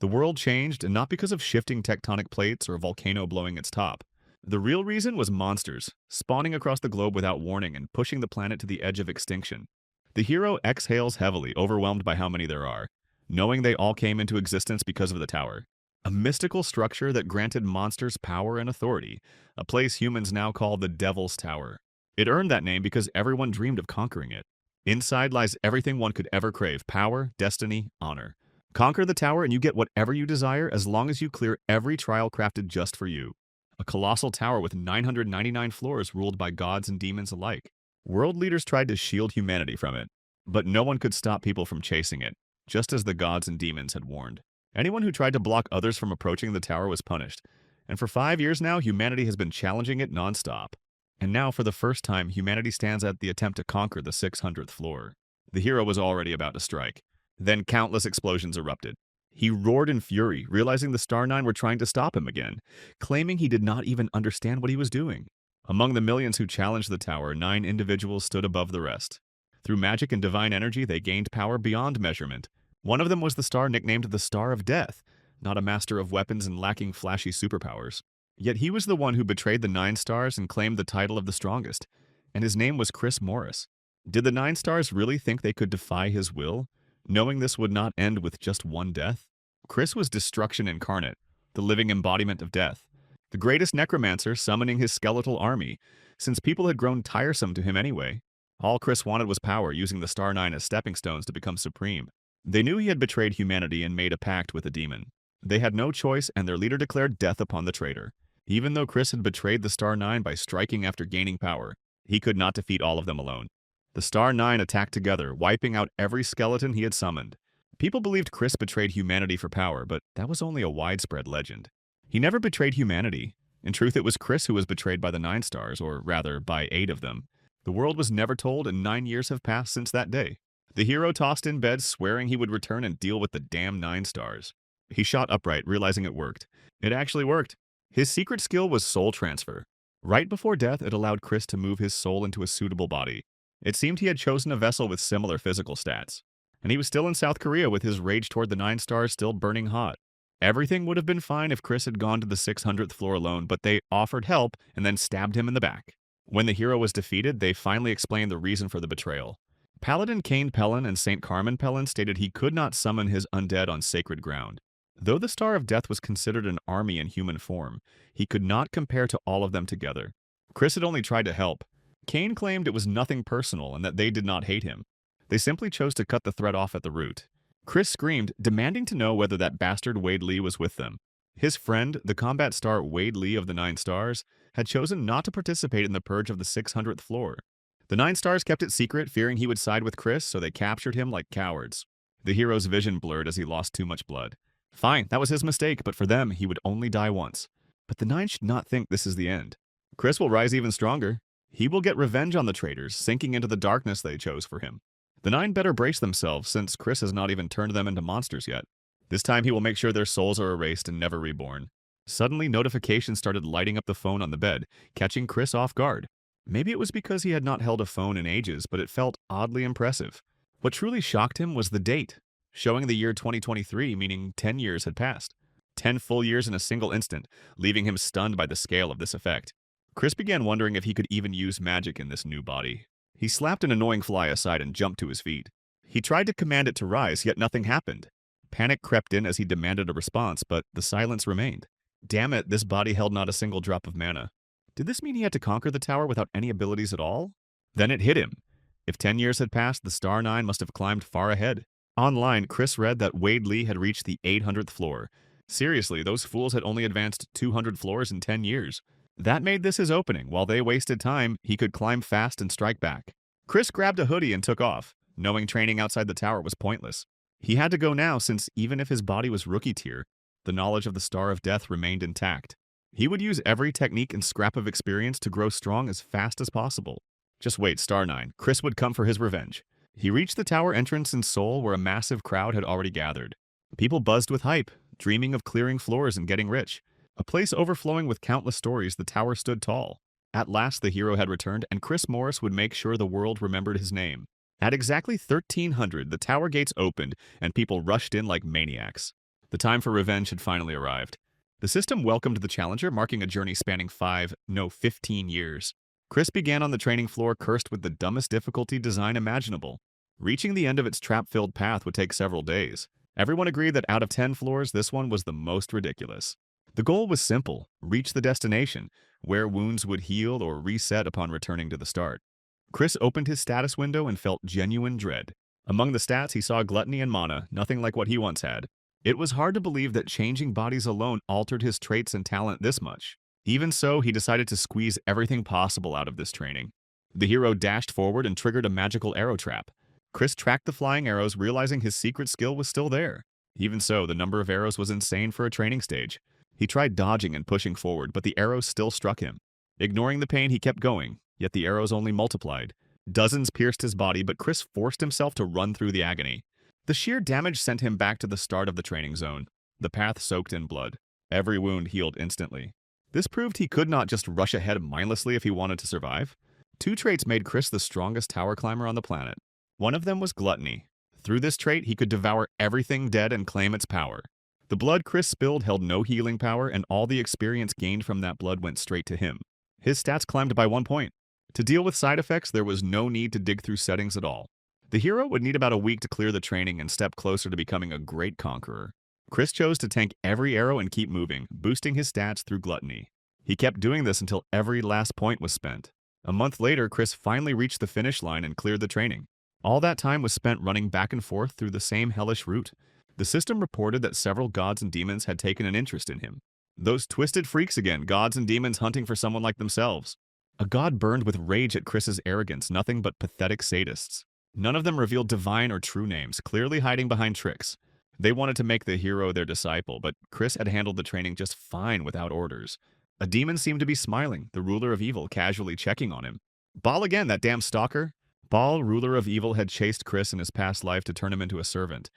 The world changed, and not because of shifting tectonic plates or a volcano blowing its top. The real reason was monsters, spawning across the globe without warning and pushing the planet to the edge of extinction. The hero exhales heavily, overwhelmed by how many there are, knowing they all came into existence because of the tower. A mystical structure that granted monsters power and authority, a place humans now call the Devil's Tower. It earned that name because everyone dreamed of conquering it. Inside lies everything one could ever crave: power, destiny, honor. Conquer the tower and you get whatever you desire as long as you clear every trial crafted just for you. A colossal tower with 999 floors ruled by gods and demons alike. World leaders tried to shield humanity from it, but no one could stop people from chasing it, just as the gods and demons had warned. Anyone who tried to block others from approaching the tower was punished, and for 5 years now, humanity has been challenging it nonstop. And now, for the first time, humanity stands at the attempt to conquer the 600th floor. The hero was already about to strike. Then countless explosions erupted. He roared in fury, realizing the Star Nine were trying to stop him again, claiming he did not even understand what he was doing. Among the millions who challenged the tower, 9 individuals stood above the rest. Through magic and divine energy, they gained power beyond measurement. One of them was the star nicknamed the Star of Death, not a master of weapons and lacking flashy superpowers. Yet he was the one who betrayed the 9 stars and claimed the title of the strongest, and his name was Chris Morris. Did the 9 stars really think they could defy his will, knowing this would not end with just one death? Chris was destruction incarnate, the living embodiment of death, the greatest necromancer summoning his skeletal army, since people had grown tiresome to him anyway. All Chris wanted was power, using the Star Nine as stepping stones to become supreme. They knew he had betrayed humanity and made a pact with a demon. They had no choice, and their leader declared death upon the traitor. Even though Chris had betrayed the Star Nine by striking after gaining power, he could not defeat all of them alone. The Star Nine attacked together, wiping out every skeleton he had summoned. People believed Chris betrayed humanity for power, but that was only a widespread legend. He never betrayed humanity. In truth, it was Chris who was betrayed by the 9 stars, or rather, by 8 of them. The world was never told, and 9 years have passed since that day. The hero tossed in bed, swearing he would return and deal with the damn 9 stars. He shot upright, realizing it worked. It actually worked. His secret skill was soul transfer. Right before death, it allowed Chris to move his soul into a suitable body. It seemed he had chosen a vessel with similar physical stats. And he was still in South Korea with his rage toward the 9 stars still burning hot. Everything would have been fine if Chris had gone to the 600th floor alone, but they offered help and then stabbed him in the back. When the hero was defeated, they finally explained the reason for the betrayal. Paladin Cain Pellin and Saint Carmen Pellin stated he could not summon his undead on sacred ground. Though the Star of Death was considered an army in human form, he could not compare to all of them together. Chris had only tried to help. Cain claimed it was nothing personal and that they did not hate him. They simply chose to cut the threat off at the root. Chris screamed, demanding to know whether that bastard Wade Lee was with them. His friend, the combat star Wade Lee of the 9 stars, had chosen not to participate in the purge of the 600th floor. The 9 stars kept it secret, fearing he would side with Chris, so they captured him like cowards. The hero's vision blurred as he lost too much blood. Fine, that was his mistake, but for them, he would only die once. But the 9 should not think this is the end. Chris will rise even stronger. He will get revenge on the traitors, sinking into the darkness they chose for him. The 9 better brace themselves, since Chris has not even turned them into monsters yet. This time he will make sure their souls are erased and never reborn. Suddenly, notifications started lighting up the phone on the bed, catching Chris off guard. Maybe it was because he had not held a phone in ages, but it felt oddly impressive. What truly shocked him was the date, showing the year 2023, meaning 10 years had passed. 10 full years in a single instant, leaving him stunned by the scale of this effect. Chris began wondering if he could even use magic in this new body. He slapped an annoying fly aside and jumped to his feet. He tried to command it to rise, yet nothing happened. Panic crept in as he demanded a response, but the silence remained. Damn it, this body held not a single drop of mana. Did this mean he had to conquer the tower without any abilities at all? Then it hit him. If 10 years had passed, the Star Nine must have climbed far ahead. Online, Chris read that Wade Lee had reached the 800th floor. Seriously, those fools had only advanced 200 floors in 10 years. That made this his opening. While they wasted time, he could climb fast and strike back. Chris grabbed a hoodie and took off, knowing training outside the tower was pointless. He had to go now since even if his body was rookie tier, the knowledge of the Star of Death remained intact. He would use every technique and scrap of experience to grow strong as fast as possible. Just wait, Star 9. Chris would come for his revenge. He reached the tower entrance in Seoul where a massive crowd had already gathered. People buzzed with hype, dreaming of clearing floors and getting rich. A place overflowing with countless stories, the tower stood tall. At last the hero had returned, and Chris Morris would make sure the world remembered his name. At exactly 1300, the tower gates opened, and people rushed in like maniacs. The time for revenge had finally arrived. The system welcomed the challenger, marking a journey spanning 15 years. Chris began on the training floor cursed with the dumbest difficulty design imaginable. Reaching the end of its trap-filled path would take several days. Everyone agreed that out of 10 floors, this one was the most ridiculous. The goal was simple: reach the destination, where wounds would heal or reset upon returning to the start. Chris opened his status window and felt genuine dread. Among the stats, he saw gluttony and mana, nothing like what he once had. It was hard to believe that changing bodies alone altered his traits and talent this much. Even so, he decided to squeeze everything possible out of this training. The hero dashed forward and triggered a magical arrow trap. Chris tracked the flying arrows, realizing his secret skill was still there. Even so, the number of arrows was insane for a training stage. He tried dodging and pushing forward, but the arrows still struck him. Ignoring the pain, he kept going, yet the arrows only multiplied. Dozens pierced his body, but Chris forced himself to run through the agony. The sheer damage sent him back to the start of the training zone, the path soaked in blood. Every wound healed instantly. This proved he could not just rush ahead mindlessly if he wanted to survive. Two traits made Chris the strongest tower climber on the planet. One of them was gluttony. Through this trait, he could devour everything dead and claim its power. The blood Chris spilled held no healing power, and all the experience gained from that blood went straight to him. His stats climbed by 1 point. To deal with side effects, there was no need to dig through settings at all. The hero would need about a week to clear the training and step closer to becoming a great conqueror. Chris chose to tank every arrow and keep moving, boosting his stats through gluttony. He kept doing this until every last point was spent. A month later, Chris finally reached the finish line and cleared the training. All that time was spent running back and forth through the same hellish route. The system reported that several gods and demons had taken an interest in him. Those twisted freaks again, gods and demons hunting for someone like themselves. A god burned with rage at Chris's arrogance, nothing but pathetic sadists. None of them revealed divine or true names, clearly hiding behind tricks. They wanted to make the hero their disciple, but Chris had handled the training just fine without orders. A demon seemed to be smiling, the ruler of evil casually checking on him. Baal again, that damn stalker. Baal, ruler of evil, had chased Chris in his past life to turn him into a servant,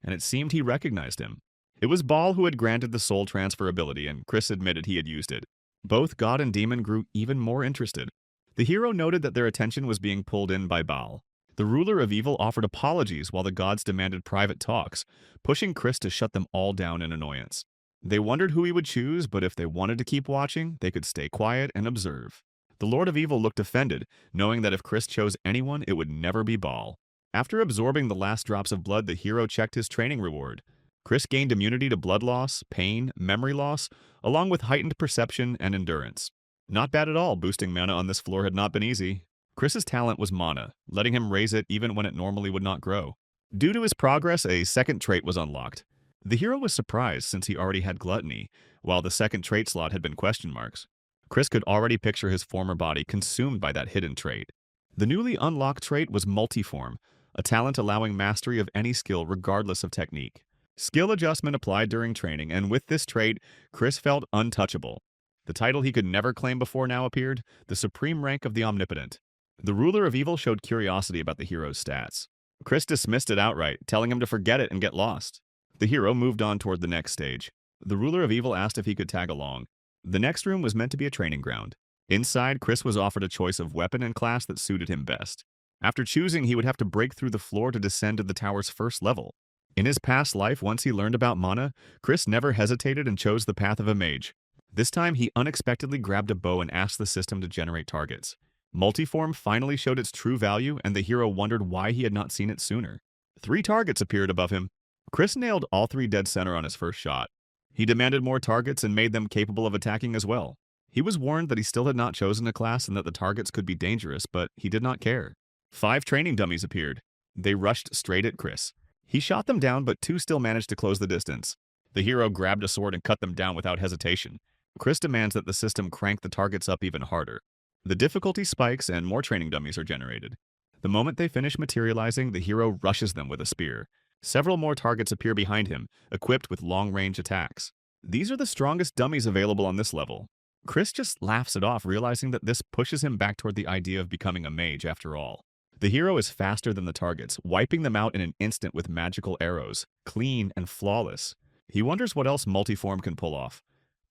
and it seemed he recognized him. It was Baal who had granted the soul transfer ability, and Chris admitted he had used it. Both god and demon grew even more interested. The hero noted that their attention was being pulled in by Baal. The ruler of evil offered apologies while the gods demanded private talks, pushing Chris to shut them all down in annoyance. They wondered who he would choose, but if they wanted to keep watching, they could stay quiet and observe. The Lord of Evil looked offended, knowing that if Chris chose anyone, it would never be Baal. After absorbing the last drops of blood, the hero checked his training reward. Chris gained immunity to blood loss, pain, memory loss, along with heightened perception and endurance. Not bad at all, boosting mana on this floor had not been easy. Chris's talent was mana, letting him raise it even when it normally would not grow. Due to his progress, a second trait was unlocked. The hero was surprised since he already had gluttony, while the second trait slot had been question marks. Chris could already picture his former body consumed by that hidden trait. The newly unlocked trait was multiform, a talent allowing mastery of any skill regardless of technique. Skill adjustment applied during training, and with this trait, Chris felt untouchable. The title he could never claim before now appeared, the supreme rank of the omnipotent. The ruler of evil showed curiosity about the hero's stats. Chris dismissed it outright, telling him to forget it and get lost. The hero moved on toward the next stage. The ruler of evil asked if he could tag along. The next room was meant to be a training ground. Inside, Chris was offered a choice of weapon and class that suited him best. After choosing, he would have to break through the floor to descend to the tower's first level. In his past life, once he learned about mana, Chris never hesitated and chose the path of a mage. This time, he unexpectedly grabbed a bow and asked the system to generate targets. Multiform finally showed its true value, and the hero wondered why he had not seen it sooner. 3 targets appeared above him. Chris nailed all 3 dead center on his first shot. He demanded more targets and made them capable of attacking as well. He was warned that he still had not chosen a class and that the targets could be dangerous, but he did not care. 5 training dummies appeared. They rushed straight at Chris. He shot them down, but 2 still managed to close the distance. The hero grabbed a sword and cut them down without hesitation. Chris demands that the system crank the targets up even harder. The difficulty spikes and more training dummies are generated. The moment they finish materializing, the hero rushes them with a spear. Several more targets appear behind him, equipped with long-range attacks. These are the strongest dummies available on this level. Chris just laughs it off, realizing that this pushes him back toward the idea of becoming a mage after all. The hero is faster than the targets, wiping them out in an instant with magical arrows, clean and flawless. He wonders what else multiform can pull off.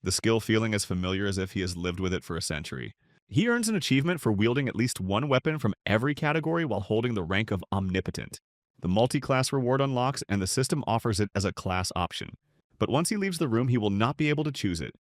The skill feeling as familiar as if he has lived with it for a century. He earns an achievement for wielding at least one weapon from every category while holding the rank of omnipotent. The multi-class reward unlocks, and the system offers it as a class option. But once he leaves the room, he will not be able to choose it.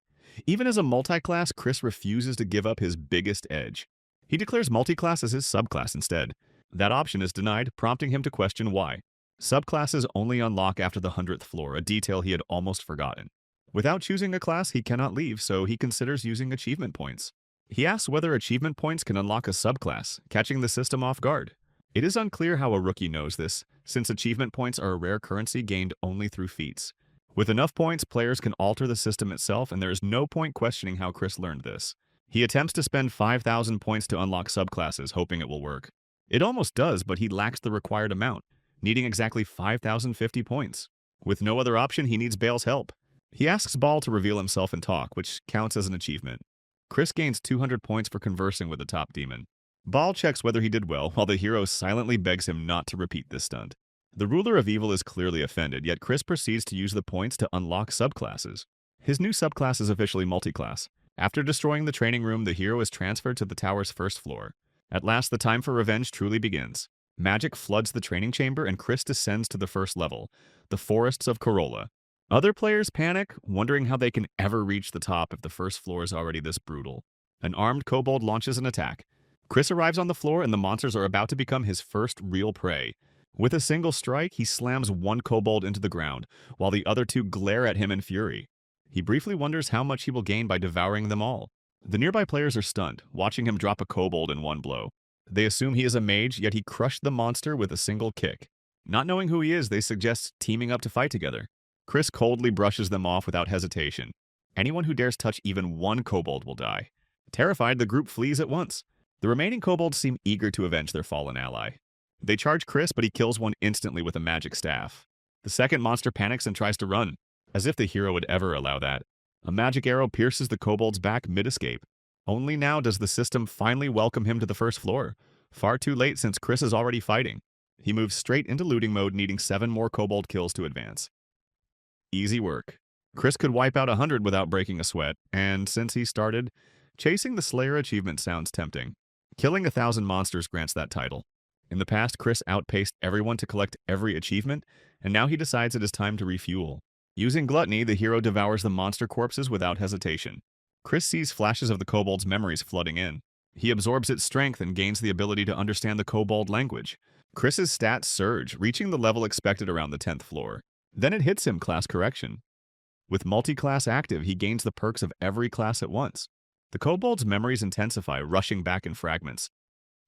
Even as a multi-class, Chris refuses to give up his biggest edge. He declares multi-class as his subclass instead. That option is denied, prompting him to question why. Subclasses only unlock after the 100th floor, a detail he had almost forgotten. Without choosing a class, he cannot leave, so he considers using achievement points. He asks whether achievement points can unlock a subclass, catching the system off guard. It is unclear how a rookie knows this, since achievement points are a rare currency gained only through feats. With enough points, players can alter the system itself, and there is no point questioning how Chris learned this. He attempts to spend 5,000 points to unlock subclasses, hoping it will work. It almost does, but he lacks the required amount, needing exactly 5,050 points. With no other option, he needs Bale's help. He asks Ball to reveal himself and talk, which counts as an achievement. Chris gains 200 points for conversing with the top demon. Ball checks whether he did well, while the hero silently begs him not to repeat this stunt. The ruler of evil is clearly offended, yet Chris proceeds to use the points to unlock subclasses. His new subclass is officially multiclass. After destroying the training room, the hero is transferred to the tower's first floor. At last, the time for revenge truly begins. Magic floods the training chamber, and Chris descends to the first level, the forests of Corolla. Other players panic, wondering how they can ever reach the top if the first floor is already this brutal. An armed kobold launches an attack. Chris arrives on the floor, and the monsters are about to become his first real prey. With a single strike, he slams one kobold into the ground, while the other two glare at him in fury. He briefly wonders how much he will gain by devouring them all. The nearby players are stunned, watching him drop a kobold in one blow. They assume he is a mage, yet he crushed the monster with a single kick. Not knowing who he is, they suggest teaming up to fight together. Chris coldly brushes them off without hesitation. Anyone who dares touch even one kobold will die. Terrified, the group flees at once. The remaining kobolds seem eager to avenge their fallen ally. They charge Chris, but he kills one instantly with a magic staff. The second monster panics and tries to run, as if the hero would ever allow that. A magic arrow pierces the kobold's back mid-escape. Only now does the system finally welcome him to the first floor. Far too late since Chris is already fighting. He moves straight into looting mode, needing 7 more kobold kills to advance. Easy work. Chris could wipe out 100 without breaking a sweat, and since he started, chasing the Slayer achievement sounds tempting. Killing 1,000 monsters grants that title. In the past, Chris outpaced everyone to collect every achievement, and now he decides it is time to refuel. Using gluttony, the hero devours the monster corpses without hesitation. Chris sees flashes of the kobold's memories flooding in. He absorbs its strength and gains the ability to understand the kobold language. Chris's stats surge, reaching the level expected around the 10th floor. Then it hits him class correction. With multi-class active, he gains the perks of every class at once. The kobold's memories intensify, rushing back in fragments.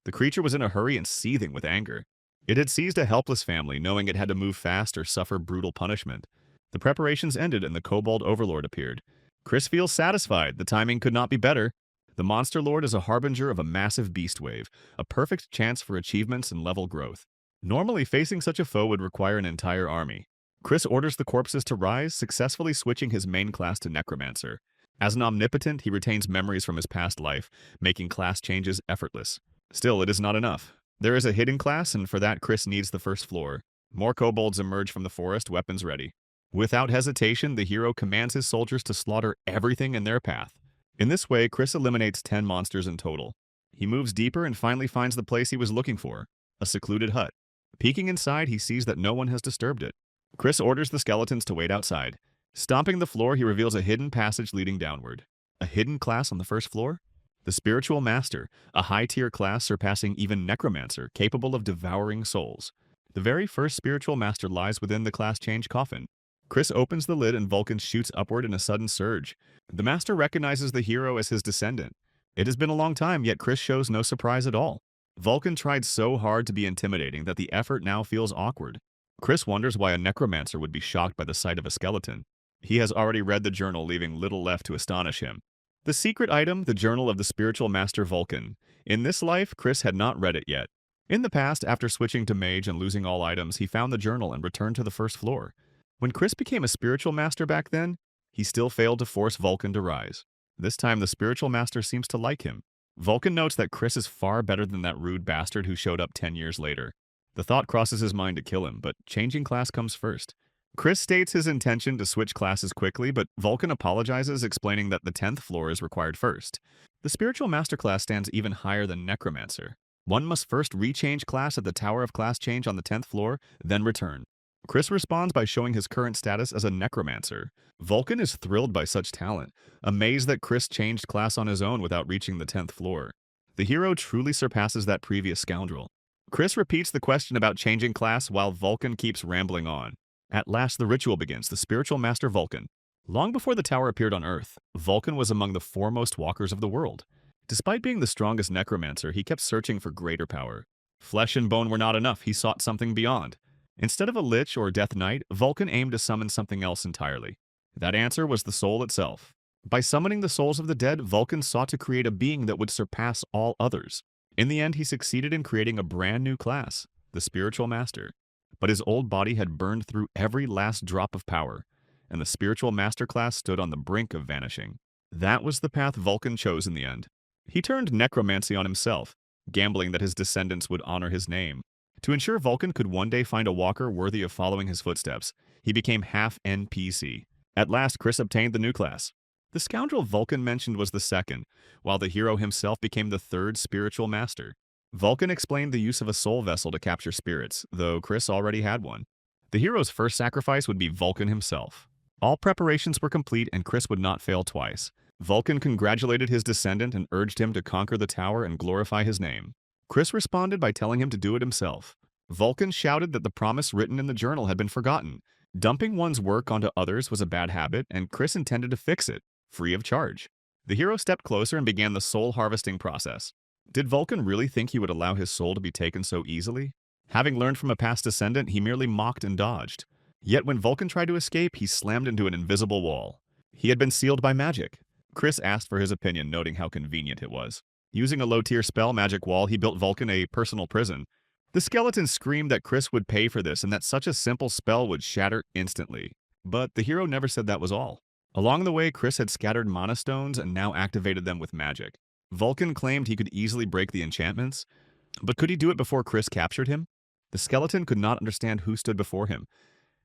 The creature was in a hurry and seething with anger. It had seized a helpless family, knowing it had to move fast or suffer brutal punishment. The preparations ended and the kobold overlord appeared. Chris feels satisfied. The timing could not be better. The monster lord is a harbinger of a massive beast wave, a perfect chance for achievements and level growth. Normally, facing such a foe would require an entire army. Chris orders the corpses to rise, successfully switching his main class to necromancer. As an omnipotent, he retains memories from his past life, making class changes effortless. Still, it is not enough. There is a hidden class, and for that Chris needs the first floor. More kobolds emerge from the forest, weapons ready. Without hesitation, the hero commands his soldiers to slaughter everything in their path. In this way, Chris eliminates 10 monsters in total. He moves deeper and finally finds the place he was looking for, a secluded hut. Peeking inside, he sees that no one has disturbed it. Chris orders the skeletons to wait outside. Stomping the floor, he reveals a hidden passage leading downward. A hidden class on the first floor? The Spiritual Master, a high-tier class surpassing even Necromancer, capable of devouring souls. The very first Spiritual Master lies within the class change coffin. Chris opens the lid and Vulcan shoots upward in a sudden surge. The Master recognizes the hero as his descendant. It has been a long time, yet Chris shows no surprise at all. Vulcan tried so hard to be intimidating that the effort now feels awkward. Chris wonders why a Necromancer would be shocked by the sight of a skeleton. He has already read the journal, leaving little left to astonish him. The secret item, the Journal of the Spiritual Master Vulcan. In this life, Chris had not read it yet. In the past, after switching to mage and losing all items, he found the journal and returned to the first floor. When Chris became a spiritual master back then, he still failed to force Vulcan to rise. This time, the spiritual master seems to like him. Vulcan notes that Chris is far better than that rude bastard who showed up 10 years later. The thought crosses his mind to kill him, but changing class comes first. Chris states his intention to switch classes quickly, but Vulcan apologizes, explaining that the 10th floor is required first. The spiritual master class stands even higher than Necromancer. One must first rechange class at the Tower of Class Change on the 10th floor, then return. Chris responds by showing his current status as a necromancer. Vulcan is thrilled by such talent, amazed that Chris changed class on his own without reaching the 10th floor. The hero truly surpasses that previous scoundrel. Chris repeats the question about changing class while Vulcan keeps rambling on. At last the ritual begins, the spiritual master Vulcan. Long before the tower appeared on Earth, Vulcan was among the foremost walkers of the world. Despite being the strongest necromancer, he kept searching for greater power. Flesh and bone were not enough, he sought something beyond. Instead of a lich or death knight, Vulcan aimed to summon something else entirely. That answer was the soul itself. By summoning the souls of the dead, Vulcan sought to create a being that would surpass all others. In the end, he succeeded in creating a brand new class, the Spiritual Master. But his old body had burned through every last drop of power, and the Spiritual Master class stood on the brink of vanishing. That was the path Vulcan chose in the end. He turned necromancy on himself, gambling that his descendants would honor his name. To ensure Vulcan could one day find a walker worthy of following his footsteps, he became half NPC. At last, Chris obtained the new class. The scoundrel Vulcan mentioned was the second, while the hero himself became the third spiritual master. Vulcan explained the use of a soul vessel to capture spirits, though Chris already had one. The hero's first sacrifice would be Vulcan himself. All preparations were complete and Chris would not fail twice. Vulcan congratulated his descendant and urged him to conquer the tower and glorify his name. Chris responded by telling him to do it himself. Vulcan shouted that the promise written in the journal had been forgotten. Dumping one's work onto others was a bad habit, and Chris intended to fix it, free of charge. The hero stepped closer and began the soul harvesting process. Did Vulcan really think he would allow his soul to be taken so easily? Having learned from a past descendant, he merely mocked and dodged. Yet when Vulcan tried to escape, he slammed into an invisible wall. He had been sealed by magic. Chris asked for his opinion, noting how convenient it was. Using a low-tier spell, Magic Wall, he built Vulcan a personal prison. The skeleton screamed that Chris would pay for this and that such a simple spell would shatter instantly. But the hero never said that was all. Along the way, Chris had scattered mana stones and now activated them with magic. Vulcan claimed he could easily break the enchantments, but could he do it before Chris captured him? The skeleton could not understand who stood before him.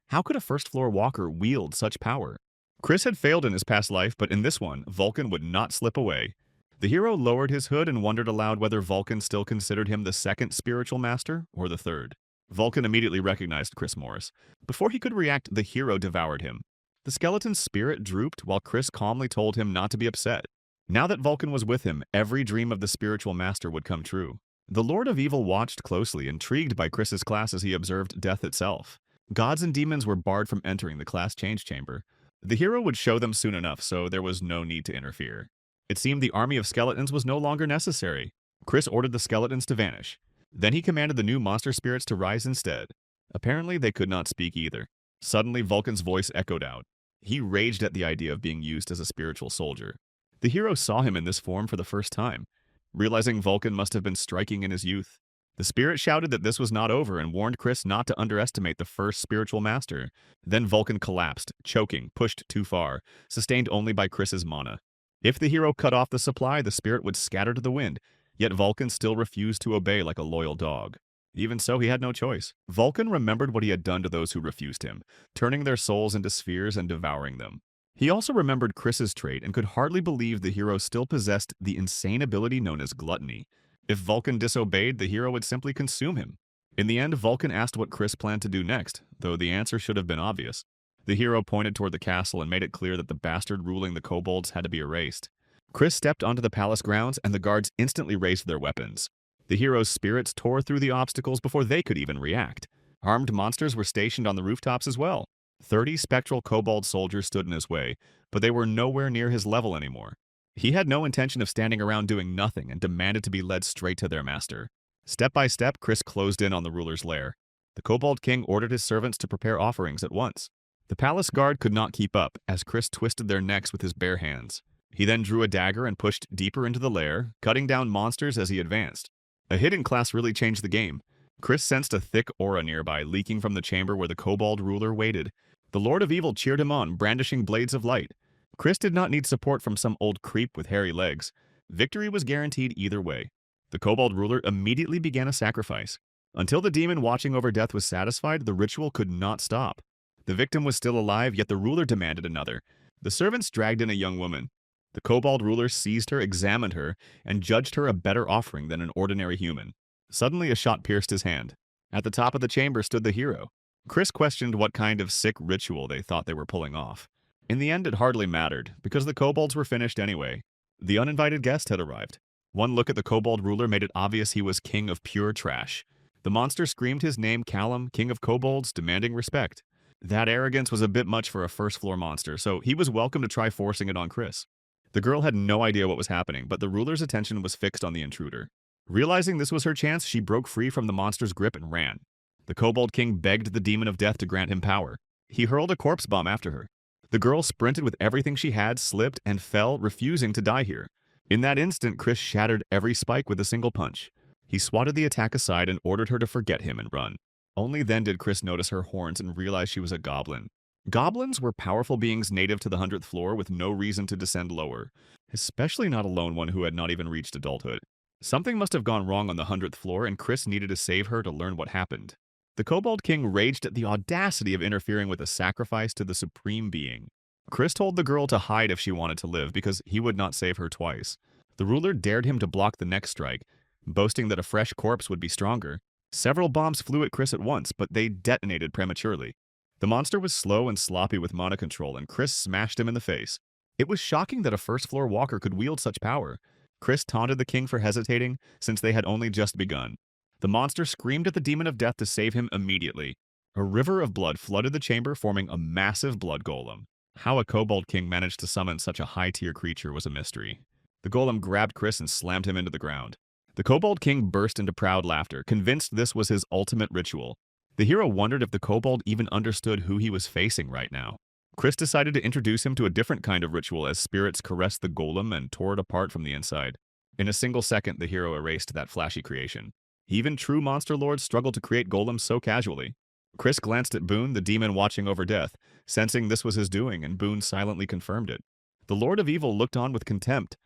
How could a first-floor walker wield such power? Chris had failed in his past life, but in this one, Vulcan would not slip away. The hero lowered his hood and wondered aloud whether Vulcan still considered him the second spiritual master or the third. Vulcan immediately recognized Chris Morris. Before he could react, the hero devoured him. The skeleton's spirit drooped while Chris calmly told him not to be upset. Now that Vulcan was with him, every dream of the spiritual master would come true. The Lord of Evil watched closely, intrigued by Chris's class as he observed death itself. Gods and demons were barred from entering the class change chamber. The hero would show them soon enough, so there was no need to interfere. It seemed the army of skeletons was no longer necessary. Chris ordered the skeletons to vanish. Then he commanded the new monster spirits to rise instead. Apparently, they could not speak either. Suddenly, Vulcan's voice echoed out. He raged at the idea of being used as a spiritual soldier. The hero saw him in this form for the first time, realizing Vulcan must have been striking in his youth. The spirit shouted that this was not over and warned Chris not to underestimate the first spiritual master. Then Vulcan collapsed, choking, pushed too far, sustained only by Chris's mana. If the hero cut off the supply, the spirit would scatter to the wind, yet Vulcan still refused to obey like a loyal dog. Even so, he had no choice. Vulcan remembered what he had done to those who refused him, turning their souls into spheres and devouring them. He also remembered Chris's trait and could hardly believe the hero still possessed the insane ability known as gluttony. If Vulcan disobeyed, the hero would simply consume him. In the end, Vulcan asked what Chris planned to do next, though the answer should have been obvious. The hero pointed toward the castle and made it clear that the bastard ruling the kobolds had to be erased. Chris stepped onto the palace grounds and the guards instantly raised their weapons. The hero's spirits tore through the obstacles before they could even react. Armed monsters were stationed on the rooftops as well. 30 spectral kobold soldiers stood in his way, but they were nowhere near his level anymore. He had no intention of standing around doing nothing and demanded to be led straight to their master. Step by step, Chris closed in on the ruler's lair. The kobold king ordered his servants to prepare offerings at once. The palace guard could not keep up, as Chris twisted their necks with his bare hands. He then drew a dagger and pushed deeper into the lair, cutting down monsters as he advanced. A hidden class really changed the game. Chris sensed a thick aura nearby, leaking from the chamber where the kobold ruler waited. The Lord of Evil cheered him on, brandishing blades of light. Chris did not need support from some old creep with hairy legs. Victory was guaranteed either way. The kobold ruler immediately began a sacrifice. Until the demon watching over death was satisfied, the ritual could not stop. The victim was still alive, yet the ruler demanded another. The servants dragged in a young woman. The kobold ruler seized her, examined her, and judged her a better offering than an ordinary human. Suddenly, a shot pierced his hand. At the top of the chamber stood the hero. Chris questioned what kind of sick ritual they thought they were pulling off. In the end, it hardly mattered, because the kobolds were finished anyway. The uninvited guest had arrived. One look at the kobold ruler made it obvious he was king of pure trash. The monster screamed his name, Callum, king of kobolds, demanding respect. That arrogance was a bit much for a first-floor monster, so he was welcome to try forcing it on Chris. The girl had no idea what was happening, but the ruler's attention was fixed on the intruder. Realizing this was her chance, she broke free from the monster's grip and ran. The kobold king begged the demon of death to grant him power. He hurled a corpse bomb after her. The girl sprinted with everything she had, slipped, and fell, refusing to die here. In that instant, Chris shattered every spike with a single punch. He swatted the attack aside and ordered her to forget him and run. Only then did Chris notice her horns and realize she was a goblin. Goblins were powerful beings native to the 100th floor with no reason to descend lower, especially not a lone one who had not even reached adulthood. Something must have gone wrong on the 100th floor, and Chris needed to save her to learn what happened. The Kobold King raged at the audacity of interfering with a sacrifice to the Supreme Being. Chris told the girl to hide if she wanted to live because he would not save her twice. The ruler dared him to block the next strike, boasting that a fresh corpse would be stronger. Several bombs flew at Chris at once, but they detonated prematurely. The monster was slow and sloppy with mana control, and Chris smashed him in the face. It was shocking that a first-floor walker could wield such power. Chris taunted the king for hesitating, since they had only just begun. The monster screamed at the demon of death to save him immediately. A river of blood flooded the chamber, forming a massive blood golem. How a kobold king managed to summon such a high-tier creature was a mystery. The golem grabbed Chris and slammed him into the ground. The kobold king burst into proud laughter, convinced this was his ultimate ritual. The hero wondered if the kobold even understood who he was facing right now. Chris decided to introduce him to a different kind of ritual as spirits caressed the golem and tore it apart from the inside. In a single second, the hero erased that flashy creation. Even true monster lords struggled to create golems so casually. Chris glanced at Boone, the demon watching over death, sensing this was his doing, and Boone silently confirmed it. The Lord of Evil looked on with contempt,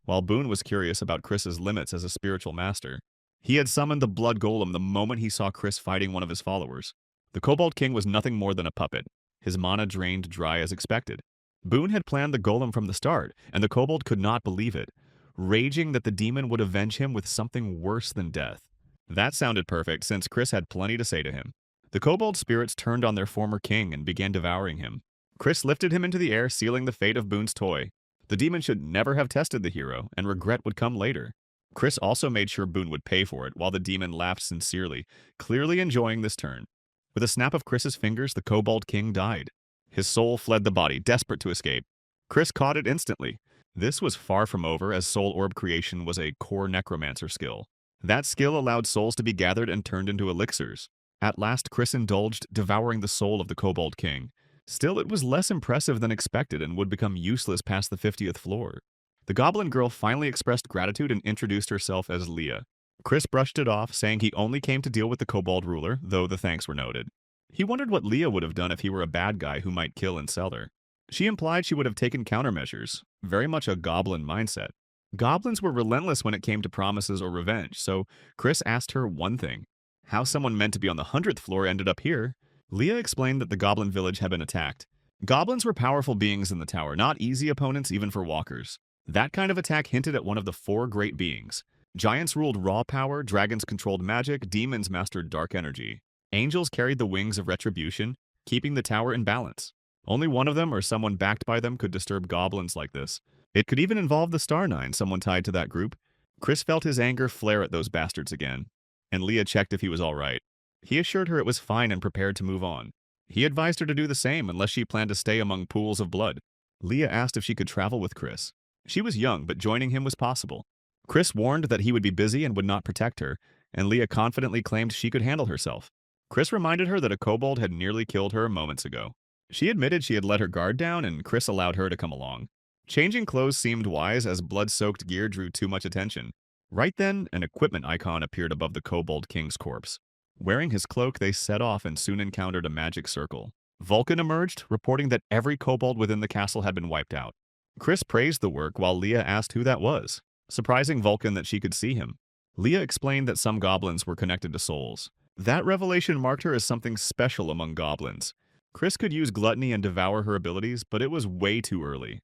while Boone was curious about Chris's limits as a spiritual master. He had summoned the blood golem the moment he saw Chris fighting one of his followers. The Kobold King was nothing more than a puppet, his mana drained dry as expected. Boone had planned the golem from the start, and the kobold could not believe it, raging that the demon would avenge him with something worse than death. That sounded perfect, since Chris had plenty to say to him. The kobold spirits turned on their former king and began devouring him. Chris lifted him into the air, sealing the fate of Boone's toy. The demon should never have tested the hero, and regret would come later. Chris also made sure Boone would pay for it, while the demon laughed sincerely, clearly enjoying this turn. With a snap of Chris's fingers, the kobold king died. His soul fled the body, desperate to escape. Chris caught it instantly. This was far from over, as soul orb creation was a core necromancer skill. That skill allowed souls to be gathered and turned into elixirs. At last, Chris indulged, devouring the soul of the Kobold King. Still, it was less impressive than expected and would become useless past the 50th floor. The goblin girl finally expressed gratitude and introduced herself as Leah. Chris brushed it off, saying he only came to deal with the kobold ruler, though the thanks were noted. He wondered what Leah would have done if he were a bad guy who might kill and sell her. She implied she would have taken countermeasures, very much a goblin mindset. Goblins were relentless when it came to promises or revenge, so Chris asked her one thing: how someone meant to be on the 100th floor ended up here. Leah explained that the goblin village had been attacked. Goblins were powerful beings in the tower, not easy opponents even for walkers. That kind of attack hinted at one of the four great beings. Giants ruled raw power, dragons controlled magic, demons mastered dark energy. Angels carried the wings of retribution, keeping the tower in balance. Only one of them, or someone backed by them, could disturb goblins like this. It could even involve the Star Nine, someone tied to that group. Chris felt his anger flare at those bastards again, and Leah checked if he was all right. He assured her it was fine and prepared to move on. He advised her to do the same unless she planned to stay among pools of blood. Leah asked if she could travel with Chris. She was young, but joining him was possible. Chris warned that he would be busy and would not protect her, and Leah confidently claimed she could handle herself. Chris reminded her that a kobold had nearly killed her moments ago. She admitted she had let her guard down, and Chris allowed her to come along. Changing clothes seemed wise, as blood-soaked gear drew too much attention. Right then, an equipment icon appeared above the Kobold King's corpse. Wearing his cloak, they set off and soon encountered a magic circle. Vulcan emerged, reporting that every kobold within the castle had been wiped out. Chris praised the work while Leah asked who that was, surprising Vulcan that she could see him. Leah explained that some goblins were connected to souls. That revelation marked her as something special among goblins. Chris could use gluttony and devour her abilities, but it was way too early.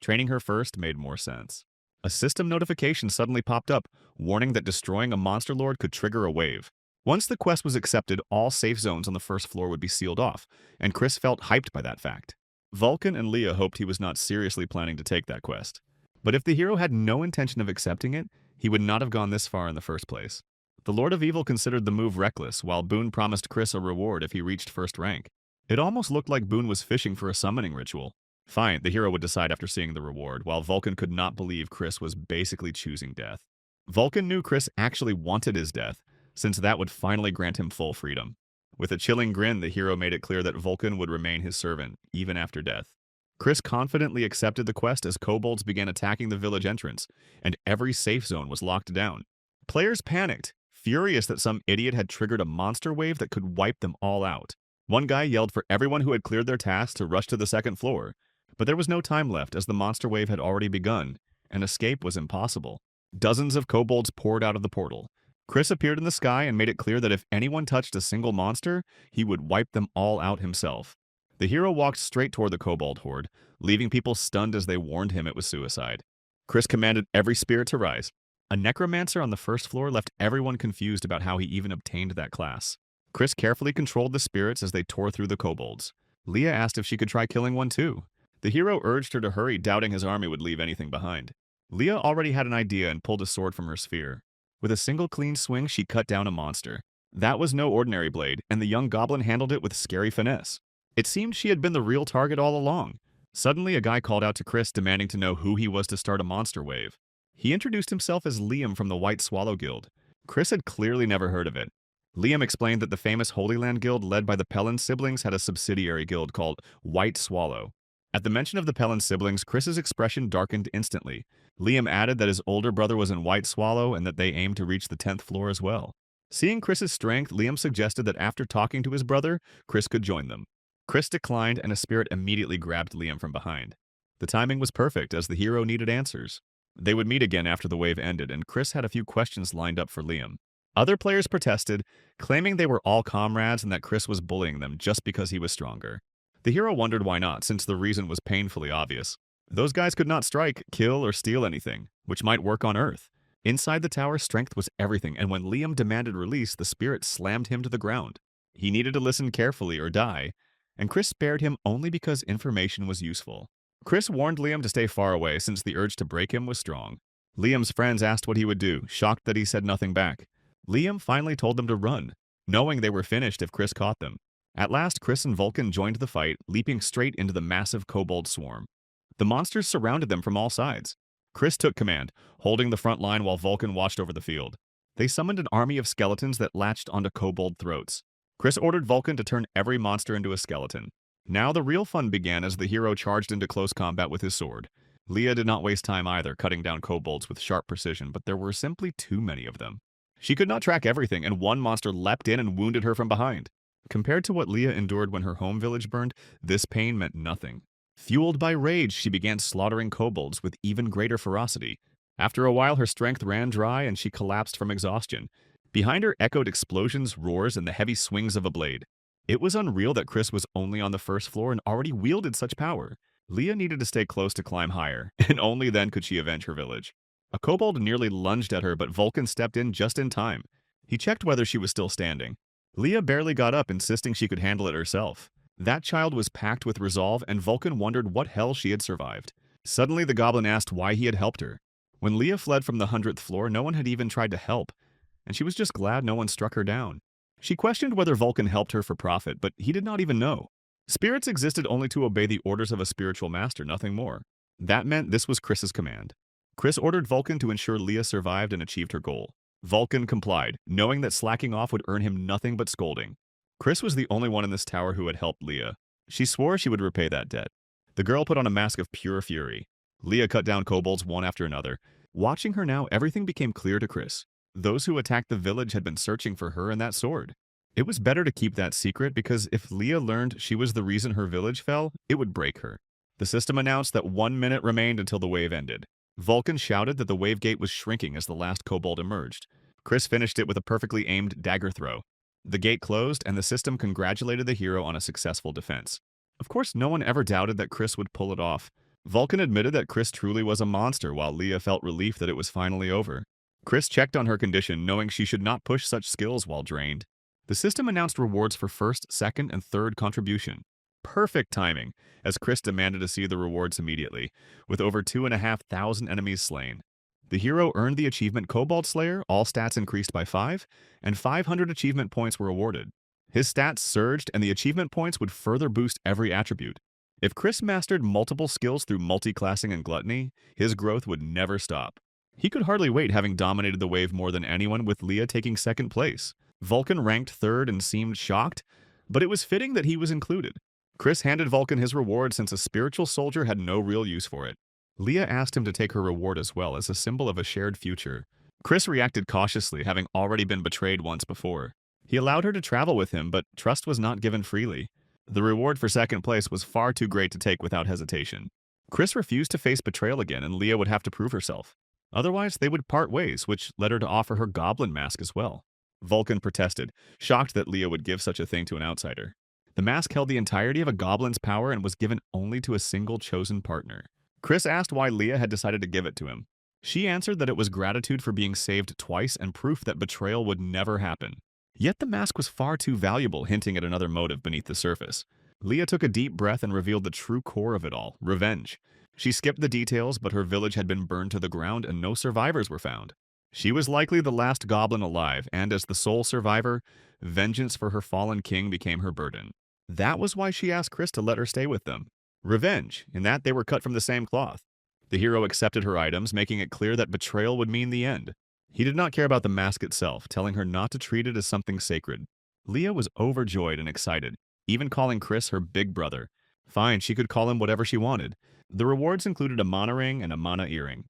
Training her first made more sense. A system notification suddenly popped up, warning that destroying a monster lord could trigger a wave. Once the quest was accepted, all safe zones on the first floor would be sealed off, and Chris felt hyped by that fact. Vulcan and Leah hoped he was not seriously planning to take that quest. But if the hero had no intention of accepting it, he would not have gone this far in the first place. The Lord of Evil considered the move reckless, while Boone promised Chris a reward if he reached first rank. It almost looked like Boone was fishing for a summoning ritual. Fine, the hero would decide after seeing the reward, while Vulcan could not believe Chris was basically choosing death. Vulcan knew Chris actually wanted his death, since that would finally grant him full freedom. With a chilling grin, the hero made it clear that Vulcan would remain his servant, even after death. Chris confidently accepted the quest as kobolds began attacking the village entrance, and every safe zone was locked down. Players panicked, furious that some idiot had triggered a monster wave that could wipe them all out. One guy yelled for everyone who had cleared their tasks to rush to the second floor, but there was no time left as the monster wave had already begun, and escape was impossible. Dozens of kobolds poured out of the portal. Chris appeared in the sky and made it clear that if anyone touched a single monster, he would wipe them all out himself. The hero walked straight toward the kobold horde, leaving people stunned as they warned him it was suicide. Chris commanded every spirit to rise. A necromancer on the first floor left everyone confused about how he even obtained that class. Chris carefully controlled the spirits as they tore through the kobolds. Leah asked if she could try killing one too. The hero urged her to hurry, doubting his army would leave anything behind. Leah already had an idea and pulled a sword from her sphere. With a single clean swing, she cut down a monster. That was no ordinary blade, and the young goblin handled it with scary finesse. It seemed she had been the real target all along. Suddenly, a guy called out to Chris demanding to know who he was to start a monster wave. He introduced himself as Liam from the White Swallow Guild. Chris had clearly never heard of it. Liam explained that the famous Holy Land Guild led by the Pellin siblings had a subsidiary guild called White Swallow. At the mention of the Pellin siblings, Chris's expression darkened instantly. Liam added that his older brother was in White Swallow and that they aimed to reach the 10th floor as well. Seeing Chris's strength, Liam suggested that after talking to his brother, Chris could join them. Chris declined, and a spirit immediately grabbed Liam from behind. The timing was perfect, as the hero needed answers. They would meet again after the wave ended, and Chris had a few questions lined up for Liam. Other players protested, claiming they were all comrades and that Chris was bullying them just because he was stronger. The hero wondered why not, since the reason was painfully obvious. Those guys could not strike, kill, or steal anything, which might work on Earth. Inside the tower, strength was everything, and when Liam demanded release, the spirit slammed him to the ground. He needed to listen carefully or die, and Chris spared him only because information was useful. Chris warned Liam to stay far away since the urge to break him was strong. Liam's friends asked what he would do, shocked that he said nothing back. Liam finally told them to run, knowing they were finished if Chris caught them. At last, Chris and Vulcan joined the fight, leaping straight into the massive kobold swarm. The monsters surrounded them from all sides. Chris took command, holding the front line while Vulcan watched over the field. They summoned an army of skeletons that latched onto kobold throats. Chris ordered Vulcan to turn every monster into a skeleton. Now the real fun began as the hero charged into close combat with his sword. Leah did not waste time either, cutting down kobolds with sharp precision, but there were simply too many of them. She could not track everything, and one monster leapt in and wounded her from behind. Compared to what Leah endured when her home village burned, this pain meant nothing. Fueled by rage, she began slaughtering kobolds with even greater ferocity. After a while, her strength ran dry and she collapsed from exhaustion. Behind her echoed explosions, roars, and the heavy swings of a blade. It was unreal that Chris was only on the first floor and already wielded such power. Leah needed to stay close to climb higher, and only then could she avenge her village. A kobold nearly lunged at her, but Vulcan stepped in just in time. He checked whether she was still standing. Leah barely got up, insisting she could handle it herself. That child was packed with resolve, and Vulcan wondered what hell she had survived. Suddenly, the goblin asked why he had helped her. When Leah fled from the 100th floor, no one had even tried to help, and she was just glad no one struck her down. She questioned whether Vulcan helped her for profit, but he did not even know. Spirits existed only to obey the orders of a spiritual master, nothing more. That meant this was Chris's command. Chris ordered Vulcan to ensure Leah survived and achieved her goal. Vulcan complied, knowing that slacking off would earn him nothing but scolding. Chris was the only one in this tower who had helped Leah. She swore she would repay that debt. The girl put on a mask of pure fury. Leah cut down kobolds one after another. Watching her now, everything became clear to Chris. Those who attacked the village had been searching for her and that sword. It was better to keep that secret because if Leah learned she was the reason her village fell, it would break her. The system announced that 1 minute remained until the wave ended. Vulcan shouted that the wave gate was shrinking as the last kobold emerged. Chris finished it with a perfectly aimed dagger throw. The gate closed, and the system congratulated the hero on a successful defense. Of course, no one ever doubted that Chris would pull it off. Vulcan admitted that Chris truly was a monster, while Leah felt relief that it was finally over. Chris checked on her condition, knowing she should not push such skills while drained. The system announced rewards for first, second, and third contribution. Perfect timing, as Chris demanded to see the rewards immediately, with over 2,500 enemies slain. The hero earned the achievement Cobalt Slayer, all stats increased by 5, and 500 achievement points were awarded. His stats surged, and the achievement points would further boost every attribute. If Chris mastered multiple skills through multi-classing and gluttony, his growth would never stop. He could hardly wait, having dominated the wave more than anyone, with Leah taking second place. Vulcan ranked third and seemed shocked, but it was fitting that he was included. Chris handed Vulcan his reward since a spiritual soldier had no real use for it. Leah asked him to take her reward as well, as a symbol of a shared future. Chris reacted cautiously, having already been betrayed once before. He allowed her to travel with him, but trust was not given freely. The reward for second place was far too great to take without hesitation. Chris refused to face betrayal again, and Leah would have to prove herself. Otherwise, they would part ways, which led her to offer her goblin mask as well. Vulcan protested, shocked that Leah would give such a thing to an outsider. The mask held the entirety of a goblin's power and was given only to a single chosen partner. Chris asked why Leah had decided to give it to him. She answered that it was gratitude for being saved twice and proof that betrayal would never happen. Yet the mask was far too valuable, hinting at another motive beneath the surface. Leah took a deep breath and revealed the true core of it all, revenge. She skipped the details, but her village had been burned to the ground and no survivors were found. She was likely the last goblin alive, and as the sole survivor, vengeance for her fallen king became her burden. That was why she asked Chris to let her stay with them. Revenge, in that they were cut from the same cloth. The hero accepted her items, making it clear that betrayal would mean the end. He did not care about the mask itself, telling her not to treat it as something sacred. Leah was overjoyed and excited, even calling Chris her big brother. Fine, she could call him whatever she wanted. The rewards included a mana ring and a mana earring.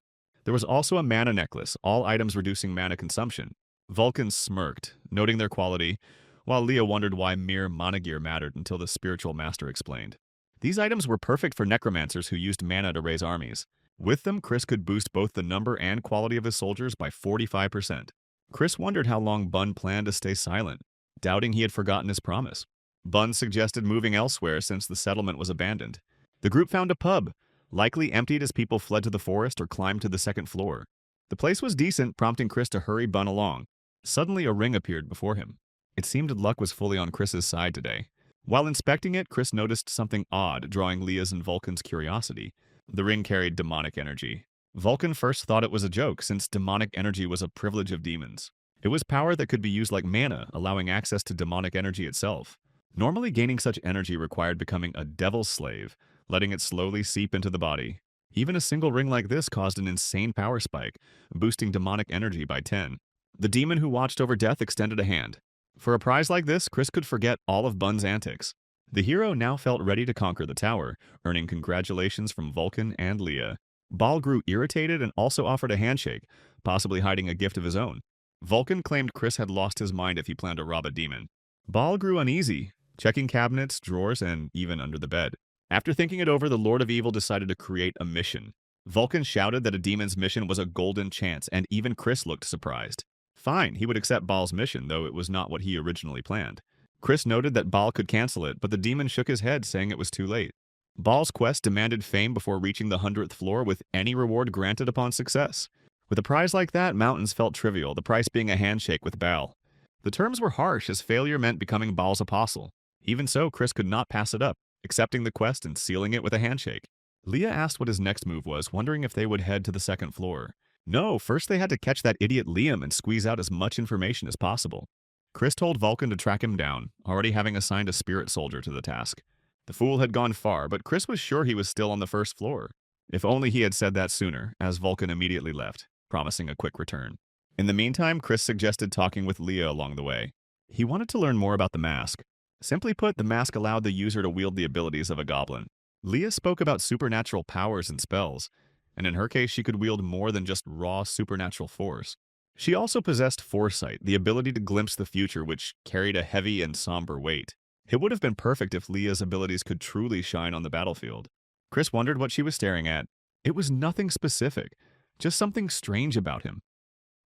There was also a mana necklace, all items reducing mana consumption. Vulcan smirked, noting their quality, while Leah wondered why mere mana gear mattered until the spiritual master explained. These items were perfect for necromancers who used mana to raise armies. With them, Chris could boost both the number and quality of his soldiers by 45%. Chris wondered how long Bun planned to stay silent, doubting he had forgotten his promise. Bun suggested moving elsewhere since the settlement was abandoned. The group found a pub, likely emptied as people fled to the forest or climbed to the second floor. The place was decent, prompting Chris to hurry Bun along. Suddenly, a ring appeared before him. It seemed luck was fully on Chris's side today. While inspecting it, Chris noticed something odd, drawing Leah's and Vulcan's curiosity. The ring carried demonic energy. Vulcan first thought it was a joke, since demonic energy was a privilege of demons. It was power that could be used like mana, allowing access to demonic energy itself. Normally, gaining such energy required becoming a devil's slave, letting it slowly seep into the body. Even a single ring like this caused an insane power spike, boosting demonic energy by 10. The demon who watched over death extended a hand. For a prize like this, Chris could forget all of Bun's antics. The hero now felt ready to conquer the tower, earning congratulations from Vulcan and Leah. Bal grew irritated and also offered a handshake, possibly hiding a gift of his own. Vulcan claimed Chris had lost his mind if he planned to rob a demon. Bal grew uneasy, checking cabinets, drawers, and even under the bed. After thinking it over, the Lord of Evil decided to create a mission. Vulcan shouted that a demon's mission was a golden chance, and even Chris looked surprised. Fine, he would accept Bal's mission, though it was not what he originally planned. Chris noted that Bal could cancel it, but the demon shook his head, saying it was too late. Bal's quest demanded fame before reaching the 100th floor, with any reward granted upon success. With a prize like that, mountains felt trivial, the price being a handshake with Bal. The terms were harsh, as failure meant becoming Bal's apostle. Even so, Chris could not pass it up, accepting the quest and sealing it with a handshake. Leah asked what his next move was, wondering if they would head to the second floor. No, first they had to catch that idiot Liam and squeeze out as much information as possible. Chris told Vulcan to track him down, already having assigned a spirit soldier to the task. The fool had gone far, but Chris was sure he was still on the first floor. If only he had said that sooner, as Vulcan immediately left, promising a quick return. In the meantime, Chris suggested talking with Leah along the way. He wanted to learn more about the mask. Simply put, the mask allowed the user to wield the abilities of a goblin. Leah spoke about supernatural powers and spells, and in her case she could wield more than just raw supernatural force. She also possessed foresight, the ability to glimpse the future, which carried a heavy and somber weight. It would have been perfect if Leah's abilities could truly shine on the battlefield. Chris wondered what she was staring at. It was nothing specific, just something strange about him.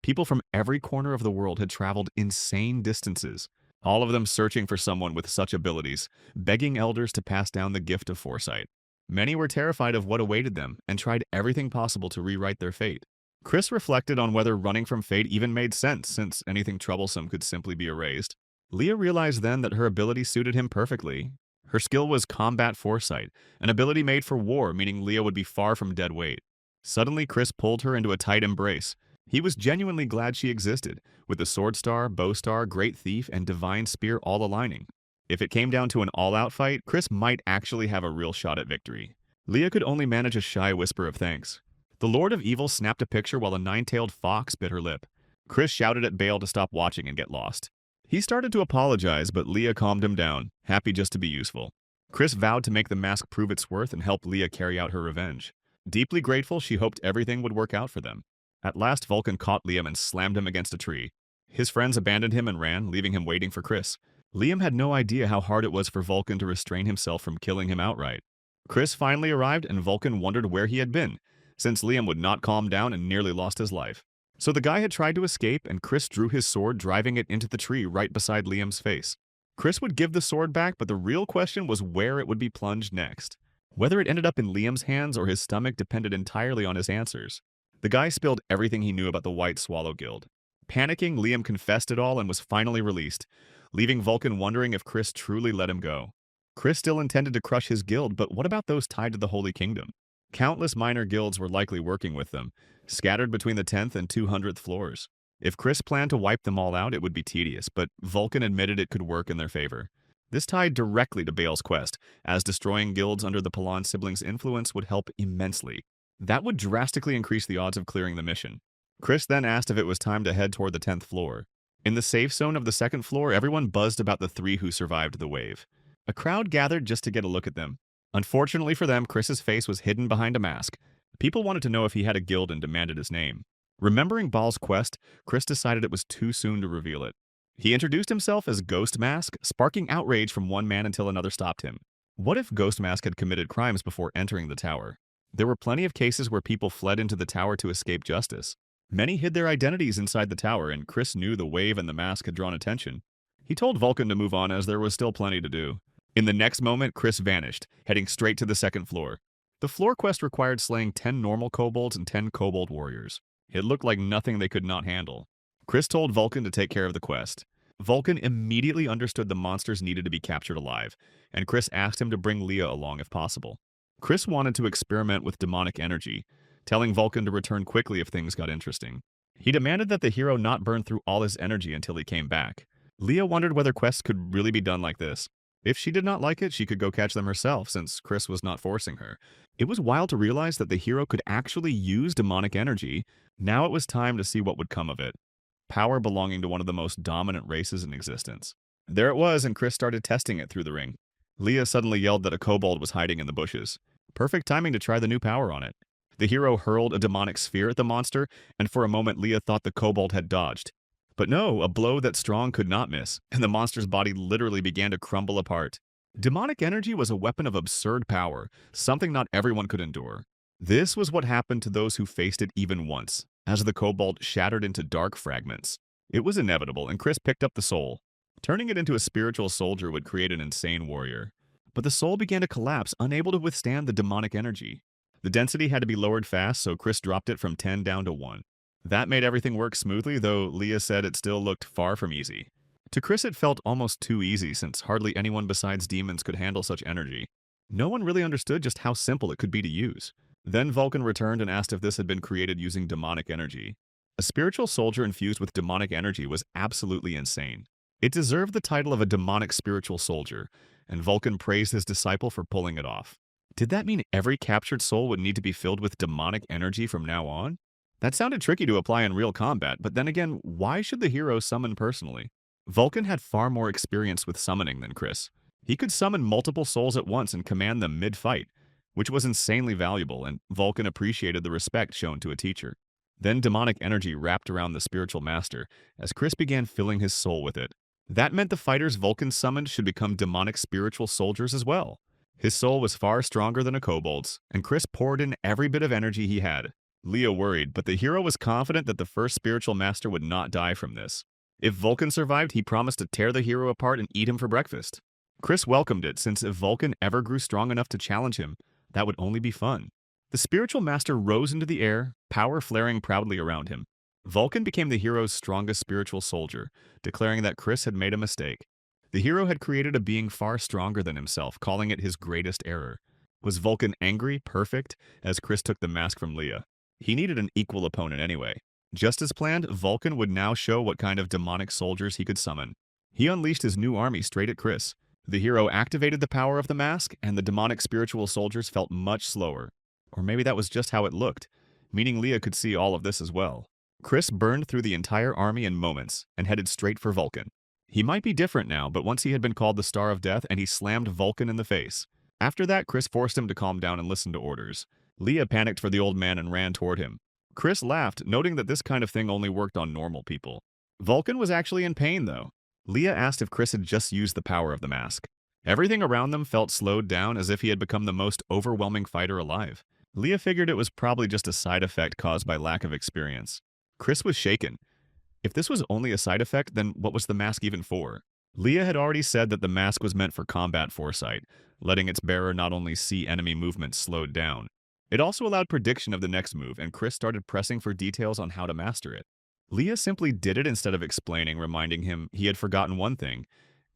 People from every corner of the world had traveled insane distances, all of them searching for someone with such abilities, begging elders to pass down the gift of foresight. Many were terrified of what awaited them and tried everything possible to rewrite their fate. Chris reflected on whether running from fate even made sense, since anything troublesome could simply be erased. Leah realized then that her ability suited him perfectly. Her skill was combat foresight, an ability made for war, meaning Leah would be far from dead weight. Suddenly, Chris pulled her into a tight embrace. He was genuinely glad she existed, with the Sword Star, Bow Star, Great Thief, and Divine Spear all aligning. If it came down to an all-out fight, Chris might actually have a real shot at victory. Leah could only manage a shy whisper of thanks. The Lord of Evil snapped a picture while a nine-tailed fox bit her lip. Chris shouted at Bale to stop watching and get lost. He started to apologize, but Leah calmed him down, happy just to be useful. Chris vowed to make the mask prove its worth and help Leah carry out her revenge. Deeply grateful, she hoped everything would work out for them. At last, Vulcan caught Liam and slammed him against a tree. His friends abandoned him and ran, leaving him waiting for Chris. Liam had no idea how hard it was for Vulcan to restrain himself from killing him outright. Chris finally arrived, and Vulcan wondered where he had been, since Liam would not calm down and nearly lost his life. So the guy had tried to escape, and Chris drew his sword, driving it into the tree right beside Liam's face. Chris would give the sword back, but the real question was where it would be plunged next. Whether it ended up in Liam's hands or his stomach depended entirely on his answers. The guy spilled everything he knew about the White Swallow Guild. Panicking, Liam confessed it all and was finally released, leaving Vulcan wondering if Chris truly let him go. Chris still intended to crush his guild, but what about those tied to the Holy Kingdom? Countless minor guilds were likely working with them, scattered between the 10th and 200th floors. If Chris planned to wipe them all out, it would be tedious, but Vulcan admitted it could work in their favor. This tied directly to Bale's quest, as destroying guilds under the Palan siblings' influence would help immensely. That would drastically increase the odds of clearing the mission. Chris then asked if it was time to head toward the 10th floor. In the safe zone of the 2nd floor, everyone buzzed about the 3 who survived the wave. A crowd gathered just to get a look at them. Unfortunately for them, Chris's face was hidden behind a mask. People wanted to know if he had a guild and demanded his name. Remembering Baal's quest, Chris decided it was too soon to reveal it. He introduced himself as Ghost Mask, sparking outrage from one man until another stopped him. What if Ghost Mask had committed crimes before entering the tower? There were plenty of cases where people fled into the tower to escape justice. Many hid their identities inside the tower, and Chris knew the wave and the mask had drawn attention. He told Vulcan to move on as there was still plenty to do. In the next moment, Chris vanished, heading straight to the 2nd floor. The floor quest required slaying 10 normal kobolds and 10 kobold warriors. It looked like nothing they could not handle. Chris told Vulcan to take care of the quest. Vulcan immediately understood the monsters needed to be captured alive, and Chris asked him to bring Leah along if possible. Chris wanted to experiment with demonic energy, telling Vulcan to return quickly if things got interesting. He demanded that the hero not burn through all his energy until he came back. Leah wondered whether quests could really be done like this. If she did not like it, she could go catch them herself, since Chris was not forcing her. It was wild to realize that the hero could actually use demonic energy. Now it was time to see what would come of it. Power belonging to one of the most dominant races in existence. There it was, and Chris started testing it through the ring. Leah suddenly yelled that a kobold was hiding in the bushes. Perfect timing to try the new power on it. The hero hurled a demonic sphere at the monster, and for a moment Leah thought the kobold had dodged. But no, a blow that strong could not miss, and the monster's body literally began to crumble apart. Demonic energy was a weapon of absurd power, something not everyone could endure. This was what happened to those who faced it even once, as the kobold shattered into dark fragments. It was inevitable, and Chris picked up the soul. Turning it into a spiritual soldier would create an insane warrior. But the soul began to collapse, unable to withstand the demonic energy. The density had to be lowered fast, so Chris dropped it from 10 down to 1. That made everything work smoothly, though Leah said it still looked far from easy. To Chris, it felt almost too easy, since hardly anyone besides demons could handle such energy. No one really understood just how simple it could be to use. Then Vulcan returned and asked if this had been created using demonic energy. A spiritual soldier infused with demonic energy was absolutely insane. It deserved the title of a demonic spiritual soldier, and Vulcan praised his disciple for pulling it off. Did that mean every captured soul would need to be filled with demonic energy from now on? That sounded tricky to apply in real combat, but then again, why should the hero summon personally? Vulcan had far more experience with summoning than Chris. He could summon multiple souls at once and command them mid-fight, which was insanely valuable, and Vulcan appreciated the respect shown to a teacher. Then demonic energy wrapped around the spiritual master, as Chris began filling his soul with it. That meant the fighters Vulcan summoned should become demonic spiritual soldiers as well. His soul was far stronger than a kobold's, and Chris poured in every bit of energy he had. Leah worried, but the hero was confident that the first spiritual master would not die from this. If Vulcan survived, he promised to tear the hero apart and eat him for breakfast. Chris welcomed it, since if Vulcan ever grew strong enough to challenge him, that would only be fun. The spiritual master rose into the air, power flaring proudly around him. Vulcan became the hero's strongest spiritual soldier, declaring that Chris had made a mistake. The hero had created a being far stronger than himself, calling it his greatest error. Was Vulcan angry, perfect, as Chris took the mask from Leah? He needed an equal opponent anyway. Just as planned, Vulcan would now show what kind of demonic soldiers he could summon. He unleashed his new army straight at Chris. The hero activated the power of the mask, and the demonic spiritual soldiers felt much slower. Or maybe that was just how it looked, meaning Leah could see all of this as well. Chris burned through the entire army in moments and headed straight for Vulcan. He might be different now, but once he had been called the Star of Death and he slammed Vulcan in the face. After that, Chris forced him to calm down and listen to orders. Leah panicked for the old man and ran toward him. Chris laughed, noting that this kind of thing only worked on normal people. Vulcan was actually in pain, though. Leah asked if Chris had just used the power of the mask. Everything around them felt slowed down as if he had become the most overwhelming fighter alive. Leah figured it was probably just a side effect caused by lack of experience. Chris was shaken. If this was only a side effect, then what was the mask even for? Leah had already said that the mask was meant for combat foresight, letting its bearer not only see enemy movements slowed down. It also allowed prediction of the next move, and Chris started pressing for details on how to master it. Leah simply did it instead of explaining, reminding him he had forgotten one thing,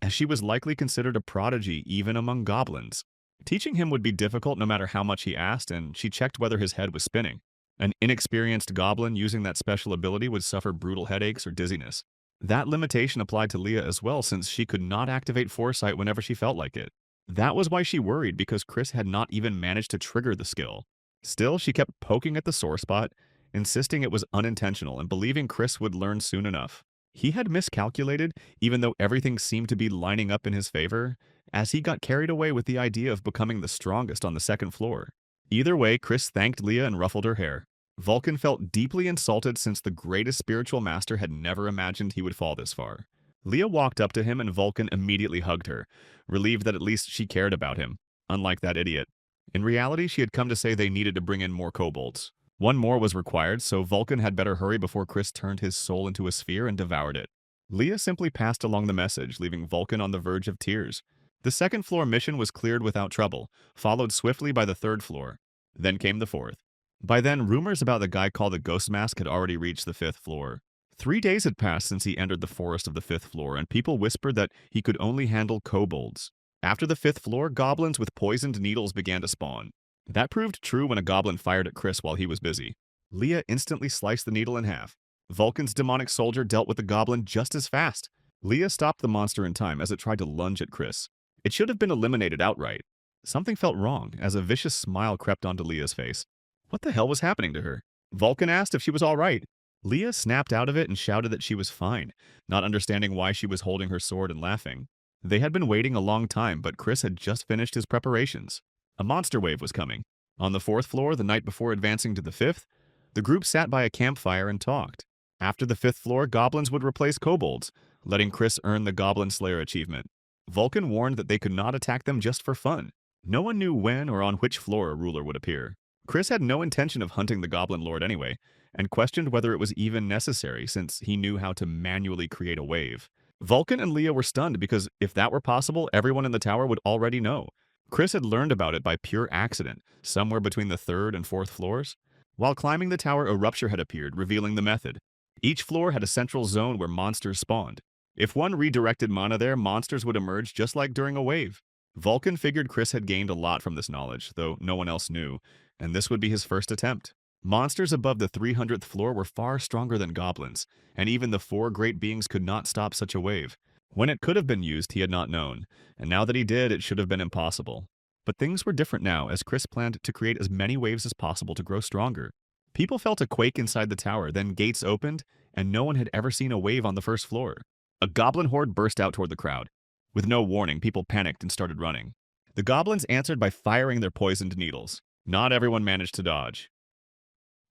as she was likely considered a prodigy even among goblins. Teaching him would be difficult no matter how much he asked, and she checked whether his head was spinning. An inexperienced goblin using that special ability would suffer brutal headaches or dizziness. That limitation applied to Leah as well, since she could not activate foresight whenever she felt like it. That was why she worried, because Chris had not even managed to trigger the skill. Still, she kept poking at the sore spot, insisting it was unintentional and believing Chris would learn soon enough. He had miscalculated, even though everything seemed to be lining up in his favor, as he got carried away with the idea of becoming the strongest on the second floor. Either way, Chris thanked Leah and ruffled her hair. Vulcan felt deeply insulted since the greatest spiritual master had never imagined he would fall this far. Leah walked up to him and Vulcan immediately hugged her, relieved that at least she cared about him, unlike that idiot. In reality, she had come to say they needed to bring in more kobolds. One more was required, so Vulcan had better hurry before Chris turned his soul into a sphere and devoured it. Leah simply passed along the message, leaving Vulcan on the verge of tears. The second floor mission was cleared without trouble, followed swiftly by the third floor. Then came the fourth. By then, rumors about the guy called the Ghost Mask had already reached the fifth floor. 3 days had passed since he entered the forest of the fifth floor, and people whispered that he could only handle kobolds. After the fifth floor, goblins with poisoned needles began to spawn. That proved true when a goblin fired at Chris while he was busy. Leah instantly sliced the needle in half. Vulcan's demonic soldier dealt with the goblin just as fast. Leah stopped the monster in time as it tried to lunge at Chris. It should have been eliminated outright. Something felt wrong as a vicious smile crept onto Leah's face. What the hell was happening to her? Vulcan asked if she was all right. Leah snapped out of it and shouted that she was fine, not understanding why she was holding her sword and laughing. They had been waiting a long time, but Chris had just finished his preparations. A monster wave was coming. On the fourth floor, the night before advancing to the fifth, the group sat by a campfire and talked. After the fifth floor, goblins would replace kobolds, letting Chris earn the Goblin Slayer achievement. Vulcan warned that they could not attack them just for fun. No one knew when or on which floor a ruler would appear. Chris had no intention of hunting the Goblin Lord anyway, and questioned whether it was even necessary since he knew how to manually create a wave. Vulcan and Leah were stunned because if that were possible, everyone in the tower would already know. Chris had learned about it by pure accident, somewhere between the third and fourth floors. While climbing the tower, a rupture had appeared, revealing the method. Each floor had a central zone where monsters spawned. If one redirected mana there, monsters would emerge just like during a wave. Vulcan figured Chris had gained a lot from this knowledge, though no one else knew, and this would be his first attempt. Monsters above the 300th floor were far stronger than goblins, and even the 4 great beings could not stop such a wave. When it could have been used, he had not known, and now that he did, it should have been impossible. But things were different now, as Chris planned to create as many waves as possible to grow stronger. People felt a quake inside the tower, then gates opened, and no one had ever seen a wave on the first floor. A goblin horde burst out toward the crowd. With no warning, people panicked and started running. The goblins answered by firing their poisoned needles. Not everyone managed to dodge.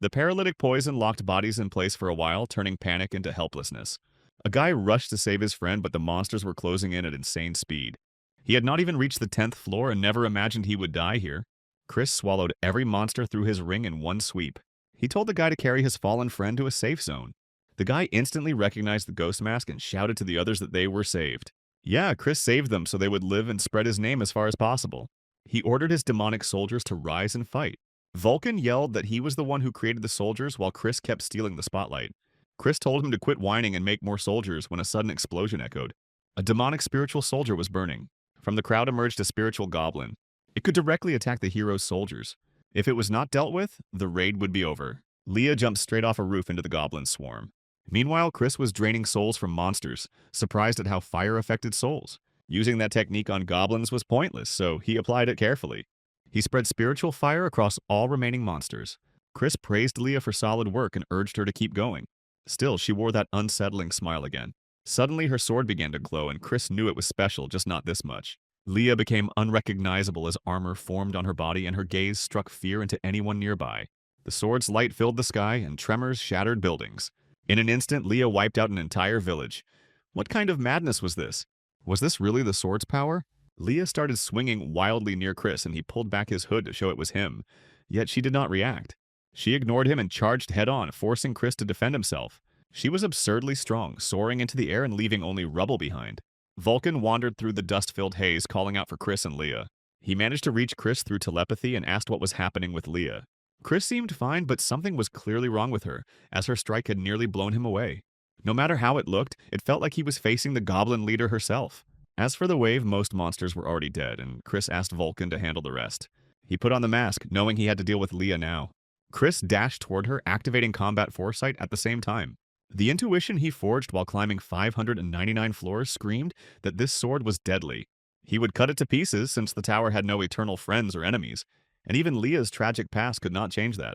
The paralytic poison locked bodies in place for a while, turning panic into helplessness. A guy rushed to save his friend, but the monsters were closing in at insane speed. He had not even reached the 10th floor and never imagined he would die here. Chris swallowed every monster through his ring in one sweep. He told the guy to carry his fallen friend to a safe zone. The guy instantly recognized the ghost mask and shouted to the others that they were saved. Yeah, Chris saved them so they would live and spread his name as far as possible. He ordered his demonic soldiers to rise and fight. Vulcan yelled that he was the one who created the soldiers while Chris kept stealing the spotlight. Chris told him to quit whining and make more soldiers when a sudden explosion echoed. A demonic spiritual soldier was burning. From the crowd emerged a spiritual goblin. It could directly attack the hero's soldiers. If it was not dealt with, the raid would be over. Leah jumped straight off a roof into the goblin swarm. Meanwhile, Chris was draining souls from monsters, surprised at how fire affected souls. Using that technique on goblins was pointless, so he applied it carefully. He spread spiritual fire across all remaining monsters. Chris praised Leah for solid work and urged her to keep going. Still, she wore that unsettling smile again. Suddenly, her sword began to glow, and Chris knew it was special, just not this much. Leah became unrecognizable as armor formed on her body, and her gaze struck fear into anyone nearby. The sword's light filled the sky, and tremors shattered buildings. In an instant, Leah wiped out an entire village. What kind of madness was this? Was this really the sword's power? Leah started swinging wildly near Chris, and he pulled back his hood to show it was him. Yet she did not react. She ignored him and charged head-on, forcing Chris to defend himself. She was absurdly strong, soaring into the air and leaving only rubble behind. Vulcan wandered through the dust-filled haze, calling out for Chris and Leah. He managed to reach Chris through telepathy and asked what was happening with Leah. Chris seemed fine, but something was clearly wrong with her, as her strike had nearly blown him away. No matter how it looked, it felt like he was facing the goblin leader herself. As for the wave, most monsters were already dead, and Chris asked Vulcan to handle the rest. He put on the mask, knowing he had to deal with Leah now. Chris dashed toward her, activating combat foresight at the same time. The intuition he forged while climbing 599 floors screamed that this sword was deadly. He would cut it to pieces since the tower had no eternal friends or enemies, and even Leah's tragic past could not change that.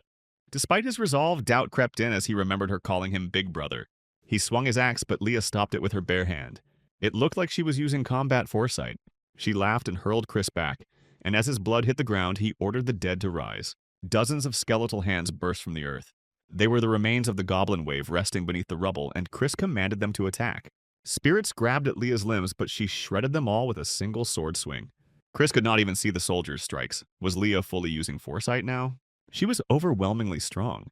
Despite his resolve, doubt crept in as he remembered her calling him Big Brother. He swung his axe, but Leah stopped it with her bare hand. It looked like she was using combat foresight. She laughed and hurled Chris back, and as his blood hit the ground, he ordered the dead to rise. Dozens of skeletal hands burst from the earth. They were the remains of the goblin wave resting beneath the rubble, and Chris commanded them to attack. Spirits grabbed at Leah's limbs, but she shredded them all with a single sword swing. Chris could not even see the soldiers' strikes. Was Leah fully using foresight now? She was overwhelmingly strong.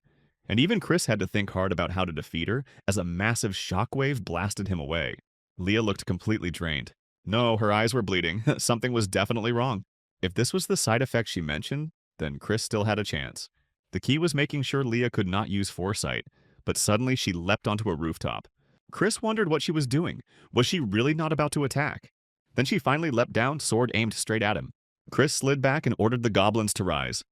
And even Chris had to think hard about how to defeat her, as a massive shockwave blasted him away. Leah looked completely drained. No, her eyes were bleeding. Something was definitely wrong. If this was the side effect she mentioned, then Chris still had a chance. The key was making sure Leah could not use foresight, but suddenly she leapt onto a rooftop. Chris wondered what she was doing. Was she really not about to attack? Then she finally leapt down, sword aimed straight at him. Chris slid back and ordered the goblins to rise.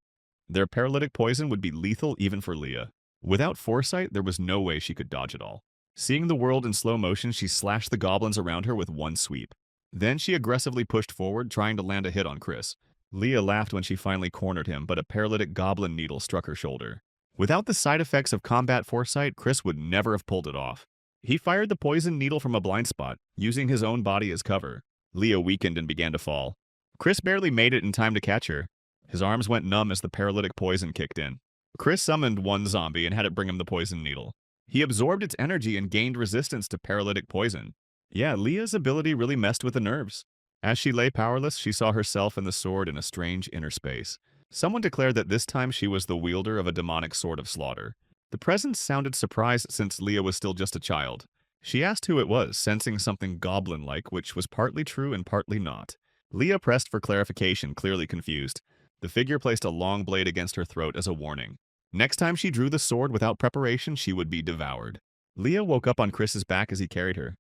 Their paralytic poison would be lethal even for Leah. Without foresight, there was no way she could dodge it all. Seeing the world in slow motion, she slashed the goblins around her with one sweep. Then she aggressively pushed forward, trying to land a hit on Chris. Leah laughed when she finally cornered him, but a paralytic goblin needle struck her shoulder. Without the side effects of combat foresight, Chris would never have pulled it off. He fired the poison needle from a blind spot, using his own body as cover. Leah weakened and began to fall. Chris barely made it in time to catch her. His arms went numb as the paralytic poison kicked in. Chris summoned one zombie and had it bring him the poison needle. He absorbed its energy and gained resistance to paralytic poison. Yeah, Leah's ability really messed with the nerves. As she lay powerless, she saw herself and the sword in a strange inner space. Someone declared that this time she was the wielder of a demonic sword of slaughter. The presence sounded surprised since Leah was still just a child. She asked who it was, sensing something goblin-like, which was partly true and partly not. Leah pressed for clarification, clearly confused. The figure placed a long blade against her throat as a warning. Next time she drew the sword without preparation, she would be devoured. Leah woke up on Chris's back as he carried her.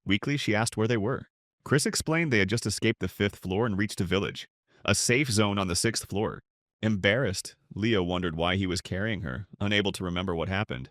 Weakly, she asked where they were. Chris explained they had just escaped the 5th floor and reached a village, a safe zone on the 6th floor. Embarrassed, Leah wondered why he was carrying her, unable to remember what happened.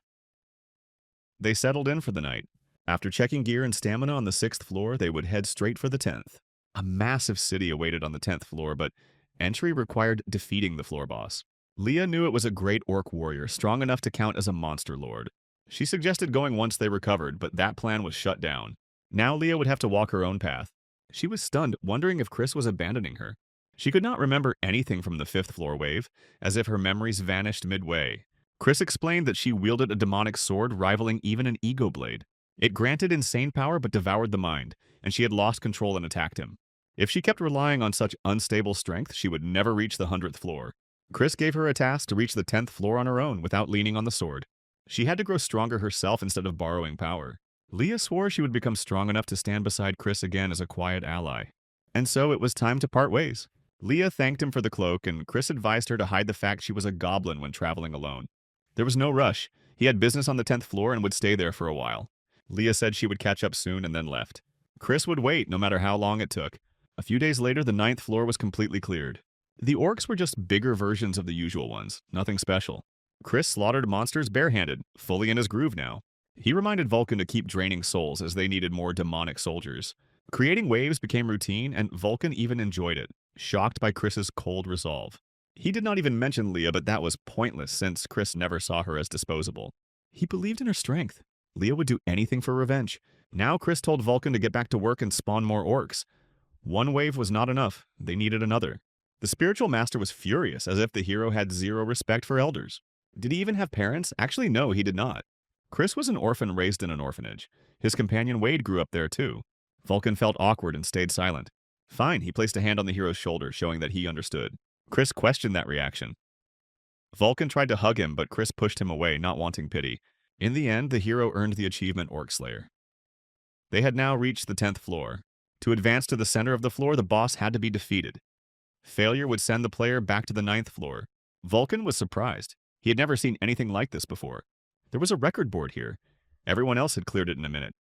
They settled in for the night. After checking gear and stamina on the 6th floor, they would head straight for the 10th. A massive city awaited on the 10th floor, but entry required defeating the floor boss. Leah knew it was a great orc warrior, strong enough to count as a monster lord. She suggested going once they recovered, but that plan was shut down. Now Leah would have to walk her own path. She was stunned, wondering if Chris was abandoning her. She could not remember anything from the 5th floor wave, as if her memories vanished midway. Chris explained that she wielded a demonic sword rivaling even an ego blade. It granted insane power but devoured the mind, and she had lost control and attacked him. If she kept relying on such unstable strength, she would never reach the 100th floor. Chris gave her a task to reach the 10th floor on her own without leaning on the sword. She had to grow stronger herself instead of borrowing power. Leah swore she would become strong enough to stand beside Chris again as a quiet ally. And so it was time to part ways. Leah thanked him for the cloak, and Chris advised her to hide the fact she was a goblin when traveling alone. There was no rush. He had business on the 10th floor and would stay there for a while. Leah said she would catch up soon and then left. Chris would wait no matter how long it took. A few days later, the 9th floor was completely cleared. The orcs were just bigger versions of the usual ones, nothing special. Chris slaughtered monsters barehanded, fully in his groove now. He reminded Vulcan to keep draining souls as they needed more demonic soldiers. Creating waves became routine, and Vulcan even enjoyed it, shocked by Chris's cold resolve. He did not even mention Leah, but that was pointless since Chris never saw her as disposable. He believed in her strength. Leah would do anything for revenge. Now Chris told Vulcan to get back to work and spawn more orcs. One wave was not enough. They needed another. The spiritual master was furious, as if the hero had zero respect for elders. Did he even have parents? Actually, no, he did not. Chris was an orphan raised in an orphanage. His companion Wade grew up there too. Vulcan felt awkward and stayed silent. Fine, he placed a hand on the hero's shoulder, showing that he understood. Chris questioned that reaction. Vulcan tried to hug him, but Chris pushed him away, not wanting pity. In the end, the hero earned the achievement Orc Slayer. They had now reached the 10th floor. To advance to the center of the floor, the boss had to be defeated. Failure would send the player back to the 9th floor. Vulcan was surprised. He had never seen anything like this before. There was a record board here. Everyone else had cleared it in a minute.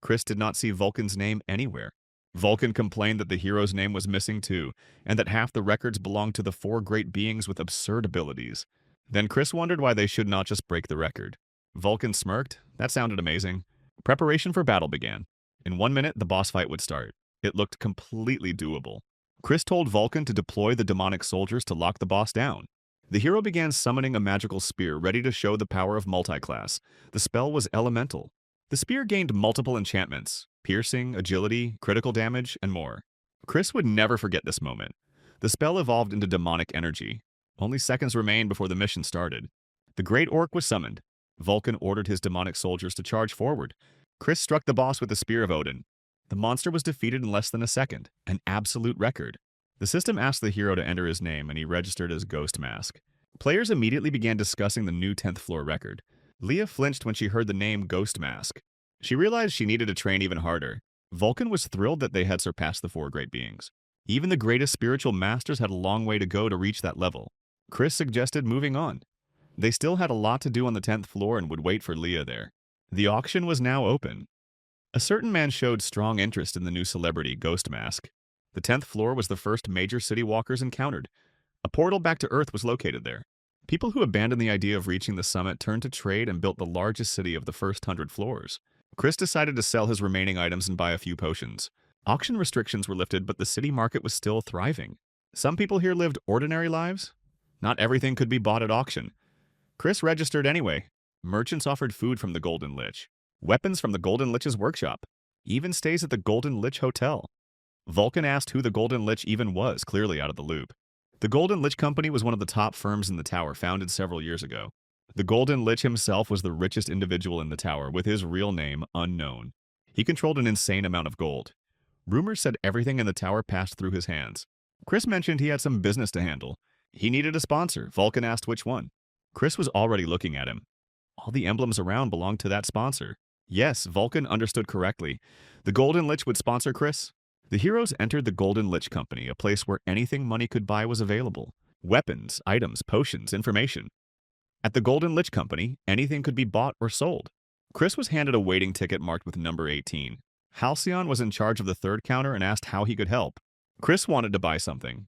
Chris did not see Vulcan's name anywhere. Vulcan complained that the hero's name was missing too, and that half the records belonged to the 4 great beings with absurd abilities. Then Chris wondered why they should not just break the record. Vulcan smirked. That sounded amazing. Preparation for battle began. In 1 minute, the boss fight would start. It looked completely doable. Chris told Vulcan to deploy the demonic soldiers to lock the boss down. The hero began summoning a magical spear, ready to show the power of multiclass. The spell was elemental. The spear gained multiple enchantments: piercing, agility, critical damage, and more. Chris would never forget this moment. The spell evolved into demonic energy. Only seconds remained before the mission started. The Great Orc was summoned. Vulcan ordered his demonic soldiers to charge forward. Chris struck the boss with the Spear of Odin. The monster was defeated in less than a second, an absolute record. The system asked the hero to enter his name, and he registered as Ghost Mask. Players immediately began discussing the new 10th floor record. Leah flinched when she heard the name Ghost Mask. She realized she needed to train even harder. Vulcan was thrilled that they had surpassed the 4 great beings. Even the greatest spiritual masters had a long way to go to reach that level. Chris suggested moving on. They still had a lot to do on the 10th floor and would wait for Leah there. The auction was now open. A certain man showed strong interest in the new celebrity, Ghost Mask. The 10th floor was the first major city walkers encountered. A portal back to Earth was located there. People who abandoned the idea of reaching the summit turned to trade and built the largest city of the first 100 floors. Chris decided to sell his remaining items and buy a few potions. Auction restrictions were lifted, but the city market was still thriving. Some people here lived ordinary lives. Not everything could be bought at auction. Chris registered anyway. Merchants offered food from the Golden Lich, weapons from the Golden Lich's workshop, even stays at the Golden Lich Hotel. Vulcan asked who the Golden Lich even was, clearly out of the loop. The Golden Lich Company was one of the top firms in the tower, founded several years ago. The Golden Lich himself was the richest individual in the tower, with his real name unknown. He controlled an insane amount of gold. Rumors said everything in the tower passed through his hands. Chris mentioned he had some business to handle. He needed a sponsor. Vulcan asked which one. Chris was already looking at him. All the emblems around belonged to that sponsor. Yes, Vulcan understood correctly. The Golden Lich would sponsor Chris. The heroes entered the Golden Lich Company, a place where anything money could buy was available. Weapons, items, potions, information. At the Golden Lich Company, anything could be bought or sold. Chris was handed a waiting ticket marked with number 18. Halcyon was in charge of the 3rd counter and asked how he could help. Chris wanted to buy something.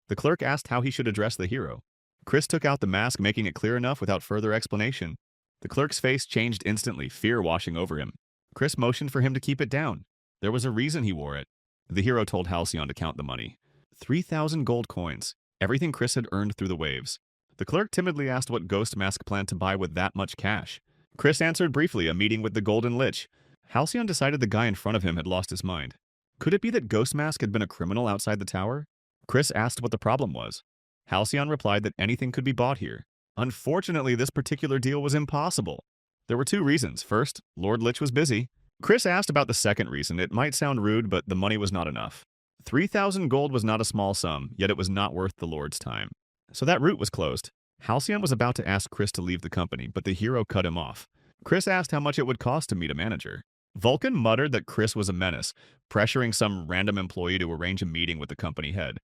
The clerk asked how he should address the hero. Chris took out the mask, making it clear enough without further explanation. The clerk's face changed instantly, fear washing over him. Chris motioned for him to keep it down. There was a reason he wore it. The hero told Halcyon to count the money. 3,000 gold coins, everything Chris had earned through the waves. The clerk timidly asked what Ghost Mask planned to buy with that much cash. Chris answered briefly, a meeting with the Golden Lich. Halcyon decided the guy in front of him had lost his mind. Could it be that Ghost Mask had been a criminal outside the tower? Chris asked what the problem was. Halcyon replied that anything could be bought here. Unfortunately, this particular deal was impossible. There were 2 reasons. First, Lord Lich was busy. Chris asked about the second reason. It might sound rude, but the money was not enough. 3,000 gold was not a small sum, yet it was not worth the Lord's time. So that route was closed. Halcyon was about to ask Chris to leave the company, but the hero cut him off. Chris asked how much it would cost to meet a manager. Vulcan muttered that Chris was a menace, pressuring some random employee to arrange a meeting with the company head.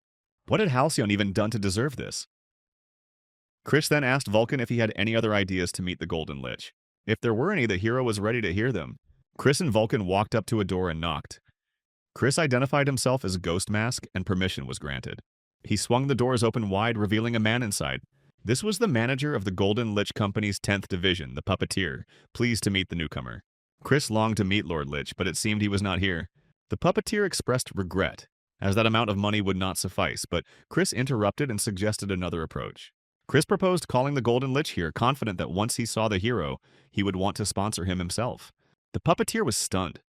What had Halcyon even done to deserve this? Chris then asked Vulcan if he had any other ideas to meet the Golden Lich. If there were any, the hero was ready to hear them. Chris and Vulcan walked up to a door and knocked. Chris identified himself as Ghost Mask, and permission was granted. He swung the doors open wide, revealing a man inside. This was the manager of the Golden Lich Company's 10th Division, the Puppeteer, pleased to meet the newcomer. Chris longed to meet Lord Lich, but it seemed he was not here. The Puppeteer expressed regret, as that amount of money would not suffice, but Chris interrupted and suggested another approach. Chris proposed calling the Golden Lich here, confident that once he saw the hero, he would want to sponsor him himself. The Puppeteer was stunned.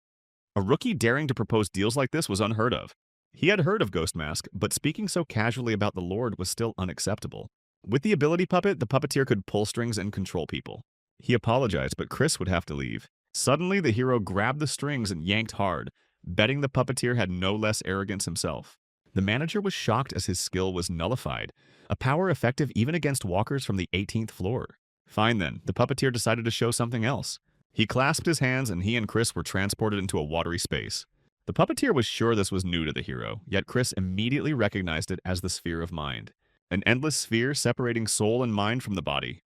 A rookie daring to propose deals like this was unheard of. He had heard of Ghost Mask, but speaking so casually about the Lord was still unacceptable. With the ability puppet, the Puppeteer could pull strings and control people. He apologized, but Chris would have to leave. Suddenly, the hero grabbed the strings and yanked hard, betting the Puppeteer had no less arrogance himself. The manager was shocked as his skill was nullified, a power effective even against walkers from the 18th floor. Fine then, the Puppeteer decided to show something else. He clasped his hands and he and Chris were transported into a watery space. The Puppeteer was sure this was new to the hero, yet Chris immediately recognized it as the Sphere of Mind. An endless sphere separating soul and mind from the body.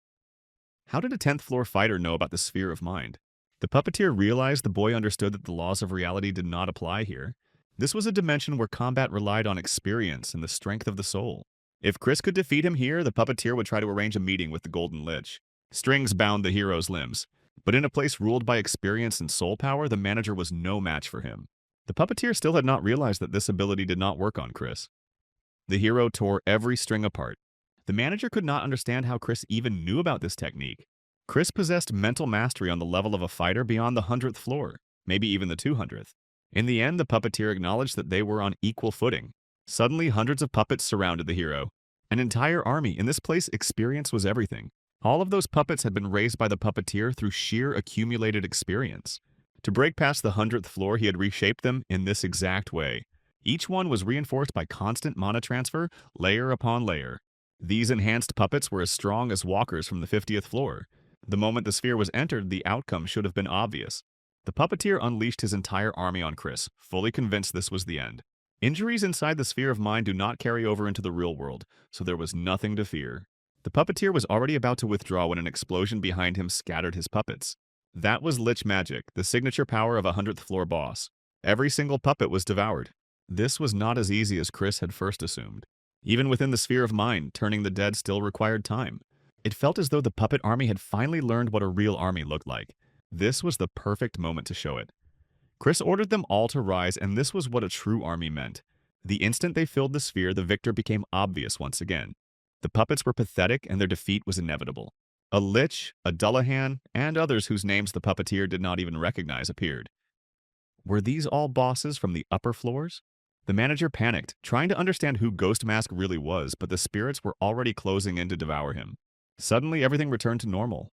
How did a 10th floor fighter know about the Sphere of Mind? The Puppeteer realized the boy understood that the laws of reality did not apply here. This was a dimension where combat relied on experience and the strength of the soul. If Chris could defeat him here, the Puppeteer would try to arrange a meeting with the Golden Lich. Strings bound the hero's limbs, but in a place ruled by experience and soul power, the manager was no match for him. The Puppeteer still had not realized that this ability did not work on Chris. The hero tore every string apart. The manager could not understand how Chris even knew about this technique. Chris possessed mental mastery on the level of a fighter beyond the 100th floor, maybe even the 200th. In the end, the Puppeteer acknowledged that they were on equal footing. Suddenly, hundreds of puppets surrounded the hero. An entire army. In this place, experience was everything. All of those puppets had been raised by the Puppeteer through sheer accumulated experience. To break past the 100th floor, he had reshaped them in this exact way. Each one was reinforced by constant mana transfer, layer upon layer. These enhanced puppets were as strong as walkers from the 50th floor. The moment the sphere was entered, the outcome should have been obvious. The Puppeteer unleashed his entire army on Chris, fully convinced this was the end. Injuries inside the Sphere of Mind do not carry over into the real world, so there was nothing to fear. The Puppeteer was already about to withdraw when an explosion behind him scattered his puppets. That was Lich Magic, the signature power of a 100th floor boss. Every single puppet was devoured. This was not as easy as Chris had first assumed. Even within the Sphere of Mind, turning the dead still required time. It felt as though the puppet army had finally learned what a real army looked like. This was the perfect moment to show it. Chris ordered them all to rise, and this was what a true army meant. The instant they filled the sphere, the victor became obvious once again. The puppets were pathetic, and their defeat was inevitable. A Lich, a Dullahan, and others whose names the Puppeteer did not even recognize appeared. Were these all bosses from the upper floors? The manager panicked, trying to understand who Ghost Mask really was, but the spirits were already closing in to devour him. Suddenly, everything returned to normal.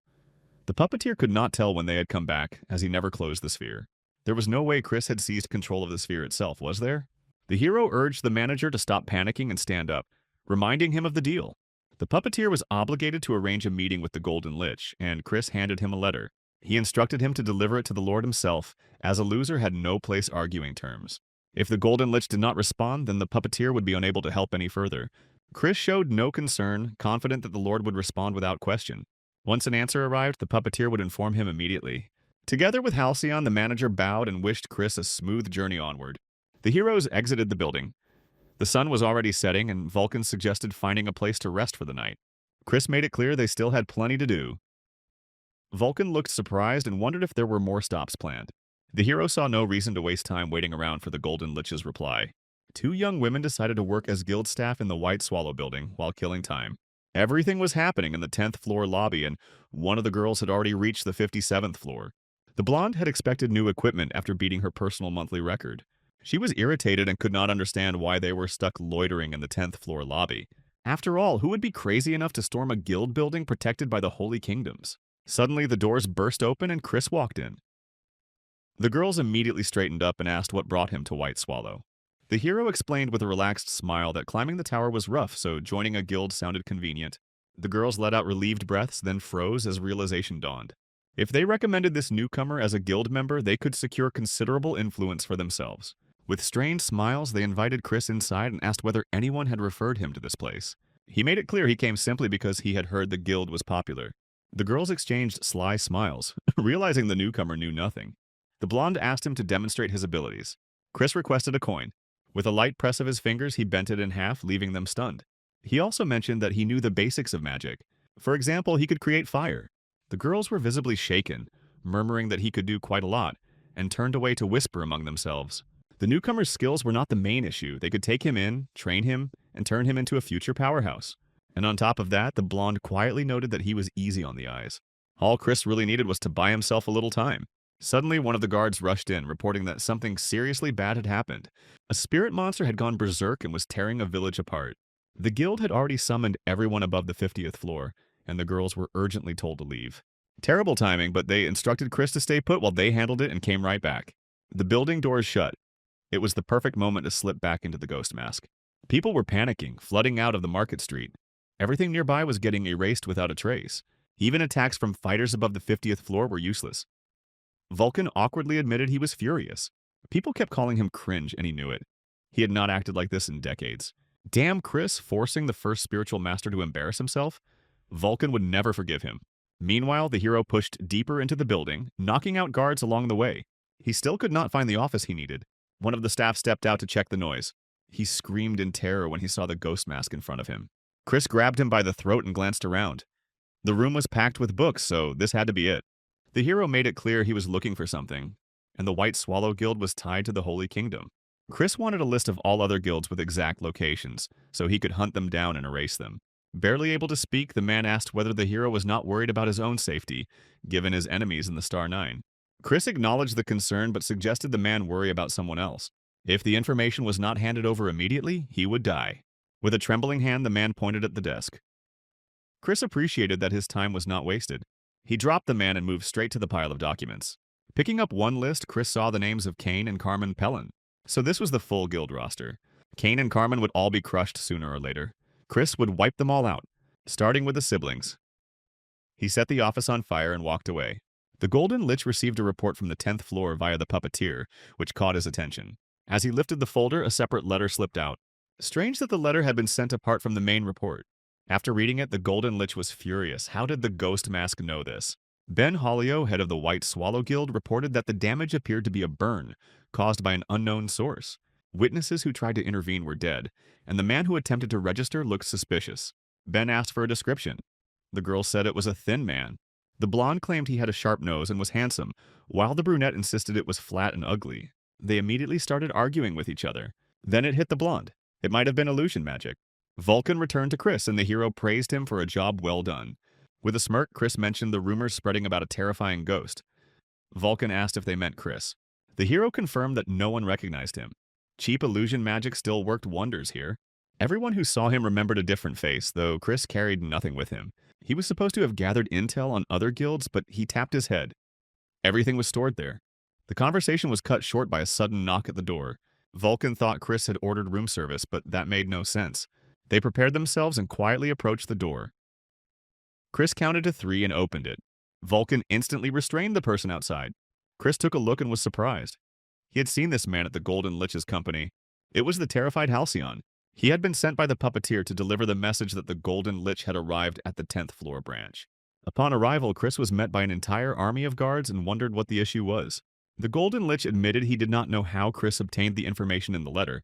The Puppeteer could not tell when they had come back, as he never closed the sphere. There was no way Chris had seized control of the sphere itself, was there? The hero urged the manager to stop panicking and stand up, reminding him of the deal. The Puppeteer was obligated to arrange a meeting with the Golden Lich, and Chris handed him a letter. He instructed him to deliver it to the Lord himself, as a loser had no place arguing terms. If the Golden Lich did not respond, then the Puppeteer would be unable to help any further. Chris showed no concern, confident that the Lord would respond without question. Once an answer arrived, the Puppeteer would inform him immediately. Together with Halcyon, the manager bowed and wished Chris a smooth journey onward. The heroes exited the building. The sun was already setting, and Vulcan suggested finding a place to rest for the night. Chris made it clear they still had plenty to do. Vulcan looked surprised and wondered if there were more stops planned. The hero saw no reason to waste time waiting around for the Golden Lich's reply. Two young women decided to work as guild staff in the White Swallow building while killing time. Everything was happening in the 10th floor lobby, and one of the girls had already reached the 57th floor. The blonde had expected new equipment after beating her personal monthly record. She was irritated and could not understand why they were stuck loitering in the 10th floor lobby. After all, who would be crazy enough to storm a guild building protected by the Holy Kingdoms? Suddenly, the doors burst open and Chris walked in. The girls immediately straightened up and asked what brought him to White Swallow. The hero explained with a relaxed smile that climbing the tower was rough, so joining a guild sounded convenient. The girls let out relieved breaths, then froze as realization dawned. If they recommended this newcomer as a guild member, they could secure considerable influence for themselves. With strained smiles, they invited Chris inside and asked whether anyone had referred him to this place. He made it clear he came simply because he had heard the guild was popular. The girls exchanged sly smiles, realizing the newcomer knew nothing. The blonde asked him to demonstrate his abilities. Chris requested a coin. With a light press of his fingers, he bent it in half, leaving them stunned. He also mentioned that he knew the basics of magic. For example, he could create fire. The girls were visibly shaken, murmuring that he could do quite a lot, and turned away to whisper among themselves. The newcomer's skills were not the main issue. They could take him in, train him, and turn him into a future powerhouse. And on top of that, the blonde quietly noted that he was easy on the eyes. All Chris really needed was to buy himself a little time. Suddenly, one of the guards rushed in, reporting that something seriously bad had happened. A spirit monster had gone berserk and was tearing a village apart. The guild had already summoned everyone above the 50th floor, and the girls were urgently told to leave. Terrible timing, but they instructed Chris to stay put while they handled it and came right back. The building doors shut. It was the perfect moment to slip back into the ghost mask. People were panicking, flooding out of the market street. Everything nearby was getting erased without a trace. Even attacks from fighters above the 50th floor were useless. Vulcan awkwardly admitted he was furious. People kept calling him cringe, and he knew it. He had not acted like this in decades. Damn Chris forcing the first spiritual master to embarrass himself? Vulcan would never forgive him. Meanwhile, the hero pushed deeper into the building, knocking out guards along the way. He still could not find the office he needed. One of the staff stepped out to check the noise. He screamed in terror when he saw the ghost mask in front of him. Chris grabbed him by the throat and glanced around. The room was packed with books, so this had to be it. The hero made it clear he was looking for something, and the White Swallow Guild was tied to the Holy Kingdom. Chris wanted a list of all other guilds with exact locations, so he could hunt them down and erase them. Barely able to speak, the man asked whether the hero was not worried about his own safety, given his enemies in the Star Nine. Chris acknowledged the concern but suggested the man worry about someone else. If the information was not handed over immediately, he would die. With a trembling hand, the man pointed at the desk. Chris appreciated that his time was not wasted. He dropped the man and moved straight to the pile of documents. Picking up one list, Chris saw the names of Kane and Carmen Pellin. So this was the full guild roster. Kane and Carmen would all be crushed sooner or later. Chris would wipe them all out, starting with the siblings. He set the office on fire and walked away. The Golden Lich received a report from the 10th floor via the puppeteer, which caught his attention. As he lifted the folder, a separate letter slipped out. Strange that the letter had been sent apart from the main report. After reading it, the Golden Lich was furious. How did the Ghost Mask know this? Ben Hollio, head of the White Swallow Guild, reported that the damage appeared to be a burn, caused by an unknown source. Witnesses who tried to intervene were dead, and the man who attempted to register looked suspicious. Ben asked for a description. The girl said it was a thin man. The blonde claimed he had a sharp nose and was handsome, while the brunette insisted it was flat and ugly. They immediately started arguing with each other. Then it hit the blonde. It might have been illusion magic. Vulcan returned to Chris, and the hero praised him for a job well done. With a smirk, Chris mentioned the rumors spreading about a terrifying ghost. Vulcan asked if they meant Chris. The hero confirmed that no one recognized him. Cheap illusion magic still worked wonders here. Everyone who saw him remembered a different face, though Chris carried nothing with him. He was supposed to have gathered intel on other guilds, but he tapped his head. Everything was stored there. The conversation was cut short by a sudden knock at the door. Vulcan thought Chris had ordered room service, but that made no sense. They prepared themselves and quietly approached the door. Chris counted to 3 and opened it. Vulcan instantly restrained the person outside. Chris took a look and was surprised. He had seen this man at the Golden Lich's company. It was the terrified Halcyon. He had been sent by the puppeteer to deliver the message that the Golden Lich had arrived at the 10th floor branch. Upon arrival, Chris was met by an entire army of guards and wondered what the issue was. The Golden Lich admitted he did not know how Chris obtained the information in the letter,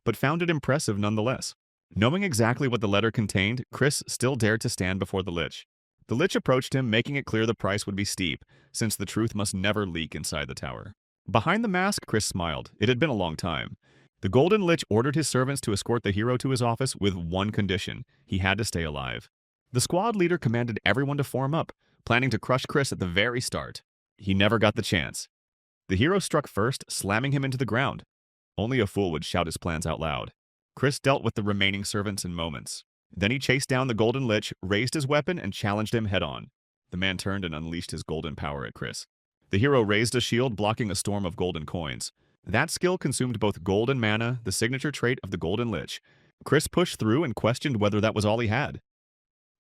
but found it impressive nonetheless. Knowing exactly what the letter contained, Chris still dared to stand before the Lich. The Lich approached him, making it clear the price would be steep, since the truth must never leak inside the tower. Behind the mask, Chris smiled. It had been a long time. The Golden Lich ordered his servants to escort the hero to his office with one condition: he had to stay alive. The squad leader commanded everyone to form up, planning to crush Chris at the very start. He never got the chance. The hero struck first, slamming him into the ground. Only a fool would shout his plans out loud. Chris dealt with the remaining servants in moments. Then he chased down the Golden Lich, raised his weapon, and challenged him head-on. The man turned and unleashed his golden power at Chris. The hero raised a shield, blocking a storm of golden coins. That skill consumed both gold and mana, the signature trait of the Golden Lich. Chris pushed through and questioned whether that was all he had.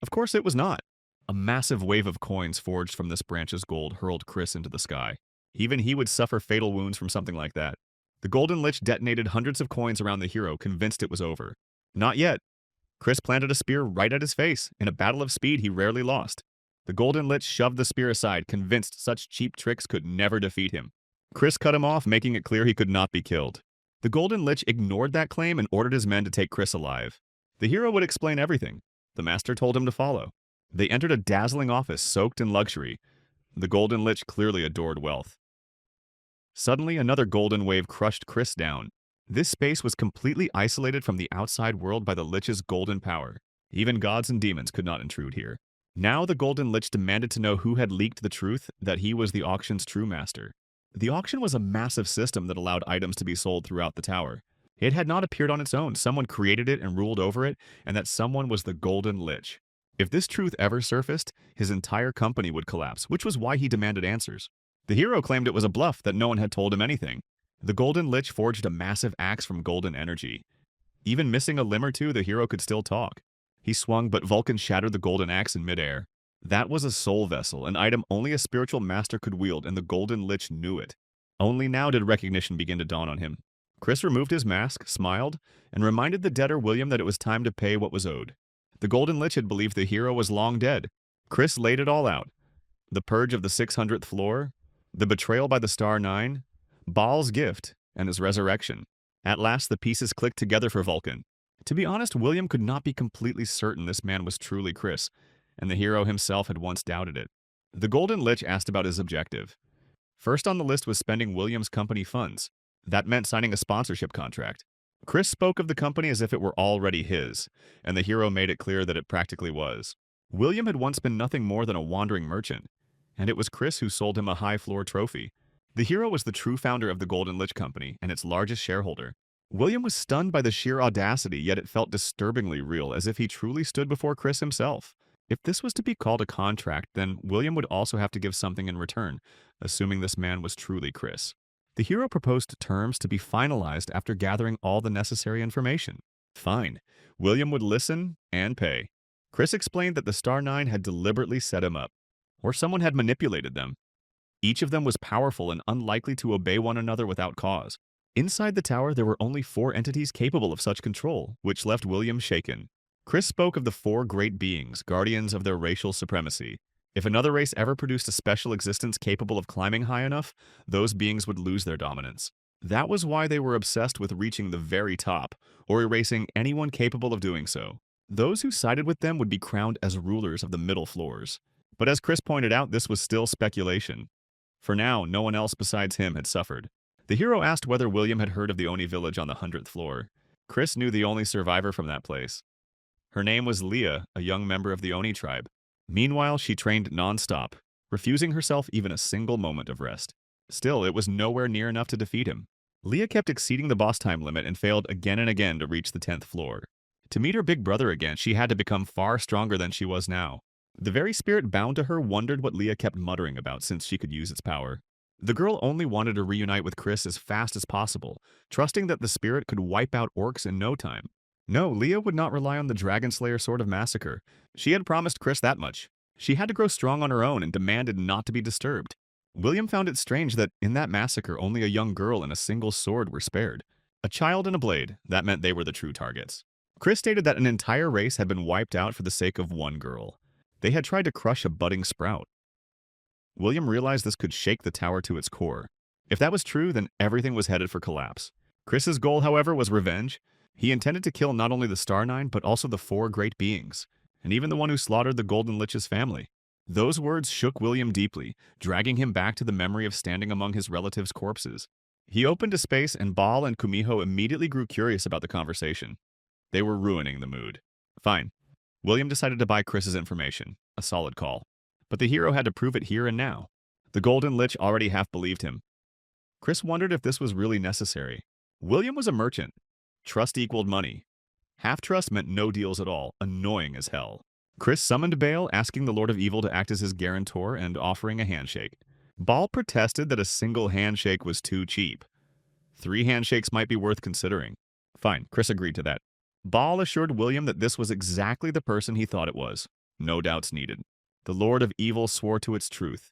Of course it was not. A massive wave of coins forged from this branch's gold hurled Chris into the sky. Even he would suffer fatal wounds from something like that. The Golden Lich detonated hundreds of coins around the hero, convinced it was over. Not yet. Chris planted a spear right at his face. In a battle of speed he rarely lost. The Golden Lich shoved the spear aside, convinced such cheap tricks could never defeat him. Chris cut him off, making it clear he could not be killed. The Golden Lich ignored that claim and ordered his men to take Chris alive. The hero would explain everything. The master told him to follow. They entered a dazzling office soaked in luxury. The Golden Lich clearly adored wealth. Suddenly, another golden wave crushed Chris down. This space was completely isolated from the outside world by the Lich's golden power. Even gods and demons could not intrude here. Now the Golden Lich demanded to know who had leaked the truth that he was the auction's true master. The auction was a massive system that allowed items to be sold throughout the tower. It had not appeared on its own. Someone created it and ruled over it, and that someone was the Golden Lich. If this truth ever surfaced, his entire company would collapse, which was why he demanded answers. The hero claimed it was a bluff, that no one had told him anything. The Golden Lich forged a massive axe from golden energy. Even missing a limb or two, the hero could still talk. He swung, but Vulcan shattered the golden axe in midair. That was a soul vessel, an item only a spiritual master could wield, and the Golden Lich knew it. Only now did recognition begin to dawn on him. Chris removed his mask, smiled, and reminded the debtor William that it was time to pay what was owed. The Golden Lich had believed the hero was long dead. Chris laid it all out. The purge of the 600th floor, the betrayal by the Star Nine, Baal's gift, and his resurrection. At last, the pieces clicked together for Vulcan. To be honest, William could not be completely certain this man was truly Chris, and the hero himself had once doubted it. The Golden Lich asked about his objective. First on the list was spending William's company funds. That meant signing a sponsorship contract. Chris spoke of the company as if it were already his, and the hero made it clear that it practically was. William had once been nothing more than a wandering merchant, and it was Chris who sold him a high-floor trophy. The hero was the true founder of the Golden Lich Company and its largest shareholder. William was stunned by the sheer audacity, yet it felt disturbingly real, as if he truly stood before Chris himself. If this was to be called a contract, then William would also have to give something in return, assuming this man was truly Chris. The hero proposed terms to be finalized after gathering all the necessary information. Fine. William would listen and pay. Chris explained that the Star Nine had deliberately set him up, or someone had manipulated them. Each of them was powerful and unlikely to obey one another without cause. Inside the tower, there were only 4 entities capable of such control, which left William shaken. Chris spoke of the 4 great beings, guardians of their racial supremacy. If another race ever produced a special existence capable of climbing high enough, those beings would lose their dominance. That was why they were obsessed with reaching the very top, or erasing anyone capable of doing so. Those who sided with them would be crowned as rulers of the middle floors. But as Chris pointed out, this was still speculation. For now, no one else besides him had suffered. The hero asked whether William had heard of the Oni village on the 100th floor. Chris knew the only survivor from that place. Her name was Leah, a young member of the Oni tribe. Meanwhile, she trained non-stop, refusing herself even a single moment of rest. Still, it was nowhere near enough to defeat him. Leah kept exceeding the boss time limit and failed again and again to reach the 10th floor. To meet her big brother again, she had to become far stronger than she was now. The very spirit bound to her wondered what Leah kept muttering about since she could use its power. The girl only wanted to reunite with Chris as fast as possible, trusting that the spirit could wipe out orcs in no time. No, Leah would not rely on the Dragon Slayer Sword of Massacre. She had promised Chris that much. She had to grow strong on her own and demanded not to be disturbed. William found it strange that in that massacre only a young girl and a single sword were spared. A child and a blade, that meant they were the true targets. Chris stated that an entire race had been wiped out for the sake of one girl. They had tried to crush a budding sprout. William realized this could shake the tower to its core. If that was true, then everything was headed for collapse. Chris's goal, however, was revenge. He intended to kill not only the Star Nine, but also the 4 great beings, and even the one who slaughtered the Golden Lich's family. Those words shook William deeply, dragging him back to the memory of standing among his relatives' corpses. He opened to space, and Baal and Kumiho immediately grew curious about the conversation. They were ruining the mood. Fine. William decided to buy Chris's information, a solid call. But the hero had to prove it here and now. The Golden Lich already half believed him. Chris wondered if this was really necessary. William was a merchant. Trust equaled money. Half trust meant no deals at all, annoying as hell. Chris summoned Baal, asking the Lord of Evil to act as his guarantor and offering a handshake. Baal protested that a single handshake was too cheap. 3 handshakes might be worth considering. Fine, Chris agreed to that. Baal assured William that this was exactly the person he thought it was. No doubts needed. The Lord of Evil swore to its truth.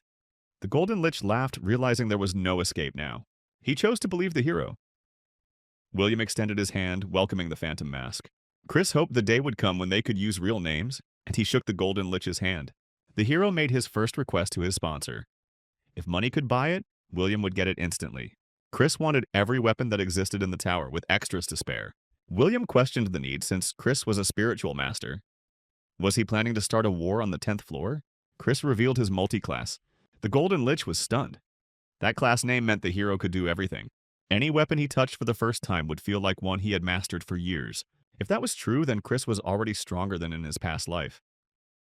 The Golden Lich laughed, realizing there was no escape now. He chose to believe the hero. William extended his hand, welcoming the phantom mask. Chris hoped the day would come when they could use real names, and he shook the golden lich's hand. The hero made his first request to his sponsor. If money could buy it, William would get it instantly. Chris wanted every weapon that existed in the tower, with extras to spare. William questioned the need since Chris was a spiritual master. Was he planning to start a war on the 10th floor? Chris revealed his multi-class. The Golden Lich was stunned. That class name meant the hero could do everything. Any weapon he touched for the first time would feel like one he had mastered for years. If that was true, then Chris was already stronger than in his past life.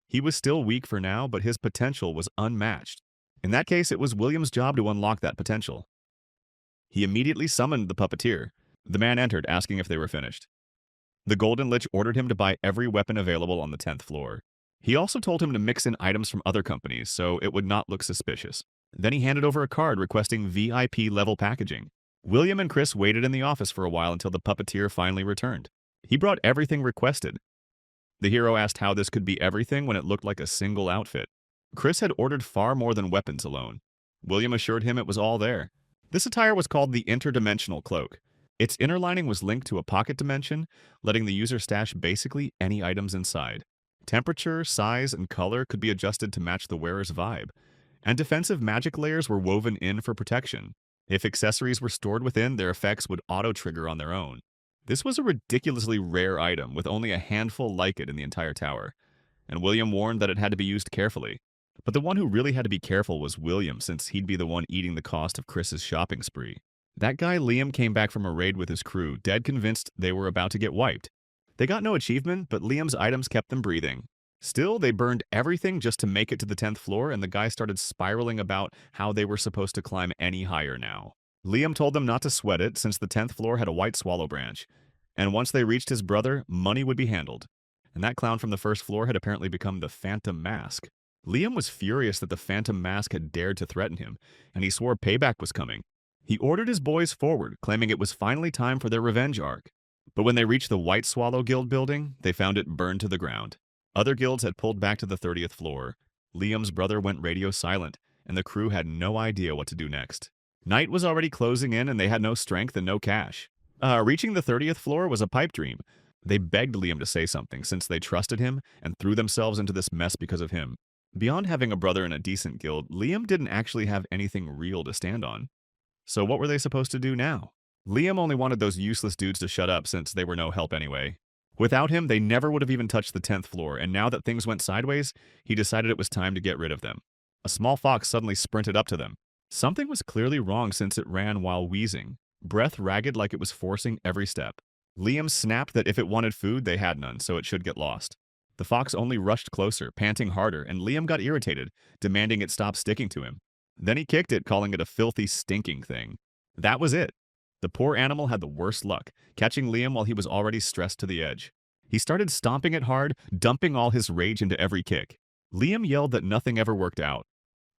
He was still weak for now, but his potential was unmatched. In that case, it was William's job to unlock that potential. He immediately summoned the puppeteer. The man entered, asking if they were finished. The Golden Lich ordered him to buy every weapon available on the 10th floor. He also told him to mix in items from other companies so it would not look suspicious. Then he handed over a card requesting VIP-level packaging. William and Chris waited in the office for a while until the puppeteer finally returned. He brought everything requested. The hero asked how this could be everything when it looked like a single outfit. Chris had ordered far more than weapons alone. William assured him it was all there. This attire was called the interdimensional cloak. Its inner lining was linked to a pocket dimension, letting the user stash basically any items inside. Temperature, size, and color could be adjusted to match the wearer's vibe, and defensive magic layers were woven in for protection. If accessories were stored within, their effects would auto-trigger on their own. This was a ridiculously rare item, with only a handful like it in the entire tower, and William warned that it had to be used carefully. But the one who really had to be careful was William, since he'd be the one eating the cost of Chris's shopping spree. That guy Liam came back from a raid with his crew, dead convinced they were about to get wiped. They got no achievement, but Liam's items kept them breathing. Still, they burned everything just to make it to the 10th floor, and the guy started spiraling about how they were supposed to climb any higher now. Liam told them not to sweat it, since the 10th floor had a white swallow branch, and once they reached his brother, money would be handled. And that clown from the first floor had apparently become the Phantom Mask. Liam was furious that the Phantom Mask had dared to threaten him, and he swore payback was coming. He ordered his boys forward, claiming it was finally time for their revenge arc. But when they reached the White Swallow Guild building, they found it burned to the ground. Other guilds had pulled back to the 30th floor. Liam's brother went radio silent, and the crew had no idea what to do next. Night was already closing in, and they had no strength and no cash. Reaching the 30th floor was a pipe dream. They begged Liam to say something, since they trusted him and threw themselves into this mess because of him. Beyond having a brother in a decent guild, Liam didn't actually have anything real to stand on. So what were they supposed to do now? Liam only wanted those useless dudes to shut up since they were no help anyway. Without him, they never would have even touched the 10th floor, and now that things went sideways, he decided it was time to get rid of them. A small fox suddenly sprinted up to them. Something was clearly wrong since it ran while wheezing, breath ragged like it was forcing every step. Liam snapped that if it wanted food, they had none, so it should get lost. The fox only rushed closer, panting harder, and Liam got irritated, demanding it stop sticking to him. Then he kicked it, calling it a filthy, stinking thing. That was it. The poor animal had the worst luck, catching Liam while he was already stressed to the edge. He started stomping it hard, dumping all his rage into every kick. Liam yelled that nothing ever worked out.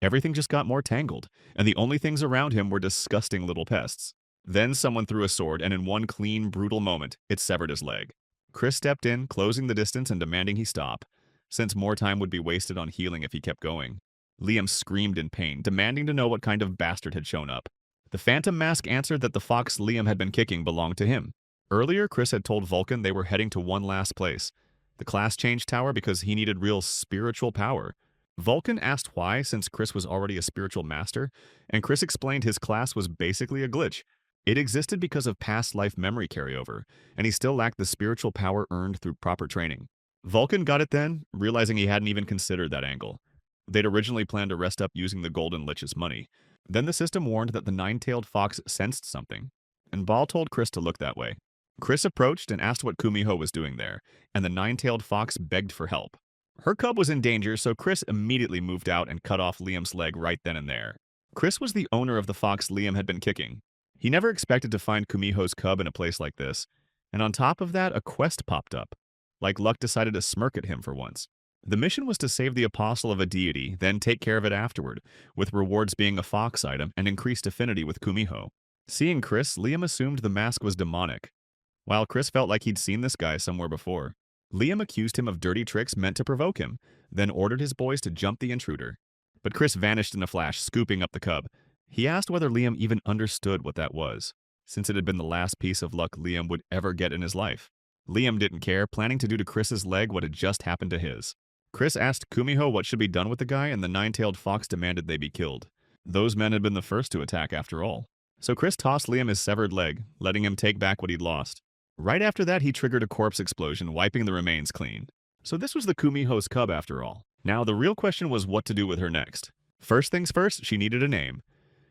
Everything just got more tangled, and the only things around him were disgusting little pests. Then someone threw a sword, and in one clean, brutal moment, it severed his leg. Chris stepped in, closing the distance and demanding he stop, since more time would be wasted on healing if he kept going. Liam screamed in pain, demanding to know what kind of bastard had shown up. The Phantom Mask answered that the fox Liam had been kicking belonged to him. Earlier, Chris had told Vulcan they were heading to one last place, the class change tower, because he needed real spiritual power. Vulcan asked why, since Chris was already a spiritual master, and Chris explained his class was basically a glitch. It existed because of past life memory carryover, and he still lacked the spiritual power earned through proper training. Vulcan got it then, realizing he hadn't even considered that angle. They'd originally planned to rest up using the Golden Lich's money. Then the system warned that the nine-tailed fox sensed something, and Ball told Chris to look that way. Chris approached and asked what Kumiho was doing there, and the nine-tailed fox begged for help. Her cub was in danger, so Chris immediately moved out and cut off Liam's leg right then and there. Chris was the owner of the fox Liam had been kicking. He never expected to find Kumiho's cub in a place like this, and on top of that, a quest popped up. Like luck decided to smirk at him for once. The mission was to save the apostle of a deity, then take care of it afterward, with rewards being a fox item and increased affinity with Kumiho. Seeing Chris, Liam assumed the mask was demonic, while Chris felt like he'd seen this guy somewhere before. Liam accused him of dirty tricks meant to provoke him, then ordered his boys to jump the intruder. But Chris vanished in a flash, scooping up the cub. He asked whether Liam even understood what that was. since it had been the last piece of luck Liam would ever get in his life. Liam didn't care, planning to do to Chris's leg what had just happened to his. Chris asked Kumiho what should be done with the guy, and the nine-tailed fox demanded they be killed. Those men had been the first to attack after all. So Chris tossed Liam his severed leg, letting him take back what he'd lost. Right after that, he triggered a corpse explosion, wiping the remains clean. So this was the Kumiho's cub after all. Now, the real question was what to do with her next. First things first, she needed a name.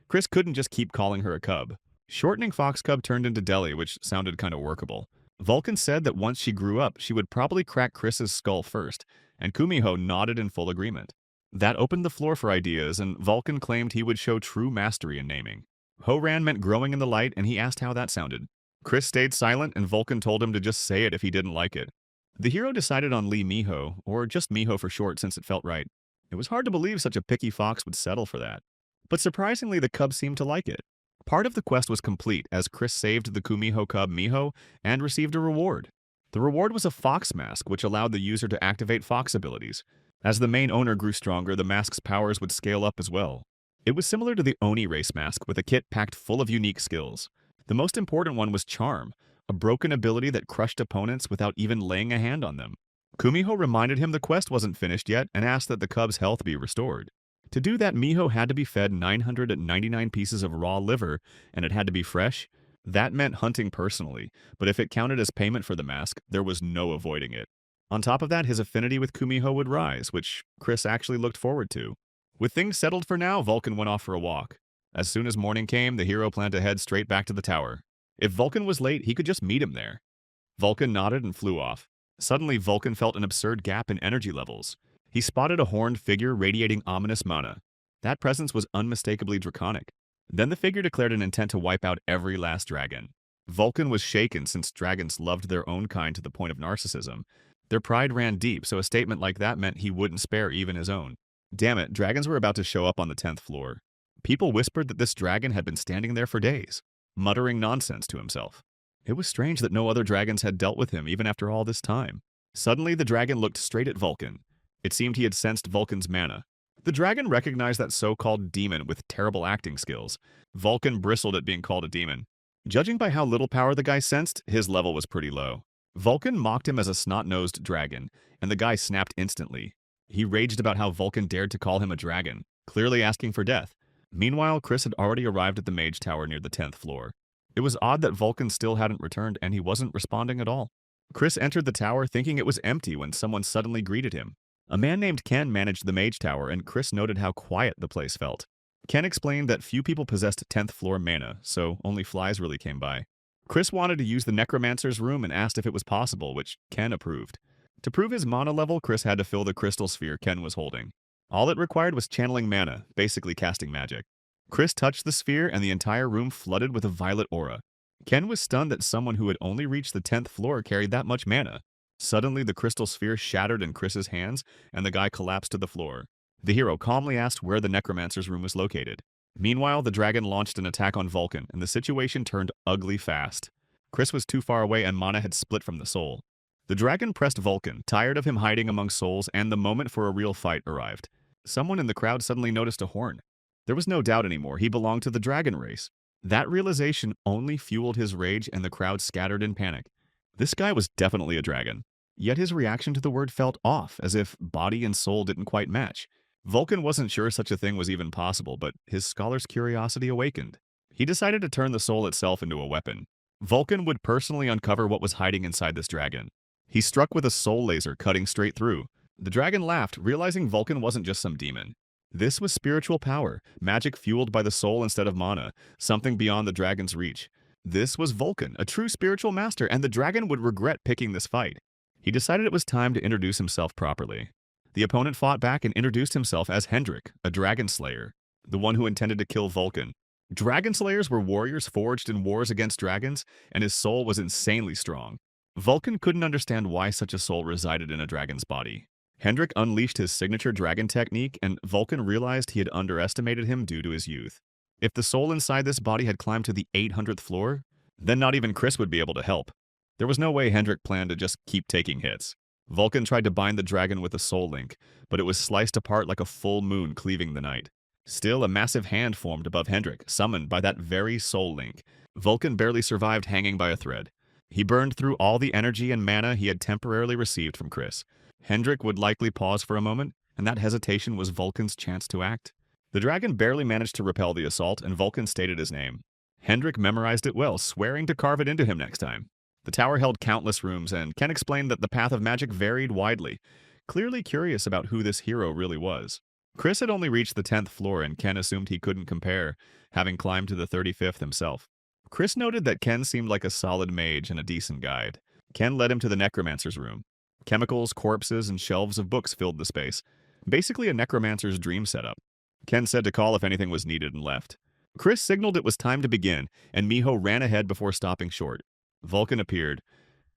Chris couldn't just keep calling her a cub. Shortening Fox Cub turned into Deli, which sounded kind of workable. Vulcan said that once she grew up, she would probably crack Chris's skull first, and Kumiho nodded in full agreement. That opened the floor for ideas, and Vulcan claimed he would show true mastery in naming. Ho-Ran meant growing in the light, and he asked how that sounded. Chris stayed silent, and Vulcan told him to just say it if he didn't like it. The hero decided on Lee Miho, or just Miho for short since it felt right. It was hard to believe such a picky fox would settle for that. But surprisingly, the cub seemed to like it. Part of the quest was complete as Chris saved the Kumiho cub Miho and received a reward. The reward was a fox mask, which allowed the user to activate fox abilities. As the main owner grew stronger, the mask's powers would scale up as well. It was similar to the Oni race mask, with a kit packed full of unique skills. The most important one was Charm, a broken ability that crushed opponents without even laying a hand on them. Kumiho reminded him the quest wasn't finished yet and asked that the cub's health be restored. To do that, Miho had to be fed 999 pieces of raw liver, and it had to be fresh. That meant hunting personally, but if it counted as payment for the mask, there was no avoiding it. On top of that, his affinity with Kumiho would rise, which Chris actually looked forward to. With things settled for now, Vulcan went off for a walk. As soon as morning came, the hero planned to head straight back to the tower. If Vulcan was late, he could just meet him there. Vulcan nodded and flew off. Suddenly, Vulcan felt an absurd gap in energy levels. He spotted a horned figure radiating ominous mana. That presence was unmistakably draconic. Then the figure declared an intent to wipe out every last dragon. Vulcan was shaken since dragons loved their own kind to the point of narcissism. Their pride ran deep, so a statement like that meant he wouldn't spare even his own. Damn it, dragons were about to show up on the 10th floor. People whispered that this dragon had been standing there for days, muttering nonsense to himself. It was strange that no other dragons had dealt with him even after all this time. Suddenly, the dragon looked straight at Vulcan. It seemed he had sensed Vulcan's mana. The dragon recognized that so-called demon with terrible acting skills. Vulcan bristled at being called a demon. Judging by how little power the guy sensed, his level was pretty low. Vulcan mocked him as a snot-nosed dragon, and the guy snapped instantly. He raged about how Vulcan dared to call him a dragon, clearly asking for death. Meanwhile, Chris had already arrived at the mage tower near the 10th floor. It was odd that Vulcan still hadn't returned, and he wasn't responding at all. Chris entered the tower thinking it was empty when someone suddenly greeted him. A man named Ken managed the mage tower, and Chris noted how quiet the place felt. Ken explained that few people possessed 10th floor mana, so only flies really came by. Chris wanted to use the necromancer's room and asked if it was possible, which Ken approved. To prove his mana level, Chris had to fill the crystal sphere Ken was holding. All it required was channeling mana, basically casting magic. Chris touched the sphere, and the entire room flooded with a violet aura. Ken was stunned that someone who had only reached the 10th floor carried that much mana. Suddenly, the crystal sphere shattered in Chris's hands, and the guy collapsed to the floor. The hero calmly asked where the necromancer's room was located. Meanwhile, the dragon launched an attack on Vulcan, and the situation turned ugly fast. Chris was too far away, and mana had split from the soul. The dragon pressed Vulcan, tired of him hiding among souls, and the moment for a real fight arrived. Someone in the crowd suddenly noticed a horn. There was no doubt anymore, he belonged to the dragon race. That realization only fueled his rage, and the crowd scattered in panic. This guy was definitely a dragon. Yet his reaction to the word felt off, as if body and soul didn't quite match. Vulcan wasn't sure such a thing was even possible, but his scholar's curiosity awakened. He decided to turn the soul itself into a weapon. Vulcan would personally uncover what was hiding inside this dragon. He struck with a soul laser, cutting straight through. The dragon laughed, realizing Vulcan wasn't just some demon. This was spiritual power, magic fueled by the soul instead of mana, something beyond the dragon's reach. This was Vulcan, a true spiritual master, and the dragon would regret picking this fight. He decided it was time to introduce himself properly. The opponent fought back and introduced himself as Hendrik, a dragon slayer, the one who intended to kill Vulcan. Dragon slayers were warriors forged in wars against dragons, and his soul was insanely strong. Vulcan couldn't understand why such a soul resided in a dragon's body. Hendrik unleashed his signature dragon technique, and Vulcan realized he had underestimated him due to his youth. If the soul inside this body had climbed to the 800th floor, then not even Chris would be able to help. There was no way Hendrik planned to just keep taking hits. Vulcan tried to bind the dragon with a soul link, but it was sliced apart like a full moon cleaving the night. Still, a massive hand formed above Hendrik, summoned by that very soul link. Vulcan barely survived hanging by a thread. He burned through all the energy and mana he had temporarily received from Chris. Hendrik would likely pause for a moment, and that hesitation was Vulcan's chance to act. The dragon barely managed to repel the assault, and Vulcan stated his name. Hendrik memorized it well, swearing to carve it into him next time. The tower held countless rooms, and Ken explained that the path of magic varied widely, clearly curious about who this hero really was. Chris had only reached the 10th floor, and Ken assumed he couldn't compare, having climbed to the 35th himself. Chris noted that Ken seemed like a solid mage and a decent guide. Ken led him to the necromancer's room. Chemicals, corpses, and shelves of books filled the space. Basically a necromancer's dream setup. Ken said to call if anything was needed and left. Chris signaled it was time to begin, and Miho ran ahead before stopping short. Vulcan appeared,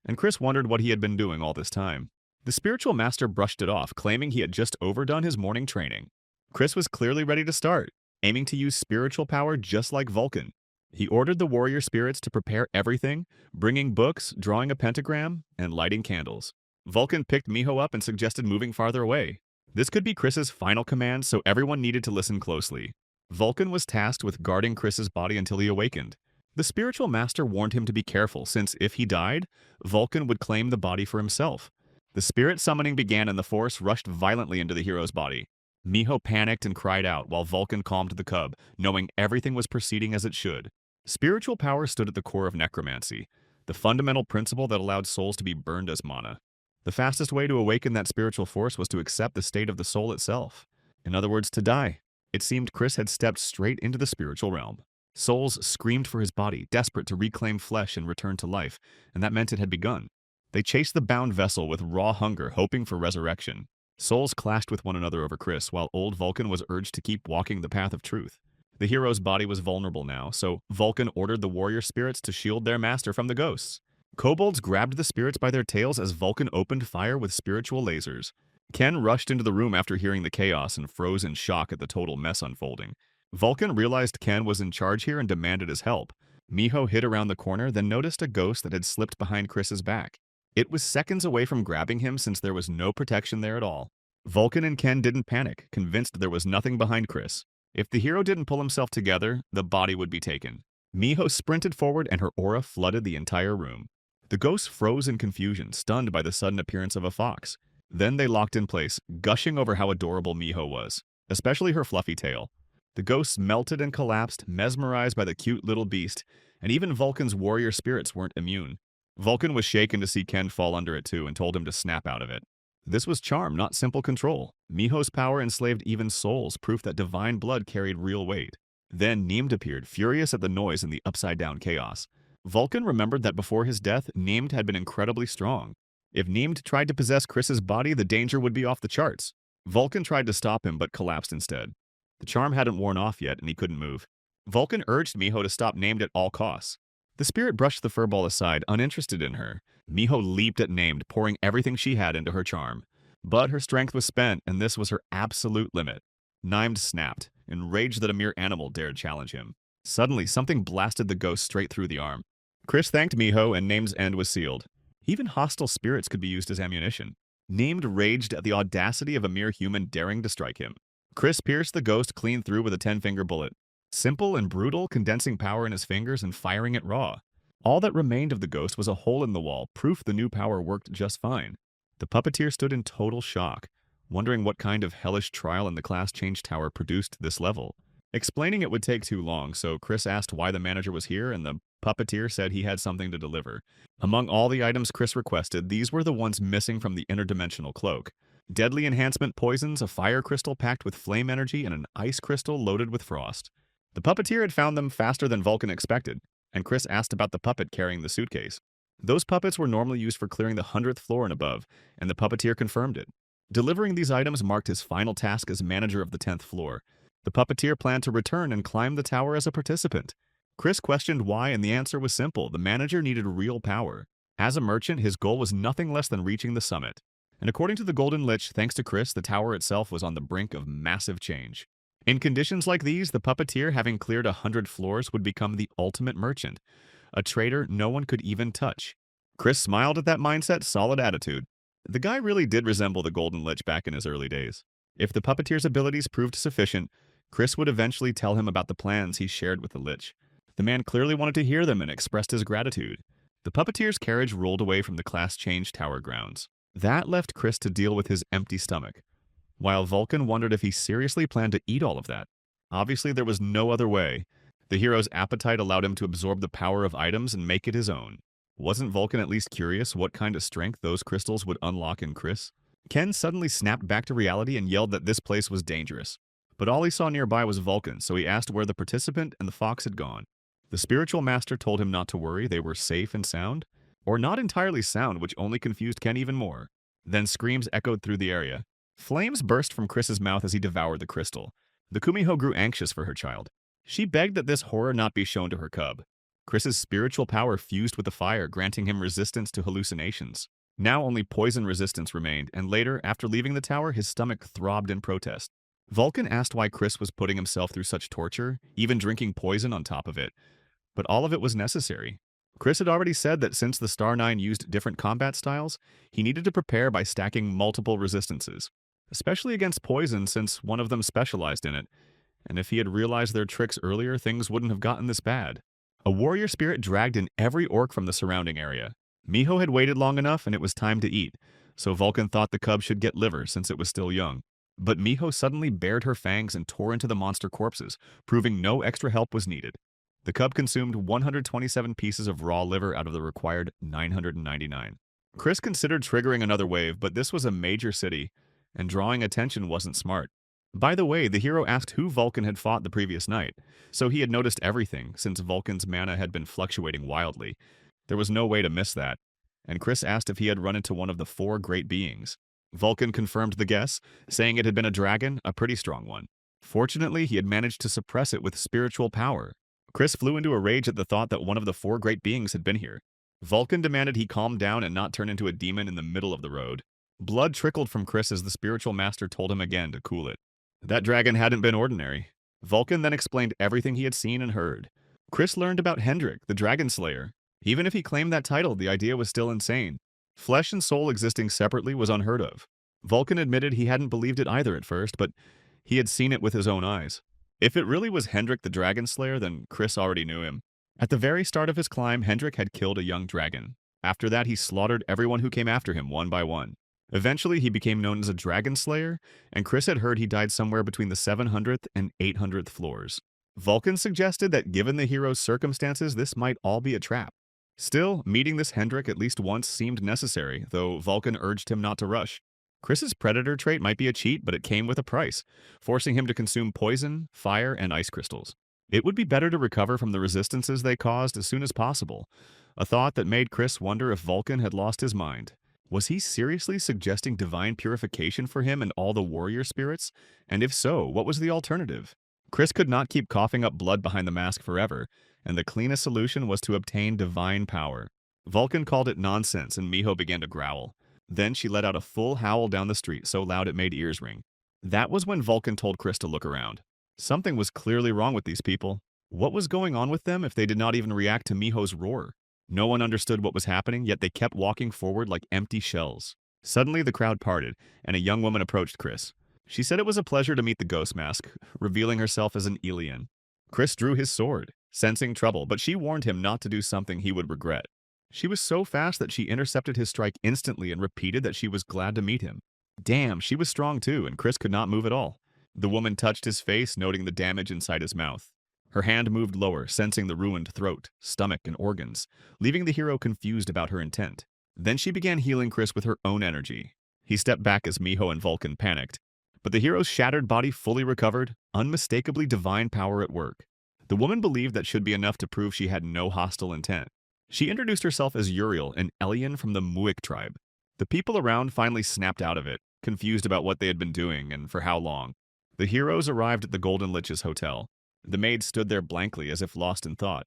and Chris wondered what he had been doing all this time. The spiritual master brushed it off, claiming he had just overdone his morning training. Chris was clearly ready to start, aiming to use spiritual power just like Vulcan. He ordered the warrior spirits to prepare everything, bringing books, drawing a pentagram, and lighting candles. Vulcan picked Miho up and suggested moving farther away. This could be Chris's final command, so everyone needed to listen closely. Vulcan was tasked with guarding Chris's body until he awakened. The spiritual master warned him to be careful, since if he died, Vulcan would claim the body for himself. The spirit summoning began and the force rushed violently into the hero's body. Miho panicked and cried out while Vulcan calmed the cub, knowing everything was proceeding as it should. Spiritual power stood at the core of necromancy, the fundamental principle that allowed souls to be burned as mana. The fastest way to awaken that spiritual force was to accept the state of the soul itself. In other words, to die. It seemed Chris had stepped straight into the spiritual realm. Souls screamed for his body, desperate to reclaim flesh and return to life, and that meant it had begun. They chased the bound vessel with raw hunger, hoping for resurrection. Souls clashed with one another over Chris, while old Vulcan was urged to keep walking the path of truth. The hero's body was vulnerable now, so Vulcan ordered the warrior spirits to shield their master from the ghosts. Kobolds grabbed the spirits by their tails as Vulcan opened fire with spiritual lasers. Ken rushed into the room after hearing the chaos and froze in shock at the total mess unfolding. Vulcan realized Ken was in charge here and demanded his help. Miho hid around the corner, then noticed a ghost that had slipped behind Chris's back. It was seconds away from grabbing him since there was no protection there at all. Vulcan and Ken didn't panic, convinced there was nothing behind Chris. If the hero didn't pull himself together, the body would be taken. Miho sprinted forward and her aura flooded the entire room. The ghost froze in confusion, stunned by the sudden appearance of a fox. Then they locked in place, gushing over how adorable Miho was, especially her fluffy tail. The ghosts melted and collapsed, mesmerized by the cute little beast, and even Vulcan's warrior spirits weren't immune. Vulcan was shaken to see Ken fall under it too and told him to snap out of it. This was charm, not simple control. Miho's power enslaved even souls, proof that divine blood carried real weight. Then Neemed appeared, furious at the noise and the upside-down chaos. Vulcan remembered that before his death, Neemed had been incredibly strong. If Neemed tried to possess Chris's body, the danger would be off the charts. Vulcan tried to stop him but collapsed instead. The charm hadn't worn off yet and he couldn't move. Vulcan urged Miho to stop Neemed at all costs. The spirit brushed the furball aside, uninterested in her. Miho leaped at Neemed, pouring everything she had into her charm. But her strength was spent, and this was her absolute limit. Neemed snapped, enraged that a mere animal dared challenge him. Suddenly, something blasted the ghost straight through the arm. Chris thanked Miho, and Neemed's end was sealed. Even hostile spirits could be used as ammunition. Neemed raged at the audacity of a mere human daring to strike him. Chris pierced the ghost clean through with a 10-finger bullet. Simple and brutal, condensing power in his fingers and firing it raw. All that remained of the ghost was a hole in the wall, proof the new power worked just fine. The puppeteer stood in total shock, wondering what kind of hellish trial in the class change tower produced this level. Explaining it would take too long, so Chris asked why the manager was here, and the puppeteer said he had something to deliver. Among all the items Chris requested, these were the ones missing from the interdimensional cloak. Deadly enhancement poisons, a fire crystal packed with flame energy, and an ice crystal loaded with frost. The puppeteer had found them faster than Vulcan expected, and Chris asked about the puppet carrying the suitcase. Those puppets were normally used for clearing the 100th floor and above, and the puppeteer confirmed it. Delivering these items marked his final task as manager of the 10th floor. The puppeteer planned to return and climb the tower as a participant. Chris questioned why, and the answer was simple. The manager needed real power. As a merchant, his goal was nothing less than reaching the summit. And according to the Golden Lich, thanks to Chris, the tower itself was on the brink of massive change. In conditions like these, the puppeteer, having cleared 100 floors, would become the ultimate merchant. A trader no one could even touch. Chris smiled at that mindset, solid attitude. The guy really did resemble the Golden Lich back in his early days. If the puppeteer's abilities proved sufficient, Chris would eventually tell him about the plans he shared with the Lich. The man clearly wanted to hear them and expressed his gratitude. The puppeteer's carriage rolled away from the class change tower grounds. That left Chris to deal with his empty stomach, while Vulcan wondered if he seriously planned to eat all of that. Obviously, there was no other way. The hero's appetite allowed him to absorb the power of items and make it his own. Wasn't Vulcan at least curious what kind of strength those crystals would unlock in Chris? Ken suddenly snapped back to reality and yelled that this place was dangerous. But all he saw nearby was Vulcan, so he asked where the participant and the fox had gone. The spiritual master told him not to worry, they were safe and sound. Or not entirely sound, which only confused Ken even more. Then screams echoed through the area. Flames burst from Chris's mouth as he devoured the crystal. The Kumiho grew anxious for her child. She begged that this horror not be shown to her cub. Chris's spiritual power fused with the fire, granting him resistance to hallucinations. Now only poison resistance remained, and later, after leaving the tower, his stomach throbbed in protest. Vulcan asked why Chris was putting himself through such torture, even drinking poison on top of it. But all of it was necessary. Chris had already said that since the Star Nine used different combat styles, he needed to prepare by stacking multiple resistances, especially against poison since one of them specialized in it. And if he had realized their tricks earlier, things wouldn't have gotten this bad. A warrior spirit dragged in every orc from the surrounding area. Miho had waited long enough and it was time to eat, so Vulcan thought the cub should get liver since it was still young. But Miho suddenly bared her fangs and tore into the monster corpses, proving no extra help was needed. The cub consumed 127 pieces of raw liver out of the required 999. Chris considered triggering another wave, but this was a major city, and drawing attention wasn't smart. By the way, the hero asked who Vulcan had fought the previous night, so he had noticed everything since Vulcan's mana had been fluctuating wildly. There was no way to miss that, and Chris asked if he had run into one of the four great beings. Vulcan confirmed the guess, saying it had been a dragon, a pretty strong one. Fortunately, he had managed to suppress it with spiritual power. Chris flew into a rage at the thought that one of the four great beings had been here. Vulcan demanded he calm down and not turn into a demon in the middle of the road. Blood trickled from Chris as the spiritual master told him again to cool it. That dragon hadn't been ordinary. Vulcan then explained everything he had seen and heard. Chris learned about Hendrik, the Dragon Slayer. Even if he claimed that title, the idea was still insane. Flesh and soul existing separately was unheard of. Vulcan admitted he hadn't believed it either at first, but he had seen it with his own eyes. If it really was Hendrik the Dragon Slayer, then Chris already knew him. At the very start of his climb, Hendrik had killed a young dragon. After that, he slaughtered everyone who came after him one by one. Eventually, he became known as a Dragon Slayer, and Chris had heard he died somewhere between the 700th and 800th floors. Vulcan suggested that given the hero's circumstances, this might all be a trap. Still, meeting this Hendrik at least once seemed necessary, though Vulcan urged him not to rush. Chris's predator trait might be a cheat, but it came with a price, forcing him to consume poison, fire, and ice crystals. It would be better to recover from the resistances they caused as soon as possible, a thought that made Chris wonder if Vulcan had lost his mind. Was he seriously suggesting divine purification for him and all the warrior spirits? And if so, what was the alternative? Chris could not keep coughing up blood behind the mask forever, and the cleanest solution was to obtain divine power. Vulcan called it nonsense, and Miho began to growl. Then she let out a full howl down the street so loud it made ears ring. That was when Vulcan told Chris to look around. Something was clearly wrong with these people. What was going on with them if they did not even react to Miho's roar? No one understood what was happening, yet they kept walking forward like empty shells. Suddenly, the crowd parted, and a young woman approached Chris. She said it was a pleasure to meet the ghost mask, revealing herself as an alien. Chris drew his sword, sensing trouble, but she warned him not to do something he would regret. She was so fast that she intercepted his strike instantly and repeated that she was glad to meet him. Damn, she was strong too, and Chris could not move at all. The woman touched his face, noting the damage inside his mouth. Her hand moved lower, sensing the ruined throat, stomach, and organs, leaving the hero confused about her intent. Then she began healing Chris with her own energy. He stepped back as Miho and Vulcan panicked. But the hero's shattered body fully recovered, unmistakably divine power at work. The woman believed that should be enough to prove she had no hostile intent. She introduced herself as Uriel, an alien from the Muik tribe. The people around finally snapped out of it, confused about what they had been doing and for how long. The heroes arrived at the Golden Lich's hotel. The maids stood there blankly as if lost in thought.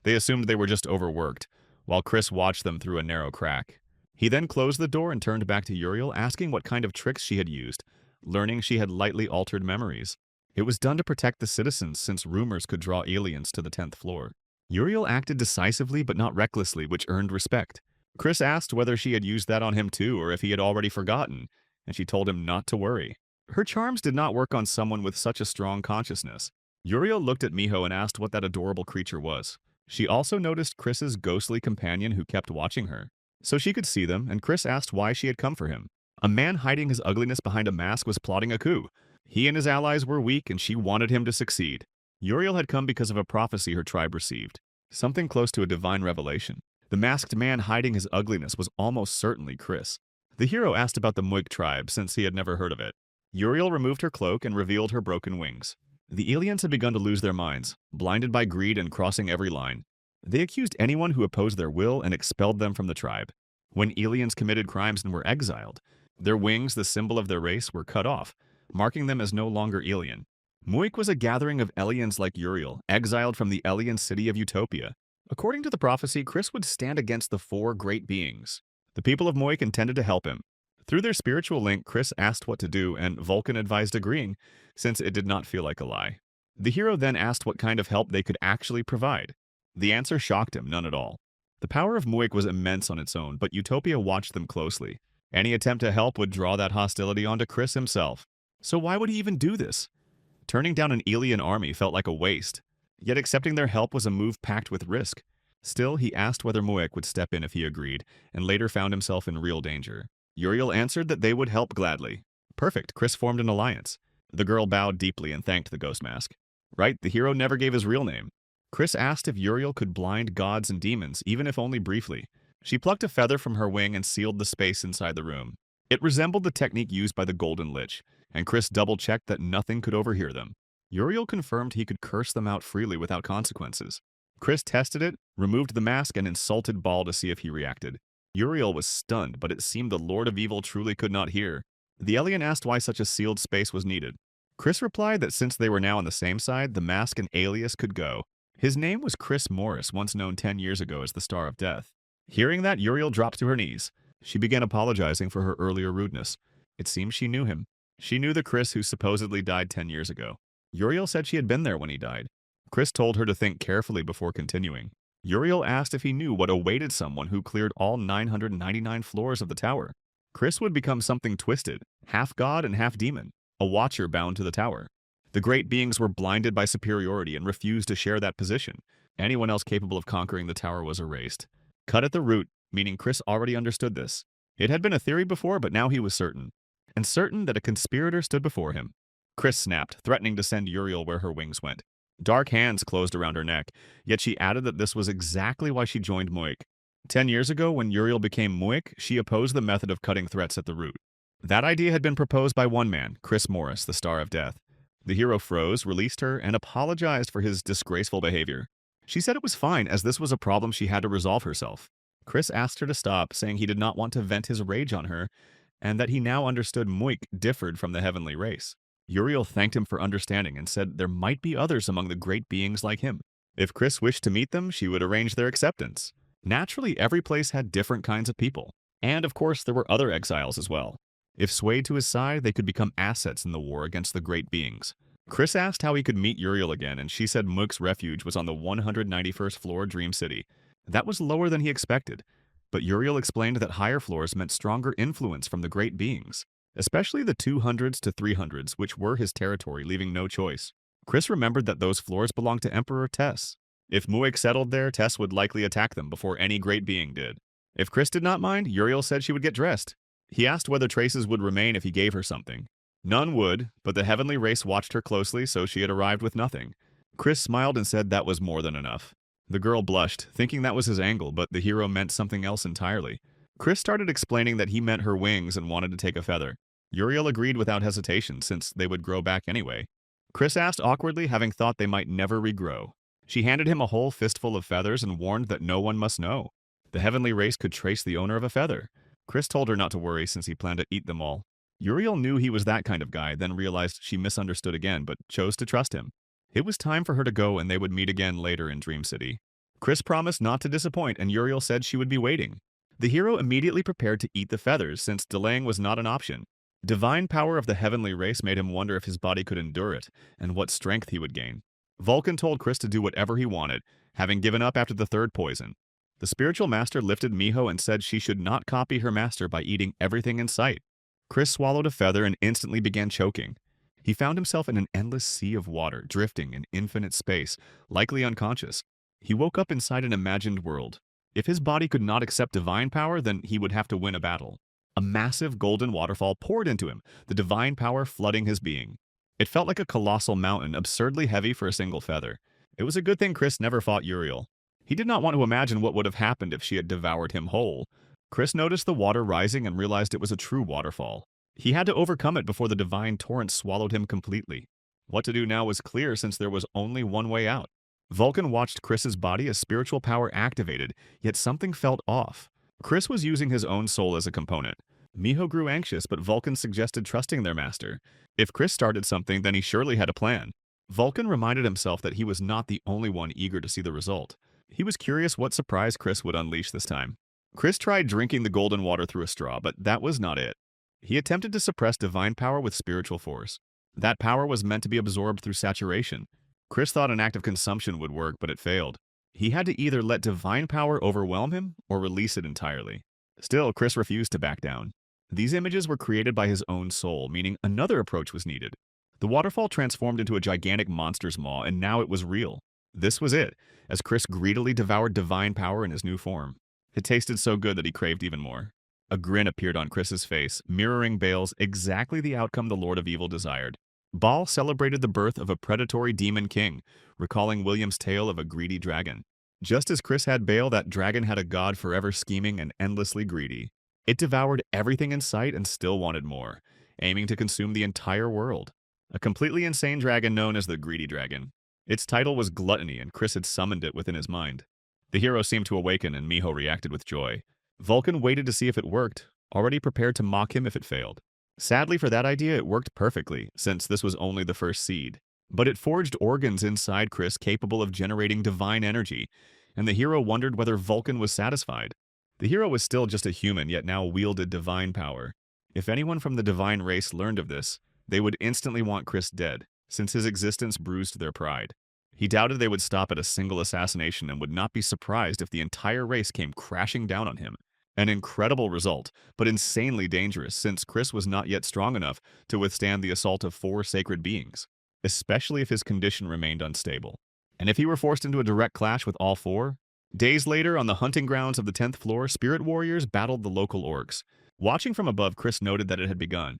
They assumed they were just overworked, while Chris watched them through a narrow crack. He then closed the door and turned back to Uriel, asking what kind of tricks she had used, learning she had lightly altered memories. It was done to protect the citizens since rumors could draw aliens to the 10th floor. Uriel acted decisively but not recklessly, which earned respect. Chris asked whether she had used that on him too or if he had already forgotten, and she told him not to worry. Her charms did not work on someone with such a strong consciousness. Uriel looked at Miho and asked what that adorable creature was. She also noticed Chris's ghostly companion who kept watching her. So she could see them, and Chris asked why she had come for him. A man hiding his ugliness behind a mask was plotting a coup. He and his allies were weak, and she wanted him to succeed. Uriel had come because of a prophecy her tribe received, something close to a divine revelation. The masked man hiding his ugliness was almost certainly Chris. The hero asked about the Moik tribe, since he had never heard of it. Uriel removed her cloak and revealed her broken wings. The aliens had begun to lose their minds, blinded by greed and crossing every line. They accused anyone who opposed their will and expelled them from the tribe. When aliens committed crimes and were exiled, their wings, the symbol of their race, were cut off, marking them as no longer alien. Moik was a gathering of aliens like Uriel, exiled from the alien city of Utopia. According to the prophecy, Chris would stand against the four great beings. The people of Moik intended to help him. Through their spiritual link, Chris asked what to do, and Vulcan advised agreeing, since it did not feel like a lie. The hero then asked what kind of help they could actually provide. The answer shocked him, none at all. The power of Moik was immense on its own, but Utopia watched them closely. Any attempt to help would draw that hostility onto Chris himself. So why would he even do this? Turning down an alien army felt like a waste. Yet accepting their help was a move packed with risk. Still, he asked whether Moik would step in if he agreed, and later found himself in real danger. Uriel answered that they would help gladly. Perfect, Chris formed an alliance. The girl bowed deeply and thanked the ghost mask. Right, the hero never gave his real name. Chris asked if Uriel could blind gods and demons, even if only briefly. She plucked a feather from her wing and sealed the space inside the room. It resembled the technique used by the Golden Lich, and Chris double-checked that nothing could overhear them. Uriel confirmed he could curse them out freely without consequences. Chris tested it, removed the mask, and insulted Ball to see if he reacted. Uriel was stunned, but it seemed the Lord of Evil truly could not hear. The alien asked why such a sealed space was needed. Chris replied that since they were now on the same side, the mask and alias could go. His name was Chris Morris, once known 10 years ago as the Star of Death. Hearing that, Uriel dropped to her knees. She began apologizing for her earlier rudeness. It seems she knew him. She knew the Chris who supposedly died 10 years ago. Uriel said she had been there when he died. Chris told her to think carefully before continuing. Uriel asked if he knew what awaited someone who cleared all 999 floors of the tower. Chris would become something twisted, half god and half demon, a watcher bound to the tower. The great beings were blinded by superiority and refused to share that position. Anyone else capable of conquering the tower was erased. Cut at the root, meaning Chris already understood this. It had been a theory before, but now he was certain. And certain that a conspirator stood before him. Chris snapped, threatening to send Uriel where her wings went. Dark hands closed around her neck, yet she added that this was exactly why she joined Moik. 10 years ago, when Uriel became Moik, she opposed the method of cutting threats at the root. That idea had been proposed by one man, Chris Morris, the Star of Death. The hero froze, released her, and apologized for his disgraceful behavior. She said it was fine, as this was a problem she had to resolve herself. Chris asked her to stop, saying he did not want to vent his rage on her, and that he now understood Moik differed from the heavenly race. Uriel thanked him for understanding and said there might be others among the great beings like him. If Chris wished to meet them, she would arrange their acceptance. Naturally, every place had different kinds of people. And of course, there were other exiles as well. If swayed to his side, they could become assets in the war against the great beings. Chris asked how he could meet Uriel again, and she said Mook's refuge was on the 191st floor Dream City. That was lower than he expected, but Uriel explained that higher floors meant stronger influence from the great beings, especially the 200s to 300s, which were his territory, leaving no choice. Chris remembered that those floors belonged to Emperor Tess. If Muik settled there, Tess would likely attack them before any great being did. If Chris did not mind, Uriel said she would get dressed. He asked whether traces would remain if he gave her something. None would, but the heavenly race watched her closely, so she had arrived with nothing. Chris smiled and said that was more than enough. The girl blushed, thinking that was his angle, but the hero meant something else entirely. Chris started explaining that he meant her wings and wanted to take a feather. Uriel agreed without hesitation, since they would grow back anyway. Chris asked awkwardly, having thought they might never regrow. She handed him a whole fistful of feathers and warned that no one must know. The heavenly race could trace the owner of a feather. Chris told her not to worry, since he planned to eat them all. Uriel knew he was that kind of guy, then realized she misunderstood again, but chose to trust him. It was time for her to go, and they would meet again later in Dream City. Chris promised not to disappoint, and Uriel said she would be waiting. The hero immediately prepared to eat the feathers, since delaying was not an option. Divine power of the heavenly race made him wonder if his body could endure it, and what strength he would gain. Vulcan told Chris to do whatever he wanted, having given up after the third poison. The spiritual master lifted Miho and said she should not copy her master by eating everything in sight. Chris swallowed a feather and instantly began choking. He found himself in an endless sea of water, drifting in infinite space, likely unconscious. He woke up inside an imagined world. If his body could not accept divine power, then he would have to win a battle. A massive golden waterfall poured into him, the divine power flooding his being. It felt like a colossal mountain, absurdly heavy for a single feather. It was a good thing Chris never fought Uriel. He did not want to imagine what would have happened if she had devoured him whole. Chris noticed the water rising and realized it was a true waterfall. He had to overcome it before the divine torrent swallowed him completely. What to do now was clear since there was only one way out. Vulcan watched Chris's body as spiritual power activated, yet something felt off. Chris was using his own soul as a component. Miho grew anxious, but Vulcan suggested trusting their master. If Chris started something, then he surely had a plan. Vulcan reminded himself that he was not the only one eager to see the result. He was curious what surprise Chris would unleash this time. Chris tried drinking the golden water through a straw, but that was not it. He attempted to suppress divine power with spiritual force. That power was meant to be absorbed through saturation. Chris thought an act of consumption would work, but it failed. He had to either let divine power overwhelm him or release it entirely. Still, Chris refused to back down. These images were created by his own soul, meaning another approach was needed. The waterfall transformed into a gigantic monster's maw, and now it was real. This was it, as Chris greedily devoured divine power in his new form. It tasted so good that he craved even more. A grin appeared on Chris's face, mirroring Baal's exactly the outcome the Lord of Evil desired. Baal celebrated the birth of a predatory demon king, recalling William's tale of a greedy dragon. Just as Chris had Baal, that dragon had a god forever scheming and endlessly greedy. It devoured everything in sight and still wanted more, aiming to consume the entire world. A completely insane dragon known as the Greedy Dragon. Its title was Gluttony, and Chris had summoned it within his mind. The hero seemed to awaken, and Miho reacted with joy. Vulcan waited to see if it worked, already prepared to mock him if it failed. Sadly for that idea, it worked perfectly, since this was only the first seed. But it forged organs inside Chris capable of generating divine energy, and the hero wondered whether Vulcan was satisfied. The hero was still just a human, yet now wielded divine power. If anyone from the divine race learned of this, they would instantly want Chris dead, since his existence bruised their pride. He doubted they would stop at a single assassination and would not be surprised if the entire race came crashing down on him. An incredible result, but insanely dangerous since Chris was not yet strong enough to withstand the assault of 4 sacred beings, especially if his condition remained unstable. And if he were forced into a direct clash with all 4? Days later, on the hunting grounds of the 10th floor, spirit warriors battled the local orcs. Watching from above, Chris noted that it had begun.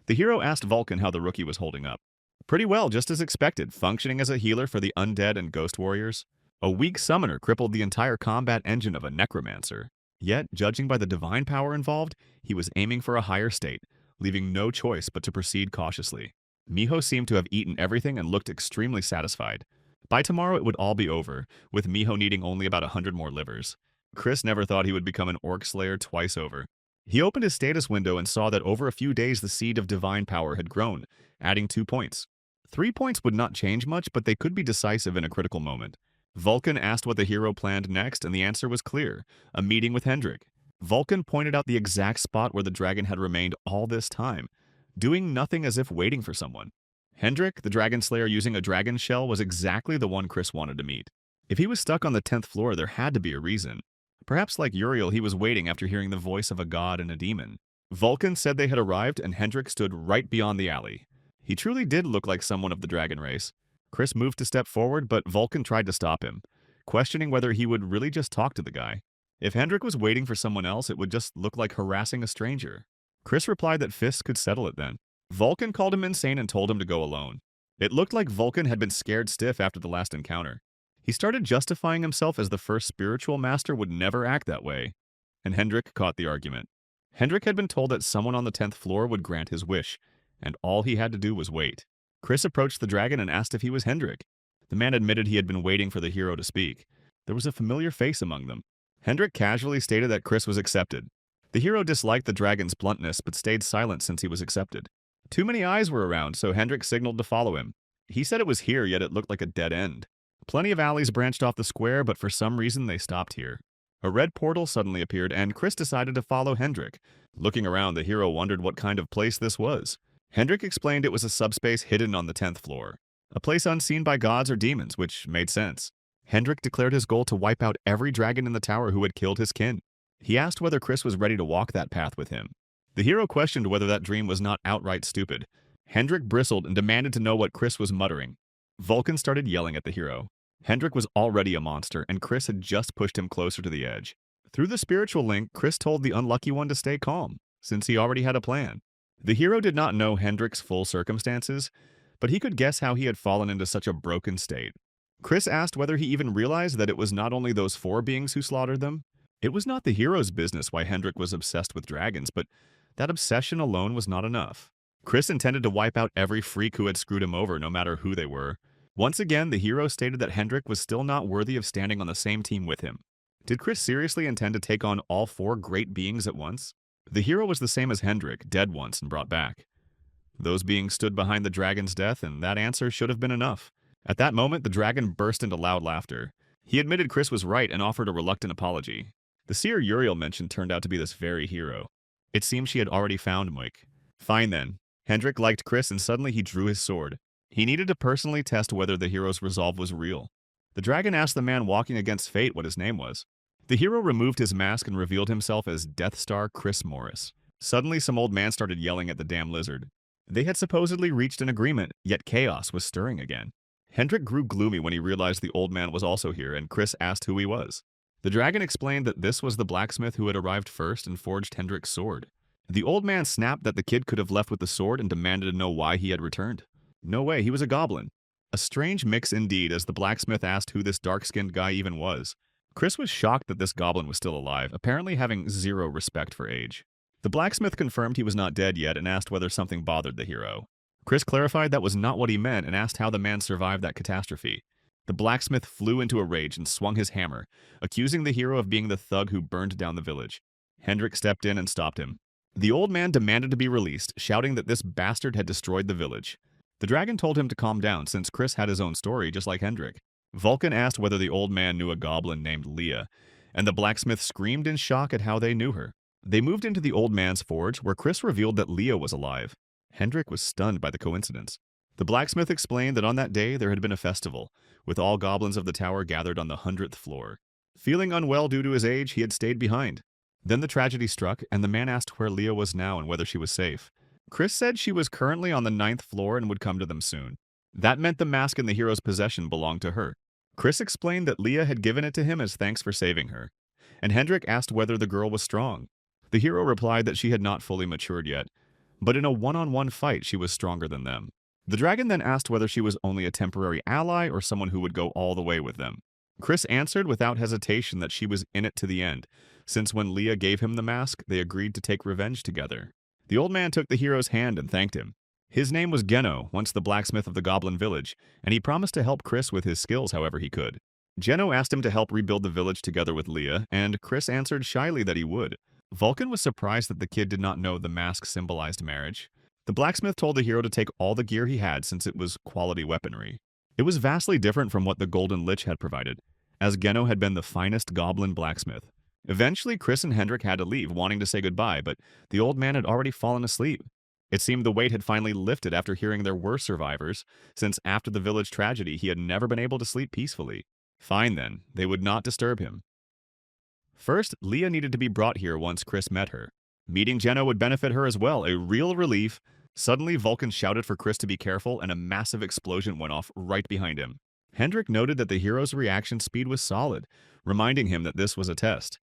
The hero asked Vulcan how the rookie was holding up. Pretty well, just as expected, functioning as a healer for the undead and ghost warriors. A weak summoner crippled the entire combat engine of a necromancer. Yet, judging by the divine power involved, he was aiming for a higher state, leaving no choice but to proceed cautiously. Miho seemed to have eaten everything and looked extremely satisfied. By tomorrow it would all be over, with Miho needing only about 100 more livers. Chris never thought he would become an orc slayer twice over. He opened his status window and saw that over a few days the seed of divine power had grown, adding 2 points. 3 points would not change much, but they could be decisive in a critical moment. Vulcan asked what the hero planned next, and the answer was clear: a meeting with Hendrik. Vulcan pointed out the exact spot where the dragon had remained all this time, doing nothing as if waiting for someone. Hendrik, the dragon slayer using a dragon shell, was exactly the one Chris wanted to meet. If he was stuck on the 10th floor, there had to be a reason. Perhaps like Uriel, he was waiting after hearing the voice of a god and a demon. Vulcan said they had arrived, and Hendrik stood right beyond the alley. He truly did look like someone of the dragon race. Chris moved to step forward, but Vulcan tried to stop him, questioning whether he would really just talk to the guy. If Hendrik was waiting for someone else, it would just look like harassing a stranger. Chris replied that fists could settle it then. Vulcan called him insane and told him to go alone. It looked like Vulcan had been scared stiff after the last encounter. He started justifying himself as the first spiritual master would never act that way, and Hendrik caught the argument. Hendrik had been told that someone on the 10th floor would grant his wish, and all he had to do was wait. Chris approached the dragon and asked if he was Hendrik. The man admitted he had been waiting for the hero to speak. There was a familiar face among them. Hendrik casually stated that Chris was accepted. The hero disliked the dragon's bluntness but stayed silent since he was accepted. Too many eyes were around, so Hendrik signaled to follow him. He said it was here, yet it looked like a dead end. Plenty of alleys branched off the square, but for some reason they stopped here. A red portal suddenly appeared, and Chris decided to follow Hendrik. Looking around, the hero wondered what kind of place this was. Hendrik explained it was a subspace hidden on the 10th floor, a place unseen by gods or demons, which made sense. Hendrik declared his goal to wipe out every dragon in the tower who had killed his kin. He asked whether Chris was ready to walk that path with him. The hero questioned whether that dream was not outright stupid. Hendrik bristled and demanded to know what Chris was muttering. Vulcan started yelling at the hero. Hendrik was already a monster, and Chris had just pushed him closer to the edge. Through the spiritual link, Chris told the unlucky one to stay calm, since he already had a plan. The hero did not know Hendrik's full circumstances, but he could guess how he had fallen into such a broken state. Chris asked whether he even realized that it was not only those four beings who slaughtered them. It was not the hero's business why Hendrik was obsessed with dragons, but that obsession alone was not enough. Chris intended to wipe out every freak who had screwed him over, no matter who they were. Once again, the hero stated that Hendrik was still not worthy of standing on the same team with him. Did Chris seriously intend to take on all four great beings at once? The hero was the same as Hendrik, dead once and brought back. Those beings stood behind the dragon's death, and that answer should have been enough. At that moment, the dragon burst into loud laughter. He admitted Chris was right and offered a reluctant apology. The seer Uriel mentioned turned out to be this very hero. It seemed she had already found Moik. Fine then. Hendrik liked Chris and suddenly he drew his sword. He needed to personally test whether the hero's resolve was real. The dragon asked the man walking against fate what his name was. The hero removed his mask and revealed himself as Death Star Chris Morris. Suddenly, some old man started yelling at the damn lizard. They had supposedly reached an agreement, yet chaos was stirring again. Hendrik grew gloomy when he realized the old man was also here, and Chris asked who he was. The dragon explained that this was the blacksmith who had arrived first and forged Hendrik's sword. The old man snapped that the kid could have left with the sword and demanded to know why he had returned. No way, he was a goblin. A strange mix indeed, as the blacksmith asked who this dark-skinned guy even was. Chris was shocked that this goblin was still alive, apparently having zero respect for age. The blacksmith confirmed he was not dead yet and asked whether something bothered the hero. Chris clarified that was not what he meant and asked how the man survived that catastrophe. The blacksmith flew into a rage and swung his hammer, accusing the hero of being the thug who burned down the village. Hendrik stepped in and stopped him. The old man demanded to be released, shouting that this bastard had destroyed the village. The dragon told him to calm down since Chris had his own story just like Hendrik. Vulcan asked whether the old man knew a goblin named Leah, and the blacksmith screamed in shock at how they knew her. They moved into the old man's forge, where Chris revealed that Leah was alive. Hendrik was stunned by the coincidence. The blacksmith explained that on that day there had been a festival, with all goblins of the tower gathered on the 100th floor. Feeling unwell due to his age, he had stayed behind. Then the tragedy struck, and the man asked where Leah was now and whether she was safe. Chris said she was currently on the 9th floor and would come to them soon. That meant the mask in the hero's possession belonged to her. Chris explained that Leah had given it to him as thanks for saving her, and Hendrik asked whether the girl was strong. The hero replied that she had not fully matured yet, but in a one-on-one fight she was stronger than them. The dragon then asked whether she was only a temporary ally or someone who would go all the way with them. Chris answered without hesitation that she was in it to the end, since when Leah gave him the mask, they agreed to take revenge together. The old man took the hero's hand and thanked him. His name was Geno, once the blacksmith of the goblin village, and he promised to help Chris with his skills however he could. Geno asked him to help rebuild the village together with Leah, and Chris answered shyly that he would. Vulcan was surprised that the kid did not know the mask symbolized marriage. The blacksmith told the hero to take all the gear he had since it was quality weaponry. It was vastly different from what the Golden Lich had provided, as Geno had been the finest goblin blacksmith. Eventually, Chris and Hendrik had to leave, wanting to say goodbye, but the old man had already fallen asleep. It seemed the weight had finally lifted after hearing there were survivors, since after the village tragedy he had never been able to sleep peacefully. Fine then, they would not disturb him. First, Leah needed to be brought here once Chris met her. Meeting Geno would benefit her as well, a real relief. Suddenly, Vulcan shouted for Chris to be careful, and a massive explosion went off right behind him. Hendrik noted that the hero's reaction speed was solid, reminding him that this was a test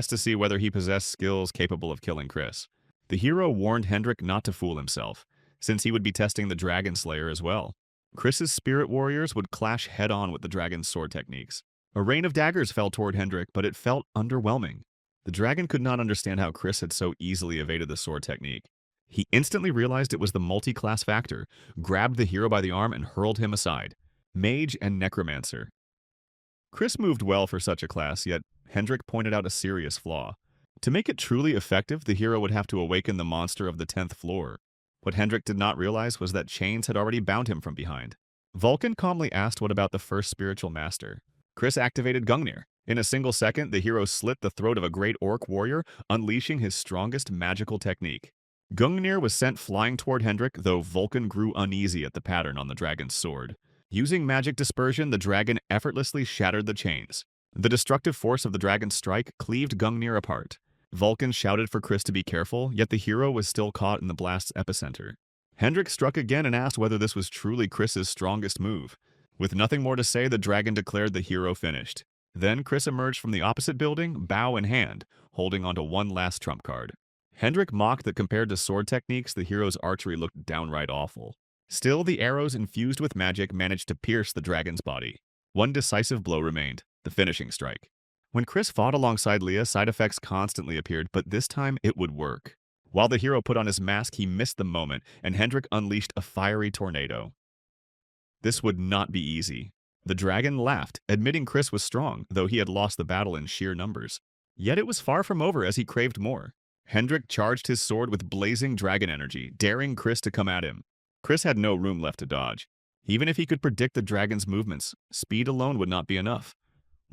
to see whether he possessed skills capable of killing Chris. The hero warned Hendrik not to fool himself, since he would be testing the Dragon Slayer as well. Chris's spirit warriors would clash head-on with the dragon's sword techniques. A rain of daggers fell toward Hendrik, but it felt underwhelming. The dragon could not understand how Chris had so easily evaded the sword technique. He instantly realized it was the multi-class factor, grabbed the hero by the arm and hurled him aside. Mage and Necromancer. Chris moved well for such a class, yet Hendrik pointed out a serious flaw. To make it truly effective, the hero would have to awaken the monster of the 10th floor. What Hendrik did not realize was that chains had already bound him from behind. Vulcan calmly asked what about the first spiritual master. Chris activated Gungnir. In a single second, the hero slit the throat of a great orc warrior, unleashing his strongest magical technique. Gungnir was sent flying toward Hendrik, though Vulcan grew uneasy at the pattern on the dragon's sword. Using magic dispersion, the dragon effortlessly shattered the chains. The destructive force of the dragon's strike cleaved Gungnir apart. Vulcan shouted for Chris to be careful, yet the hero was still caught in the blast's epicenter. Hendrik struck again and asked whether this was truly Chris's strongest move. With nothing more to say, the dragon declared the hero finished. Then Chris emerged from the opposite building, bow in hand, holding onto one last trump card. Hendrik mocked that compared to sword techniques, the hero's archery looked downright awful. Still, the arrows infused with magic managed to pierce the dragon's body. One decisive blow remained, the finishing strike. When Chris fought alongside Leah, side effects constantly appeared, but this time it would work. While the hero put on his mask, he missed the moment, and Hendrik unleashed a fiery tornado. This would not be easy. The dragon laughed, admitting Chris was strong, though he had lost the battle in sheer numbers. Yet it was far from over as he craved more. Hendrik charged his sword with blazing dragon energy, daring Chris to come at him. Chris had no room left to dodge. Even if he could predict the dragon's movements, speed alone would not be enough.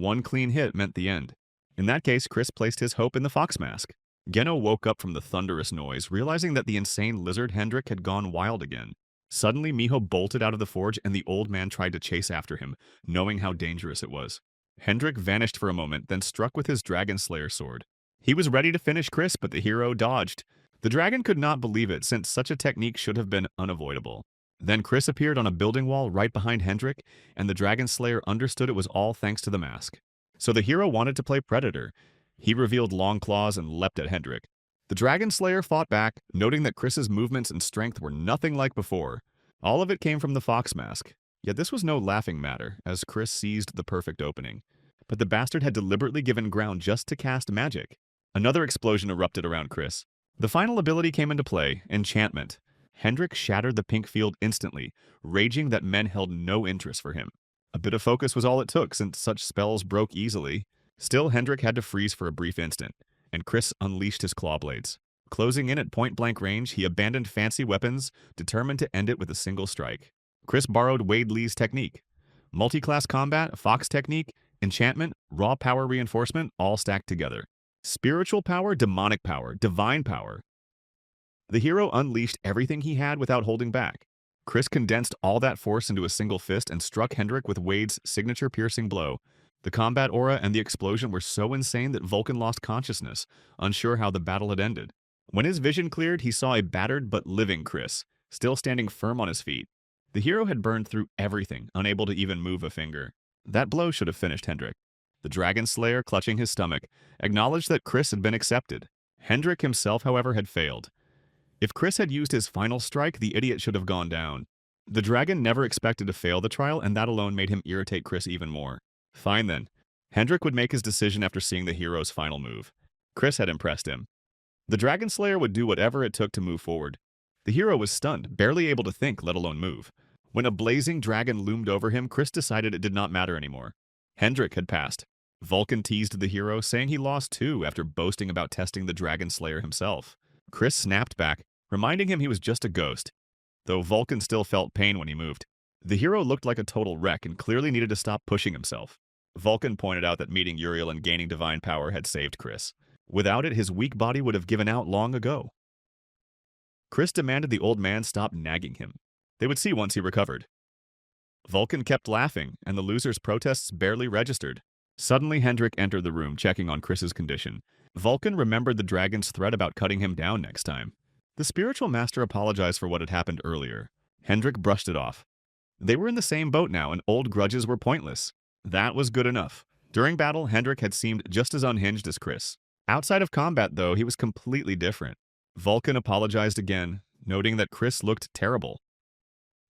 One clean hit meant the end. In that case, Chris placed his hope in the fox mask. Geno woke up from the thunderous noise, realizing that the insane lizard Hendrik had gone wild again. Suddenly, Miho bolted out of the forge and the old man tried to chase after him, knowing how dangerous it was. Hendrik vanished for a moment, then struck with his Dragon Slayer sword. He was ready to finish Chris, but the hero dodged. The dragon could not believe it, since such a technique should have been unavoidable. Then Chris appeared on a building wall right behind Hendrik, and the Dragon Slayer understood it was all thanks to the mask. So the hero wanted to play Predator. He revealed long claws and leapt at Hendrik. The Dragon Slayer fought back, noting that Chris's movements and strength were nothing like before. All of it came from the fox mask. Yet this was no laughing matter, as Chris seized the perfect opening. But the bastard had deliberately given ground just to cast magic. Another explosion erupted around Chris. The final ability came into play, Enchantment. Hendrik shattered the pink field instantly, raging that men held no interest for him. A bit of focus was all it took, since such spells broke easily. Still, Hendrik had to freeze for a brief instant, and Chris unleashed his claw blades. Closing in at point-blank range, he abandoned fancy weapons, determined to end it with a single strike. Chris borrowed Wade Lee's technique. Multi-class combat, fox technique, enchantment, raw power reinforcement, all stacked together. Spiritual power, demonic power, divine power. The hero unleashed everything he had without holding back. Chris condensed all that force into a single fist and struck Hendrik with Wade's signature piercing blow. The combat aura and the explosion were so insane that Vulcan lost consciousness, unsure how the battle had ended. When his vision cleared, he saw a battered but living Chris, still standing firm on his feet. The hero had burned through everything, unable to even move a finger. That blow should have finished Hendrik. The Dragon Slayer, clutching his stomach, acknowledged that Chris had been accepted. Hendrik himself, however, had failed. If Chris had used his final strike, the idiot should have gone down. The dragon never expected to fail the trial, and that alone made him irritate Chris even more. Fine then. Hendrik would make his decision after seeing the hero's final move. Chris had impressed him. The Dragon Slayer would do whatever it took to move forward. The hero was stunned, barely able to think, let alone move. When a blazing dragon loomed over him, Chris decided it did not matter anymore. Hendrik had passed. Vulcan teased the hero, saying he lost too after boasting about testing the Dragon Slayer himself. Chris snapped back, reminding him he was just a ghost, though Vulcan still felt pain when he moved. The hero looked like a total wreck and clearly needed to stop pushing himself. Vulcan pointed out that meeting Uriel and gaining divine power had saved Chris. Without it, his weak body would have given out long ago. Chris demanded the old man stop nagging him. They would see once he recovered. Vulcan kept laughing, and the loser's protests barely registered. Suddenly, Hendrik entered the room, checking on Chris's condition. Vulcan remembered the dragon's threat about cutting him down next time. The spiritual master apologized for what had happened earlier. Hendrik brushed it off. They were in the same boat now, and old grudges were pointless. That was good enough. During battle, Hendrik had seemed just as unhinged as Chris. Outside of combat, though, he was completely different. Vulcan apologized again, noting that Chris looked terrible.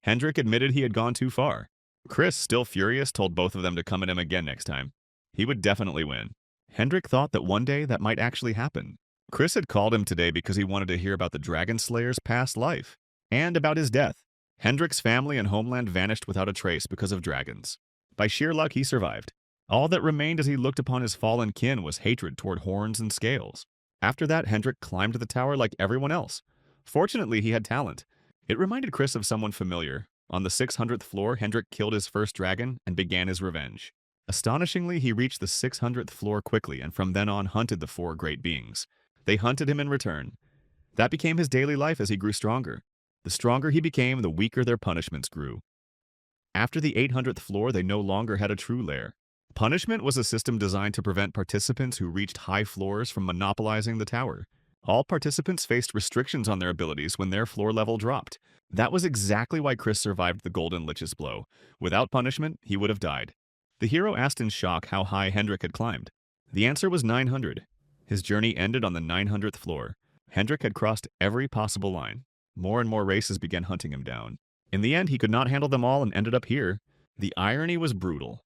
Hendrik admitted he had gone too far. Chris, still furious, told both of them to come at him again next time. He would definitely win. Hendrik thought that one day that might actually happen. Chris had called him today because he wanted to hear about the Dragon Slayer's past life, and about his death. Hendrik's family and homeland vanished without a trace because of dragons. By sheer luck, he survived. All that remained as he looked upon his fallen kin was hatred toward horns and scales. After that, Hendrik climbed the tower like everyone else. Fortunately, he had talent. It reminded Chris of someone familiar. On the 600th floor, Hendrik killed his first dragon and began his revenge. Astonishingly, he reached the 600th floor quickly and from then on hunted the four great beings. They hunted him in return. That became his daily life as he grew stronger. The stronger he became, the weaker their punishments grew. After the 800th floor, they no longer had a true lair. Punishment was a system designed to prevent participants who reached high floors from monopolizing the tower. All participants faced restrictions on their abilities when their floor level dropped. That was exactly why Chris survived the Golden Lich's blow. Without punishment, he would have died. The hero asked in shock how high Hendrik had climbed. The answer was 900. His journey ended on the 900th floor. Hendrik had crossed every possible line. More and more races began hunting him down. In the end, he could not handle them all and ended up here. The irony was brutal.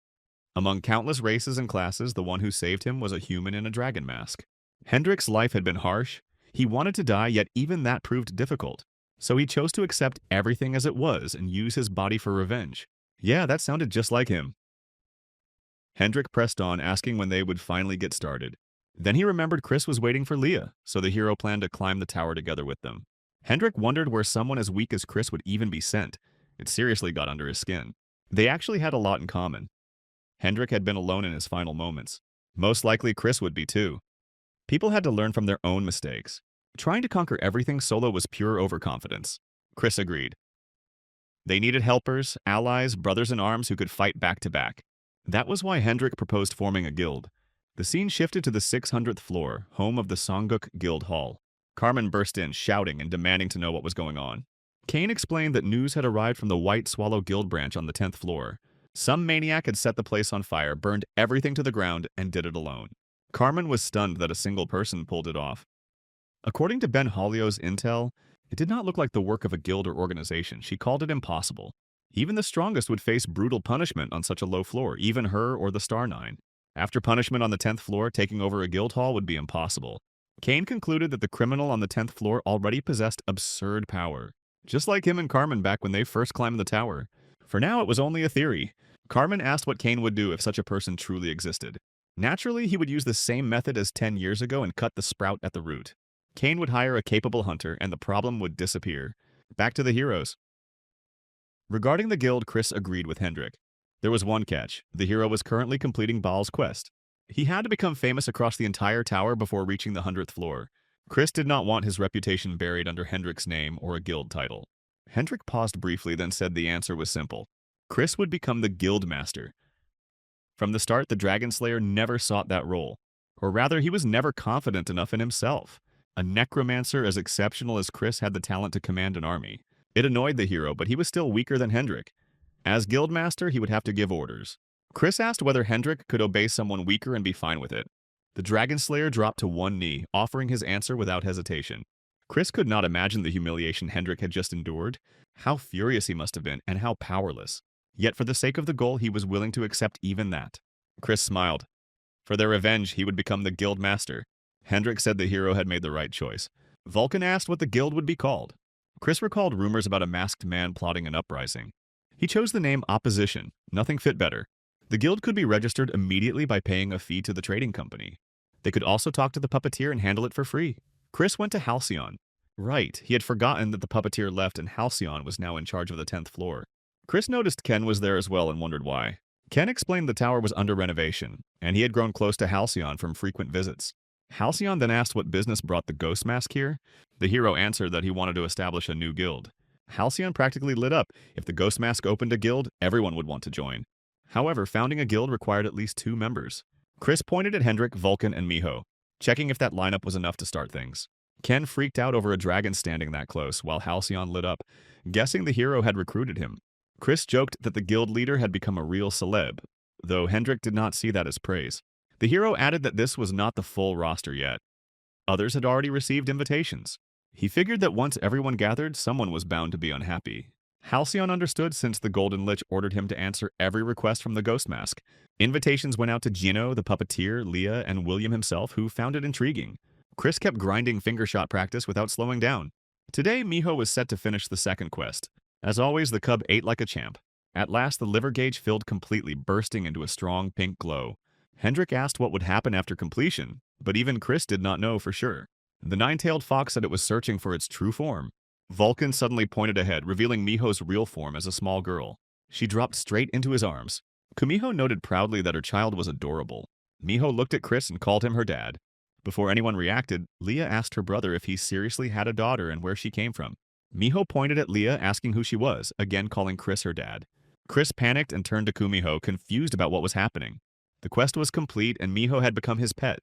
Among countless races and classes, the one who saved him was a human in a dragon mask. Hendrik's life had been harsh. He wanted to die, yet even that proved difficult. So he chose to accept everything as it was and use his body for revenge. Yeah, that sounded just like him. Hendrik pressed on, asking when they would finally get started. Then he remembered Chris was waiting for Leah, so the hero planned to climb the tower together with them. Hendrik wondered where someone as weak as Chris would even be sent. It seriously got under his skin. They actually had a lot in common. Hendrik had been alone in his final moments. Most likely Chris would be too. People had to learn from their own mistakes. Trying to conquer everything solo was pure overconfidence. Chris agreed. They needed helpers, allies, brothers in arms who could fight back to back. That was why Hendrik proposed forming a guild. The scene shifted to the 600th floor, home of the Songguk Guild Hall. Carmen burst in, shouting and demanding to know what was going on. Kane explained that news had arrived from the White Swallow Guild branch on the 10th floor. Some maniac had set the place on fire, burned everything to the ground, and did it alone. Carmen was stunned that a single person pulled it off. According to Ben Hollio's intel, it did not look like the work of a guild or organization. She called it impossible. Even the strongest would face brutal punishment on such a low floor, even her or the Star Nine. After punishment on the 10th floor, taking over a guild hall would be impossible. Kane concluded that the criminal on the 10th floor already possessed absurd power, just like him and Carmen back when they first climbed the tower. For now, it was only a theory. Carmen asked what Kane would do if such a person truly existed. Naturally, he would use the same method as 10 years ago and cut the sprout at the root. Kane would hire a capable hunter, and the problem would disappear. Back to the heroes. Regarding the guild, Chris agreed with Hendrik. There was one catch. The hero was currently completing Baal's quest. He had to become famous across the entire tower before reaching the 100th floor. Chris did not want his reputation buried under Hendrik's name or a guild title. Hendrik paused briefly, then said the answer was simple. Chris would become the guild master. From the start, the Dragon Slayer never sought that role. Or rather, he was never confident enough in himself. A necromancer as exceptional as Chris had the talent to command an army. It annoyed the hero, but he was still weaker than Hendrik. As guildmaster, he would have to give orders. Chris asked whether Hendrik could obey someone weaker and be fine with it. The Dragon Slayer dropped to one knee, offering his answer without hesitation. Chris could not imagine the humiliation Hendrik had just endured. How furious he must have been, and how powerless. Yet for the sake of the goal, he was willing to accept even that. Chris smiled. For their revenge, he would become the guild master. Hendrik said the hero had made the right choice. Vulcan asked what the guild would be called. Chris recalled rumors about a masked man plotting an uprising. He chose the name Opposition. Nothing fit better. The guild could be registered immediately by paying a fee to the trading company. They could also talk to the puppeteer and handle it for free. Chris went to Halcyon. Right, he had forgotten that the puppeteer left and Halcyon was now in charge of the 10th floor. Chris noticed Ken was there as well and wondered why. Ken explained the tower was under renovation, and he had grown close to Halcyon from frequent visits. Halcyon then asked what business brought the ghost mask here. The hero answered that he wanted to establish a new guild. Halcyon practically lit up. If the ghost mask opened a guild, everyone would want to join. However, founding a guild required at least 2 members. Chris pointed at Hendrik, Vulcan, and Miho, checking if that lineup was enough to start things. Ken freaked out over a dragon standing that close, while Halcyon lit up, guessing the hero had recruited him. Chris joked that the guild leader had become a real celeb, though Hendrik did not see that as praise. The hero added that this was not the full roster yet. Others had already received invitations. He figured that once everyone gathered, someone was bound to be unhappy. Halcyon understood since the Golden Lich ordered him to answer every request from the Ghost Mask. Invitations went out to Gino, the puppeteer, Leah, and William himself, who found it intriguing. Chris kept grinding fingershot practice without slowing down. Today, Miho was set to finish the second quest. As always, the cub ate like a champ. At last, the liver gauge filled completely, bursting into a strong pink glow. Hendrik asked what would happen after completion, but even Chris did not know for sure. The nine-tailed fox said it was searching for its true form. Vulcan suddenly pointed ahead, revealing Miho's real form as a small girl. She dropped straight into his arms. Kumiho noted proudly that her child was adorable. Miho looked at Chris and called him her dad. Before anyone reacted, Leah asked her brother if he seriously had a daughter and where she came from. Miho pointed at Leah, asking who she was, again calling Chris her dad. Chris panicked and turned to Kumiho, confused about what was happening. The quest was complete and Miho had become his pet.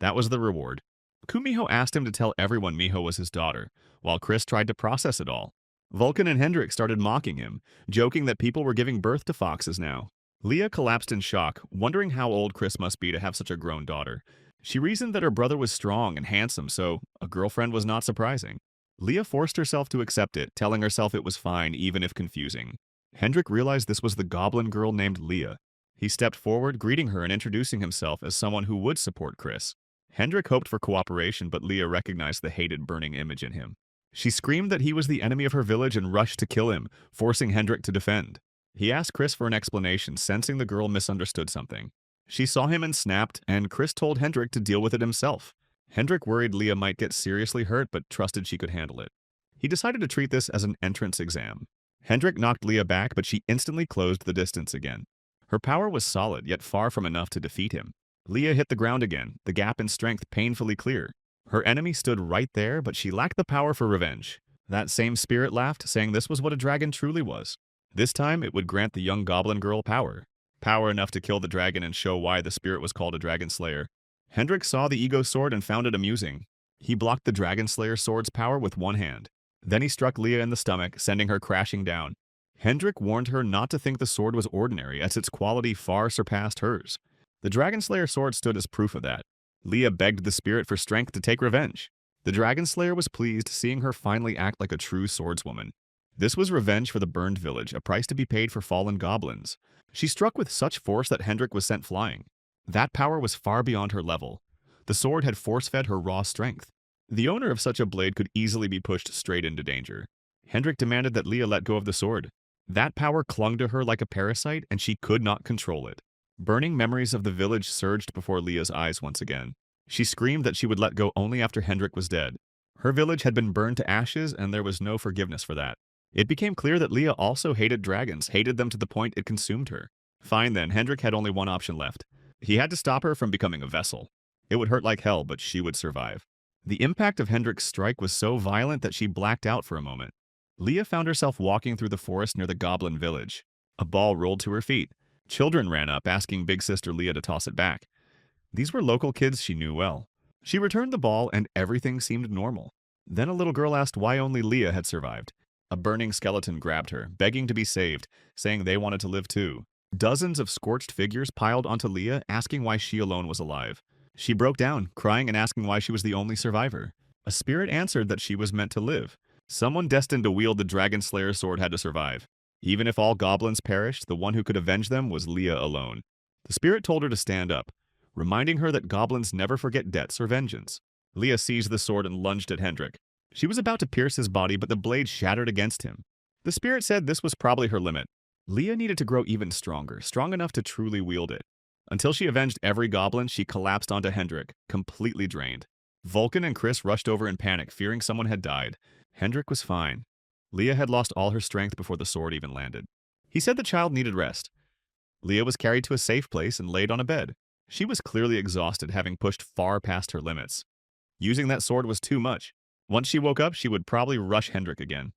That was the reward. Kumiho asked him to tell everyone Miho was his daughter, while Chris tried to process it all. Vulcan and Hendrik started mocking him, joking that people were giving birth to foxes now. Leah collapsed in shock, wondering how old Chris must be to have such a grown daughter. She reasoned that her brother was strong and handsome, so a girlfriend was not surprising. Leah forced herself to accept it, telling herself it was fine even if confusing. Hendrik realized this was the goblin girl named Leah. He stepped forward, greeting her and introducing himself as someone who would support Chris. Hendrik hoped for cooperation, but Leah recognized the hated burning image in him. She screamed that he was the enemy of her village and rushed to kill him, forcing Hendrik to defend. He asked Chris for an explanation, sensing the girl misunderstood something. She saw him and snapped, and Chris told Hendrik to deal with it himself. Hendrik worried Leah might get seriously hurt, but trusted she could handle it. He decided to treat this as an entrance exam. Hendrik knocked Leah back, but she instantly closed the distance again. Her power was solid, yet far from enough to defeat him. Leah hit the ground again, the gap in strength painfully clear. Her enemy stood right there, but she lacked the power for revenge. That same spirit laughed, saying this was what a dragon truly was. This time, it would grant the young goblin girl power. Power enough to kill the dragon and show why the spirit was called a dragon slayer. Hendrik saw the ego sword and found it amusing. He blocked the dragon slayer sword's power with one hand. Then he struck Leah in the stomach, sending her crashing down. Hendrik warned her not to think the sword was ordinary, as its quality far surpassed hers. The dragon slayer sword stood as proof of that. Leah begged the spirit for strength to take revenge. The dragon slayer was pleased, seeing her finally act like a true swordswoman. This was revenge for the burned village, a price to be paid for fallen goblins. She struck with such force that Hendrik was sent flying. That power was far beyond her level. The sword had force-fed her raw strength. The owner of such a blade could easily be pushed straight into danger. Hendrik demanded that Leah let go of the sword. That power clung to her like a parasite, and she could not control it. Burning memories of the village surged before Leah's eyes once again. She screamed that she would let go only after Hendrik was dead. Her village had been burned to ashes, and there was no forgiveness for that. It became clear that Leah also hated dragons, hated them to the point it consumed her. Fine then, Hendrik had only one option left. He had to stop her from becoming a vessel. It would hurt like hell, but she would survive. The impact of Hendrik's strike was so violent that she blacked out for a moment. Leah found herself walking through the forest near the goblin village. A ball rolled to her feet. Children ran up, asking big sister Leah to toss it back. These were local kids she knew well. She returned the ball, and everything seemed normal. Then a little girl asked why only Leah had survived. A burning skeleton grabbed her, begging to be saved, saying they wanted to live too. Dozens of scorched figures piled onto Leah, asking why she alone was alive. She broke down, crying and asking why she was the only survivor. A spirit answered that she was meant to live. Someone destined to wield the Dragon Slayer sword had to survive. Even if all goblins perished, the one who could avenge them was Leah alone. The spirit told her to stand up, reminding her that goblins never forget debts or vengeance. Leah seized the sword and lunged at Hendrik. She was about to pierce his body, but the blade shattered against him. The spirit said this was probably her limit. Leah needed to grow even stronger, strong enough to truly wield it. Until she avenged every goblin, she collapsed onto Hendrik, completely drained. Vulcan and Chris rushed over in panic, fearing someone had died. Hendrik was fine. Leah had lost all her strength before the sword even landed. He said the child needed rest. Leah was carried to a safe place and laid on a bed. She was clearly exhausted, having pushed far past her limits. Using that sword was too much. Once she woke up, she would probably rush Hendrik again.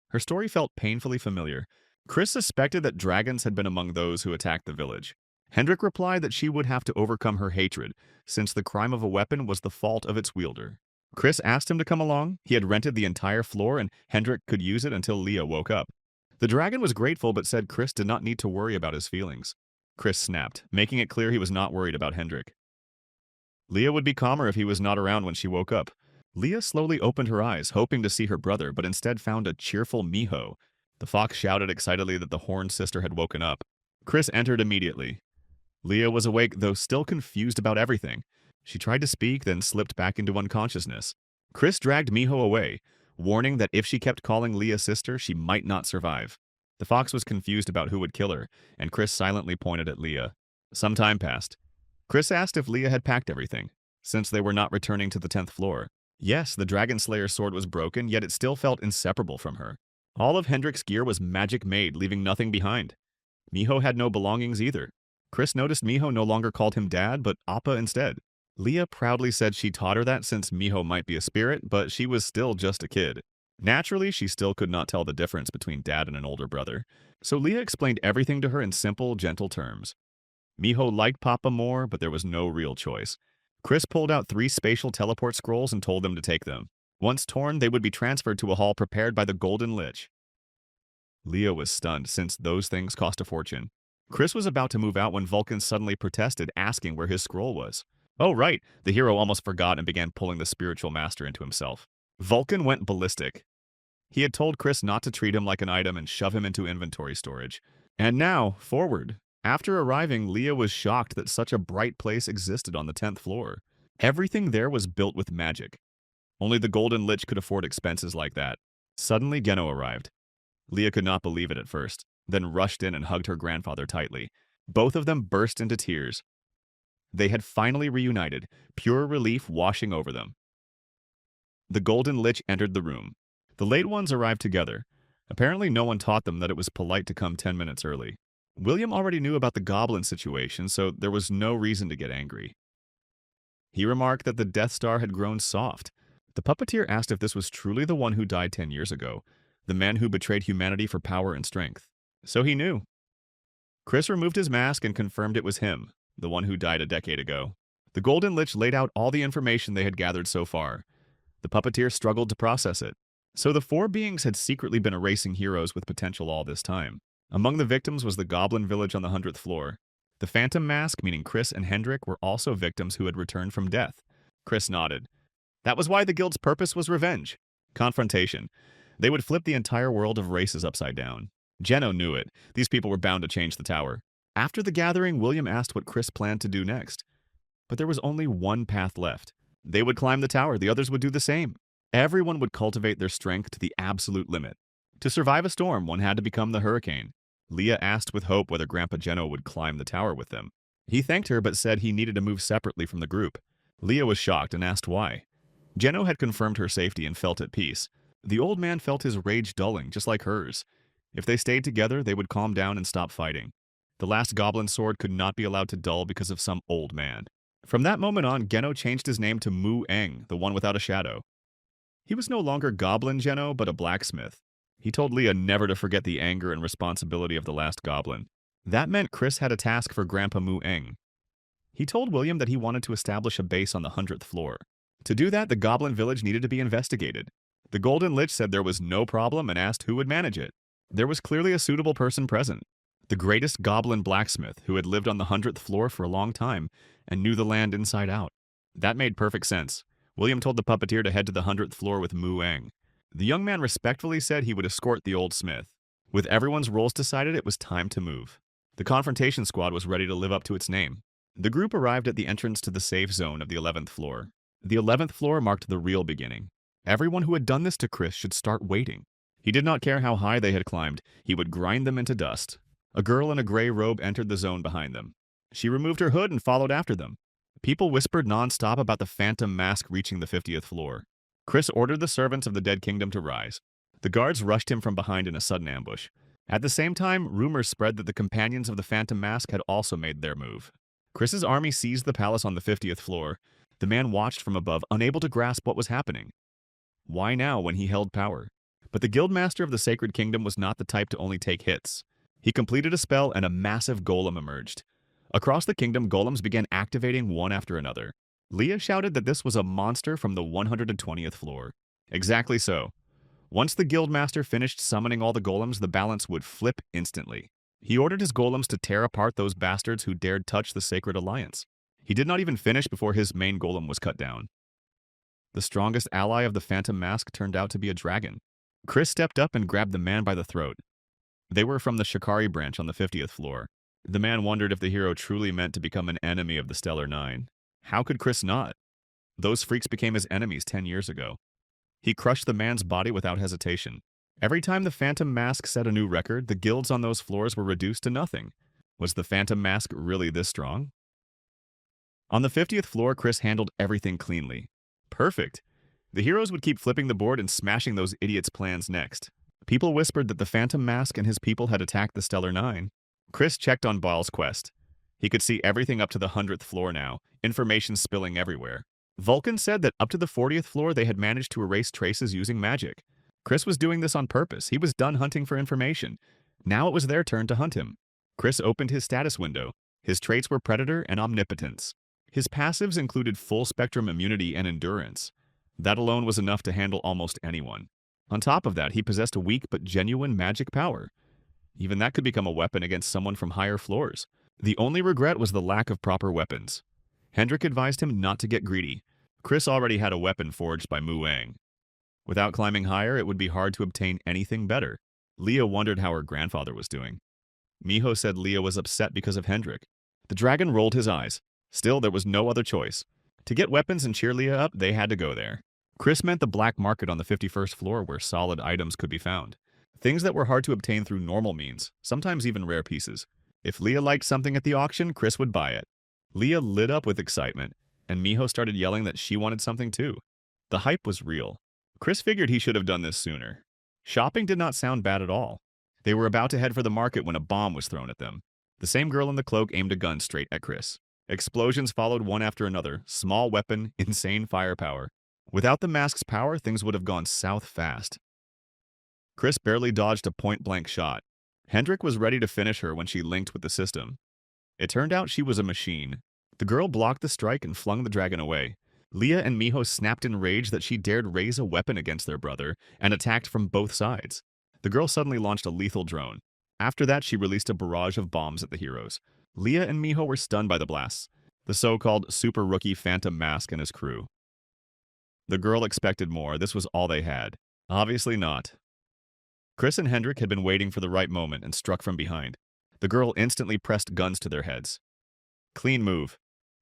Her story felt painfully familiar. Chris suspected that dragons had been among those who attacked the village. Hendrik replied that she would have to overcome her hatred, since the crime of a weapon was the fault of its wielder. Chris asked him to come along. He had rented the entire floor, and Hendrik could use it until Leah woke up. The dragon was grateful, but said Chris did not need to worry about his feelings. Chris snapped, making it clear he was not worried about Hendrik. Leah would be calmer if he was not around when she woke up. Leah slowly opened her eyes, hoping to see her brother, but instead found a cheerful Miho. The fox shouted excitedly that the horned sister had woken up. Chris entered immediately. Leah was awake, though still confused about everything. She tried to speak, then slipped back into unconsciousness. Chris dragged Miho away, warning that if she kept calling Leah sister, she might not survive. The fox was confused about who would kill her, and Chris silently pointed at Leah. Some time passed. Chris asked if Leah had packed everything, since they were not returning to the 10th floor. Yes, the Dragon Slayer sword was broken, yet it still felt inseparable from her. All of Hendrik's gear was magic made, leaving nothing behind. Miho had no belongings either. Chris noticed Miho no longer called him Dad, but Appa instead. Leah proudly said she taught her that since Miho might be a spirit, but she was still just a kid. Naturally, she still could not tell the difference between Dad and an older brother, so Leah explained everything to her in simple, gentle terms. Miho liked Papa more, but there was no real choice. Chris pulled out 3 spatial teleport scrolls and told them to take them. Once torn, they would be transferred to a hall prepared by the Golden Lich. Leah was stunned, since those things cost a fortune. Chris was about to move out when Vulcan suddenly protested, asking where his scroll was. Oh, right, the hero almost forgot and began pulling the spiritual master into himself. Vulcan went ballistic. He had told Chris not to treat him like an item and shove him into inventory storage. And now, forward. After arriving, Leah was shocked that such a bright place existed on the 10th floor. Everything there was built with magic. Only the Golden Lich could afford expenses like that. Suddenly, Geno arrived. Leah could not believe it at first, then rushed in and hugged her grandfather tightly. Both of them burst into tears. They had finally reunited, pure relief washing over them. The Golden Lich entered the room. The late ones arrived together. Apparently no one taught them that it was polite to come 10 minutes early. William already knew about the goblin situation, so there was no reason to get angry. He remarked that the Death Star had grown soft. The puppeteer asked if this was truly the one who died 10 years ago, the man who betrayed humanity for power and strength. So he knew. Chris removed his mask and confirmed it was him, the one who died a decade ago. The Golden Lich laid out all the information they had gathered so far. The puppeteer struggled to process it. So the 4 beings had secretly been erasing heroes with potential all this time. Among the victims was the Goblin Village on the 100th floor. The Phantom Mask, meaning Chris and Hendrik, were also victims who had returned from death. Chris nodded. That was why the guild's purpose was revenge. Confrontation. They would flip the entire world of races upside down. Geno knew it. These people were bound to change the tower. After the gathering, William asked what Chris planned to do next. But there was only one path left. They would climb the tower, the others would do the same. Everyone would cultivate their strength to the absolute limit. To survive a storm, one had to become the hurricane. Leah asked with hope whether Grandpa Geno would climb the tower with them. He thanked her but said he needed to move separately from the group. Leah was shocked and asked why. Geno had confirmed her safety and felt at peace. The old man felt his rage dulling, just like hers. If they stayed together, they would calm down and stop fighting. The last goblin sword could not be allowed to dull because of some old man. From that moment on, Geno changed his name to Mu Eng, the one without a shadow. He was no longer Goblin Geno, but a blacksmith. He told Leah never to forget the anger and responsibility of the last goblin. That meant Chris had a task for Grandpa Mu Eng. He told William that he wanted to establish a base on the 100th floor. To do that, the Goblin Village needed to be investigated. The Golden Lich said there was no problem and asked who would manage it. There was clearly a suitable person present. The greatest goblin blacksmith who had lived on the 100th floor for a long time and knew the land inside out. That made perfect sense. William told the puppeteer to head to the 100th floor with Mu Eng. The young man respectfully said he would escort the old smith. With everyone's roles decided, it was time to move. The confrontation squad was ready to live up to its name. The group arrived at the entrance to the safe zone of the 11th floor. The 11th floor marked the real beginning. Everyone who had done this to Chris should start waiting. He did not care how high they had climbed. He would grind them into dust. A girl in a gray robe entered the zone behind them. She removed her hood and followed after them. People whispered non-stop about the Phantom Mask reaching the 50th floor. Chris ordered the servants of the Dead Kingdom to rise. The guards rushed him from behind in a sudden ambush. At the same time, rumors spread that the companions of the Phantom Mask had also made their move. Chris's army seized the palace on the 50th floor. The man watched from above, unable to grasp what was happening. Why now, when he held power? But the Guildmaster of the Sacred Kingdom was not the type to only take hits. He completed a spell and a massive golem emerged. Across the kingdom, golems began activating one after another. Leah shouted that this was a monster from the 120th floor. Exactly so. Once the Guildmaster finished summoning all the golems, the balance would flip instantly. He ordered his golems to tear apart those bastards who dared touch the Sacred Alliance. He did not even finish before his main golem was cut down. The strongest ally of the Phantom Mask turned out to be a dragon. Chris stepped up and grabbed the man by the throat. They were from the Shikari branch on the 50th floor. The man wondered if the hero truly meant to become an enemy of the Stellar Nine. How could Chris not? Those freaks became his enemies 10 years ago. He crushed the man's body without hesitation. Every time the Phantom Mask set a new record, the guilds on those floors were reduced to nothing. Was the Phantom Mask really this strong? On the 50th floor, Chris handled everything cleanly. Perfect. The heroes would keep flipping the board and smashing those idiots' plans next. People whispered that the Phantom Mask and his people had attacked the Stellar Nine. Chris checked on Baal's quest. He could see everything up to the 100th floor now, information spilling everywhere. Vulcan said that up to the 40th floor they had managed to erase traces using magic. Chris was doing this on purpose. He was done hunting for information. Now it was their turn to hunt him. Chris opened his status window. His traits were Predator and Omnipotence. His passives included full-spectrum immunity and endurance. That alone was enough to handle almost anyone. On top of that, he possessed a weak but genuine magic power. Even that could become a weapon against someone from higher floors. The only regret was the lack of proper weapons. Hendrik advised him not to get greedy. Chris already had a weapon forged by Mu Wang. Without climbing higher, it would be hard to obtain anything better. Leah wondered how her grandfather was doing. Miho said Leah was upset because of Hendrik. The dragon rolled his eyes. Still, there was no other choice. To get weapons and cheer Leah up, they had to go there. Chris meant the black market on the 51st floor where solid items could be found. Things that were hard to obtain through normal means, sometimes even rare pieces. If Leah liked something at the auction, Chris would buy it. Leah lit up with excitement, and Miho started yelling that she wanted something too. The hype was real. Chris figured he should have done this sooner. Shopping did not sound bad at all. They were about to head for the market when a bomb was thrown at them. The same girl in the cloak aimed a gun straight at Chris. Explosions followed one after another, small weapon, insane firepower. Without the mask's power, things would have gone south fast. Chris barely dodged a point-blank shot. Hendrik was ready to finish her when she linked with the system. It turned out she was a machine. The girl blocked the strike and flung the dragon away. Leah and Miho snapped in rage that she dared raise a weapon against their brother and attacked from both sides. The girl suddenly launched a lethal drone. After that, she released a barrage of bombs at the heroes. Leah and Miho were stunned by the blasts. The so-called super rookie Phantom Mask and his crew. The girl expected more. This was all they had. Obviously not. Chris and Hendrik had been waiting for the right moment and struck from behind. The girl instantly pressed guns to their heads. Clean move.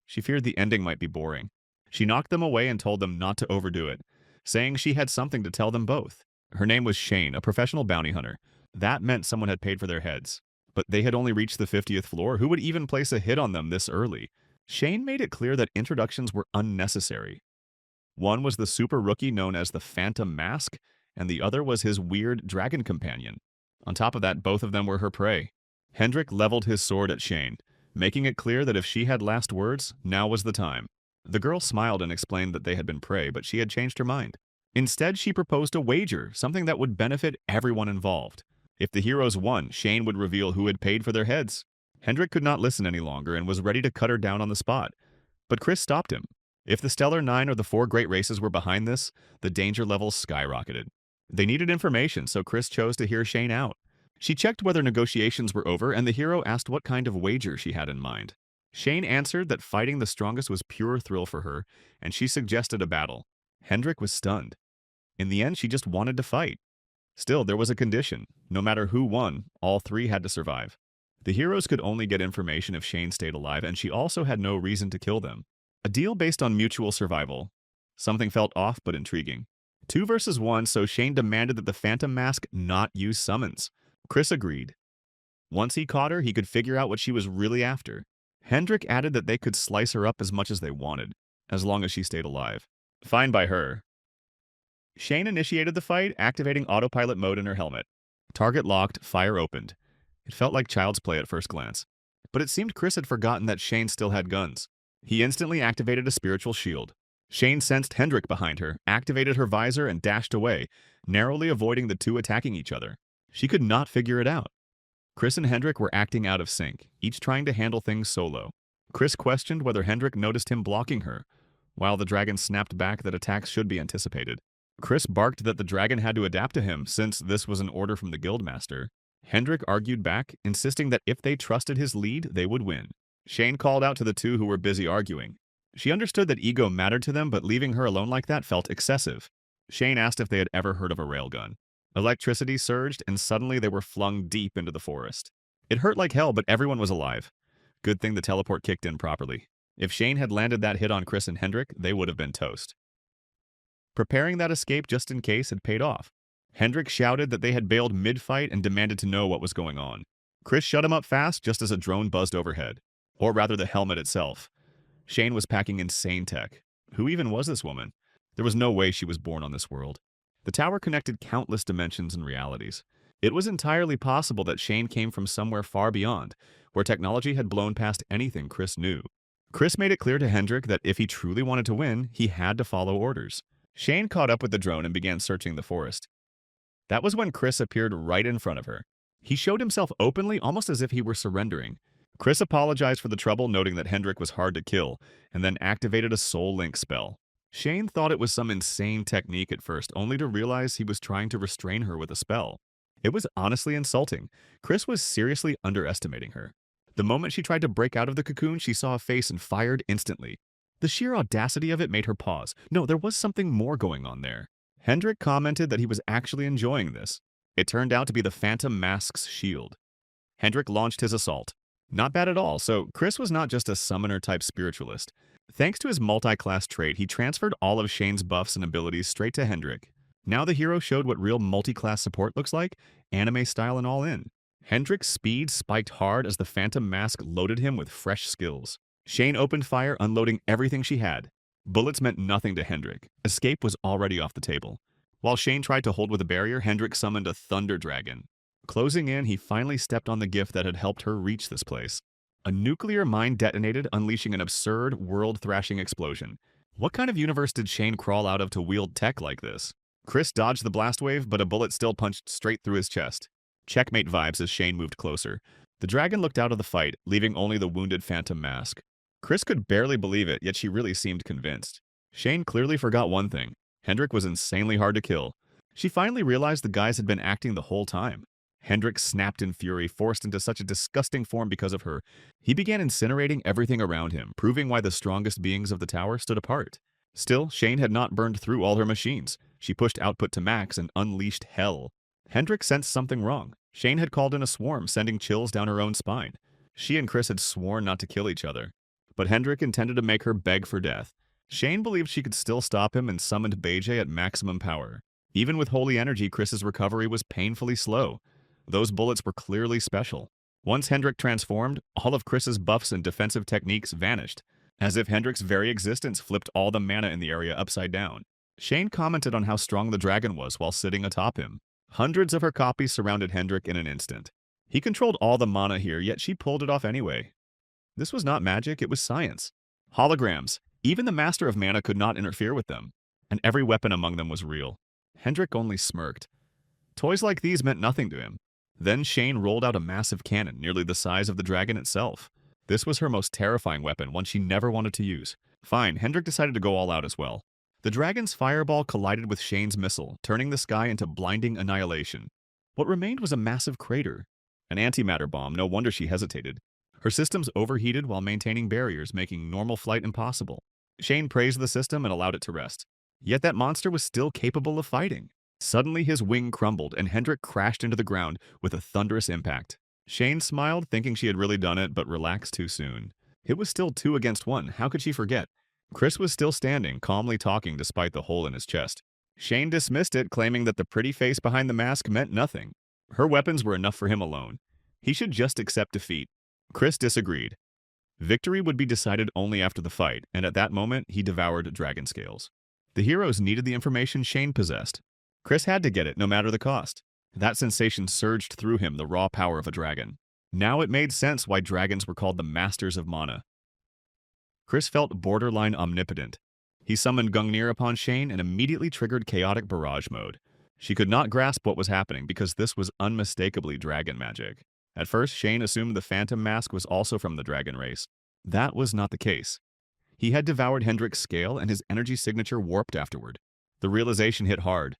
She feared the ending might be boring. She knocked them away and told them not to overdo it, saying she had something to tell them both. Her name was Shane, a professional bounty hunter. That meant someone had paid for their heads. But they had only reached the 50th floor. Who would even place a hit on them this early? Shane made it clear that introductions were unnecessary. One was the super rookie known as the Phantom Mask, and the other was his weird dragon companion. On top of that, both of them were her prey. Hendrik leveled his sword at Shane, making it clear that if she had last words, now was the time. The girl smiled and explained that they had been prey, but she had changed her mind. Instead, she proposed a wager, something that would benefit everyone involved. If the heroes won, Shane would reveal who had paid for their heads. Hendrik could not listen any longer and was ready to cut her down on the spot. But Chris stopped him. If the Stellar Nine or the four great races were behind this, the danger levels skyrocketed. They needed information, so Chris chose to hear Shane out. She checked whether negotiations were over, and the hero asked what kind of wager she had in mind. Shane answered that fighting the strongest was pure thrill for her, and she suggested a battle. Hendrik was stunned. In the end, she just wanted to fight. Still, there was a condition. No matter who won, all three had to survive. The heroes could only get information if Shane stayed alive, and she also had no reason to kill them. A deal based on mutual survival. Something felt off but intriguing. 2 versus 1, so Shane demanded that the Phantom Mask not use summons. Chris agreed. Once he caught her, he could figure out what she was really after. Hendrik added that they could slice her up as much as they wanted, as long as she stayed alive. Fine by her. Shane initiated the fight, activating autopilot mode in her helmet. Target locked, fire opened. It felt like child's play at first glance. But it seemed Chris had forgotten that Shane still had guns. He instantly activated a spiritual shield. Shane sensed Hendrik behind her, activated her visor, and dashed away, narrowly avoiding the two attacking each other. She could not figure it out. Chris and Hendrik were acting out of sync, each trying to handle things solo. Chris questioned whether Hendrik noticed him blocking her, while the dragon snapped back that attacks should be anticipated. Chris barked that the dragon had to adapt to him since this was an order from the guildmaster. Hendrik argued back, insisting that if they trusted his lead, they would win. Shane called out to the two who were busy arguing. She understood that ego mattered to them, but leaving her alone like that felt excessive. Shane asked if they had ever heard of a railgun. Electricity surged, and suddenly they were flung deep into the forest. It hurt like hell, but everyone was alive. Good thing the teleport kicked in properly. If Shane had landed that hit on Chris and Hendrik, they would have been toast. Preparing that escape just in case had paid off. Hendrik shouted that they had bailed mid-fight and demanded to know what was going on. Chris shut him up fast just as a drone buzzed overhead. Or rather, the helmet itself. Shane was packing insane tech. Who even was this woman? There was no way she was born on this world. The tower connected countless dimensions and realities. It was entirely possible that Shane came from somewhere far beyond, where technology had blown past anything Chris knew. Chris made it clear to Hendrik that if he truly wanted to win, he had to follow orders. Shane caught up with the drone and began searching the forest. That was when Chris appeared right in front of her. He showed himself openly, almost as if he were surrendering. Chris apologized for the trouble, noting that Hendrik was hard to kill, and then activated a Soul Link spell. Shane thought it was some insane technique at first, only to realize he was trying to restrain her with a spell. It was honestly insulting. Chris was seriously underestimating her. The moment she tried to break out of the cocoon, she saw a face and fired instantly. The sheer audacity of it made her pause. No, there was something more going on there. Hendrik commented that he was actually enjoying this. It turned out to be the Phantom Mask's shield. Hendrik launched his assault. Not bad at all, so Chris was not just a summoner-type spiritualist. Thanks to his multi-class trait, he transferred all of Shane's buffs and abilities straight to Hendrik. Now the hero showed what real multi-class support looks like, anime style and all in. Hendrik's speed spiked hard as the Phantom Mask loaded him with fresh skills. Shane opened fire, unloading everything she had. Bullets meant nothing to Hendrik. Escape was already off the table. While Shane tried to hold with a barrier, Hendrik summoned a Thunder Dragon. Closing in, he finally stepped on the gift that had helped her reach this place. A nuclear mine detonated, unleashing an absurd, world-thrashing explosion. What kind of universe did Shane crawl out of to wield tech like this? Chris dodged the blast wave, but a bullet still punched straight through his chest. Checkmate vibes as Shane moved closer. The dragon looked out of the fight, leaving only the wounded Phantom Mask. Chris could barely believe it, yet she really seemed convinced. Shane clearly forgot one thing. Hendrik was insanely hard to kill. She finally realized the guys had been acting the whole time. Hendrik snapped in fury, forced into such a disgusting form because of her. He began incinerating everything around him, proving why the strongest beings of the tower stood apart. Still, Shane had not burned through all her machines. She pushed output to max and unleashed hell. Hendrik sensed something wrong. Shane had called in a swarm, sending chills down her own spine. She and Chris had sworn not to kill each other. But Hendrik intended to make her beg for death. Shane believed she could still stop him and summoned Beije at maximum power. Even with holy energy, Chris's recovery was painfully slow. Those bullets were clearly special. Once Hendrik transformed, all of Chris's buffs and defensive techniques vanished, as if Hendrik's very existence flipped all the mana in the area upside down. Shane commented on how strong the dragon was while sitting atop him. Hundreds of her copies surrounded Hendrik in an instant. He controlled all the mana here, yet she pulled it off anyway. This was not magic, it was science. Holograms. Even the Master of Mana could not interfere with them, and every weapon among them was real. Hendrik only smirked. Toys like these meant nothing to him. Then Shane rolled out a massive cannon, nearly the size of the dragon itself. This was her most terrifying weapon, one she never wanted to use. Fine, Hendrik decided to go all out as well. The dragon's fireball collided with Shane's missile, turning the sky into blinding annihilation. What remained was a massive crater. An antimatter bomb, no wonder she hesitated. Her systems overheated while maintaining barriers, making normal flight impossible. Shane praised the system and allowed it to rest. Yet that monster was still capable of fighting. Suddenly his wing crumbled and Hendrik crashed into the ground with a thunderous impact. Shane smiled, thinking she had really done it, but relaxed too soon. It was still 2 against 1, how could she forget? Chris was still standing, calmly talking despite the hole in his chest. Shane dismissed it, claiming that the pretty face behind the mask meant nothing. Her weapons were enough for him alone. He should just accept defeat. Chris disagreed. Victory would be decided only after the fight, and at that moment, he devoured dragon scales. The heroes needed the information Shane possessed. Chris had to get it, no matter the cost. That sensation surged through him, the raw power of a dragon. Now it made sense why dragons were called the Masters of Mana. Chris felt borderline omnipotent. He summoned Gungnir upon Shane and immediately triggered chaotic barrage mode. She could not grasp what was happening because this was unmistakably dragon magic. At first, Shane assumed the Phantom Mask was also from the dragon race. That was not the case. He had devoured Hendrik's scale and his energy signature warped afterward. The realization hit hard.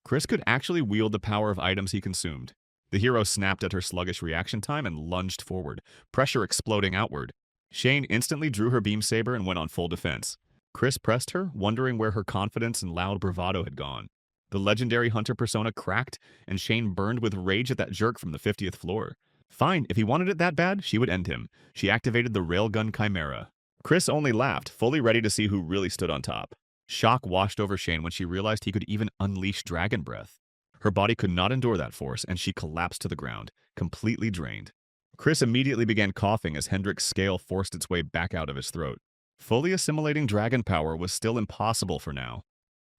Chris could actually wield the power of items he consumed. The hero snapped at her sluggish reaction time and lunged forward, pressure exploding outward. Shane instantly drew her beam saber and went on full defense. Chris pressed her, wondering where her confidence and loud bravado had gone. The legendary hunter persona cracked, and Shane burned with rage at that jerk from the 50th floor. Fine, if he wanted it that bad, she would end him. She activated the railgun chimera. Chris only laughed, fully ready to see who really stood on top. Shock washed over Shane when she realized he could even unleash dragon breath. Her body could not endure that force, and she collapsed to the ground, completely drained. Chris immediately began coughing as Hendrik's scale forced its way back out of his throat. Fully assimilating dragon power was still impossible for now.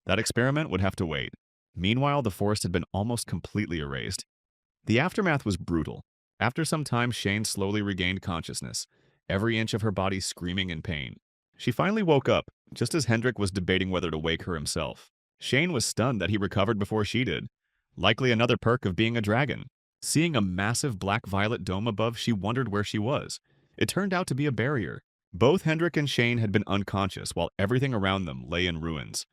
That experiment would have to wait. Meanwhile, the forest had been almost completely erased. The aftermath was brutal. After some time, Shane slowly regained consciousness, every inch of her body screaming in pain. She finally woke up, just as Hendrik was debating whether to wake her himself. Shane was stunned that he recovered before she did. Likely another perk of being a dragon. Seeing a massive black-violet dome above, she wondered where she was. It turned out to be a barrier. Both Hendrik and Shane had been unconscious while everything around them lay in ruins.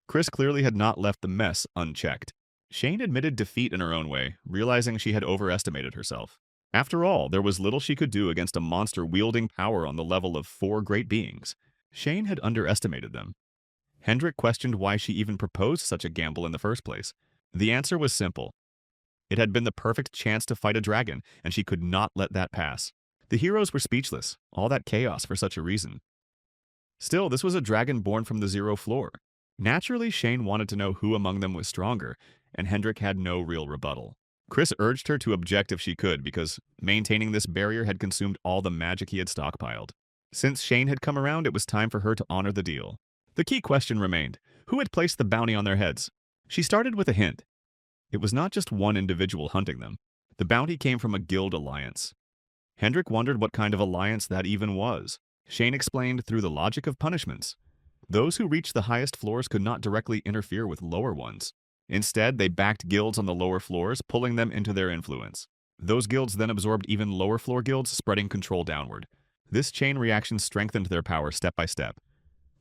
Chris clearly had not left the mess unchecked. Shane admitted defeat in her own way, realizing she had overestimated herself. After all, there was little she could do against a monster wielding power on the level of 4 great beings. Shane had underestimated them. Hendrik questioned why she even proposed such a gamble in the first place. The answer was simple. It had been the perfect chance to fight a dragon, and she could not let that pass. The heroes were speechless, all that chaos for such a reason. Still, this was a dragon born from the 0 floor. Naturally, Shane wanted to know who among them was stronger, and Hendrik had no real rebuttal. Chris urged her to object if she could, because maintaining this barrier had consumed all the magic he had stockpiled. Since Shane had come around, it was time for her to honor the deal. The key question remained: who had placed the bounty on their heads? She started with a hint. It was not just one individual hunting them. The bounty came from a guild alliance. Hendrik wondered what kind of alliance that even was. Shane explained through the logic of punishments. Those who reached the highest floors could not directly interfere with lower ones. Instead, they backed guilds on the lower floors, pulling them into their influence. Those guilds then absorbed even lower floor guilds, spreading control downward. This chain reaction strengthened their power step by step.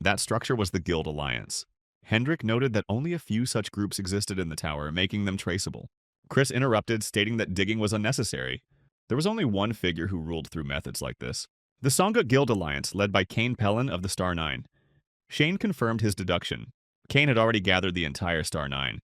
That structure was the guild alliance. Hendrik noted that only a few such groups existed in the tower, making them traceable. Chris interrupted, stating that digging was unnecessary. There was only one figure who ruled through methods like this: the Sangha Guild Alliance, led by Kane Pellin of the Star 9. Shane confirmed his deduction. Kane had already gathered the entire Star 9.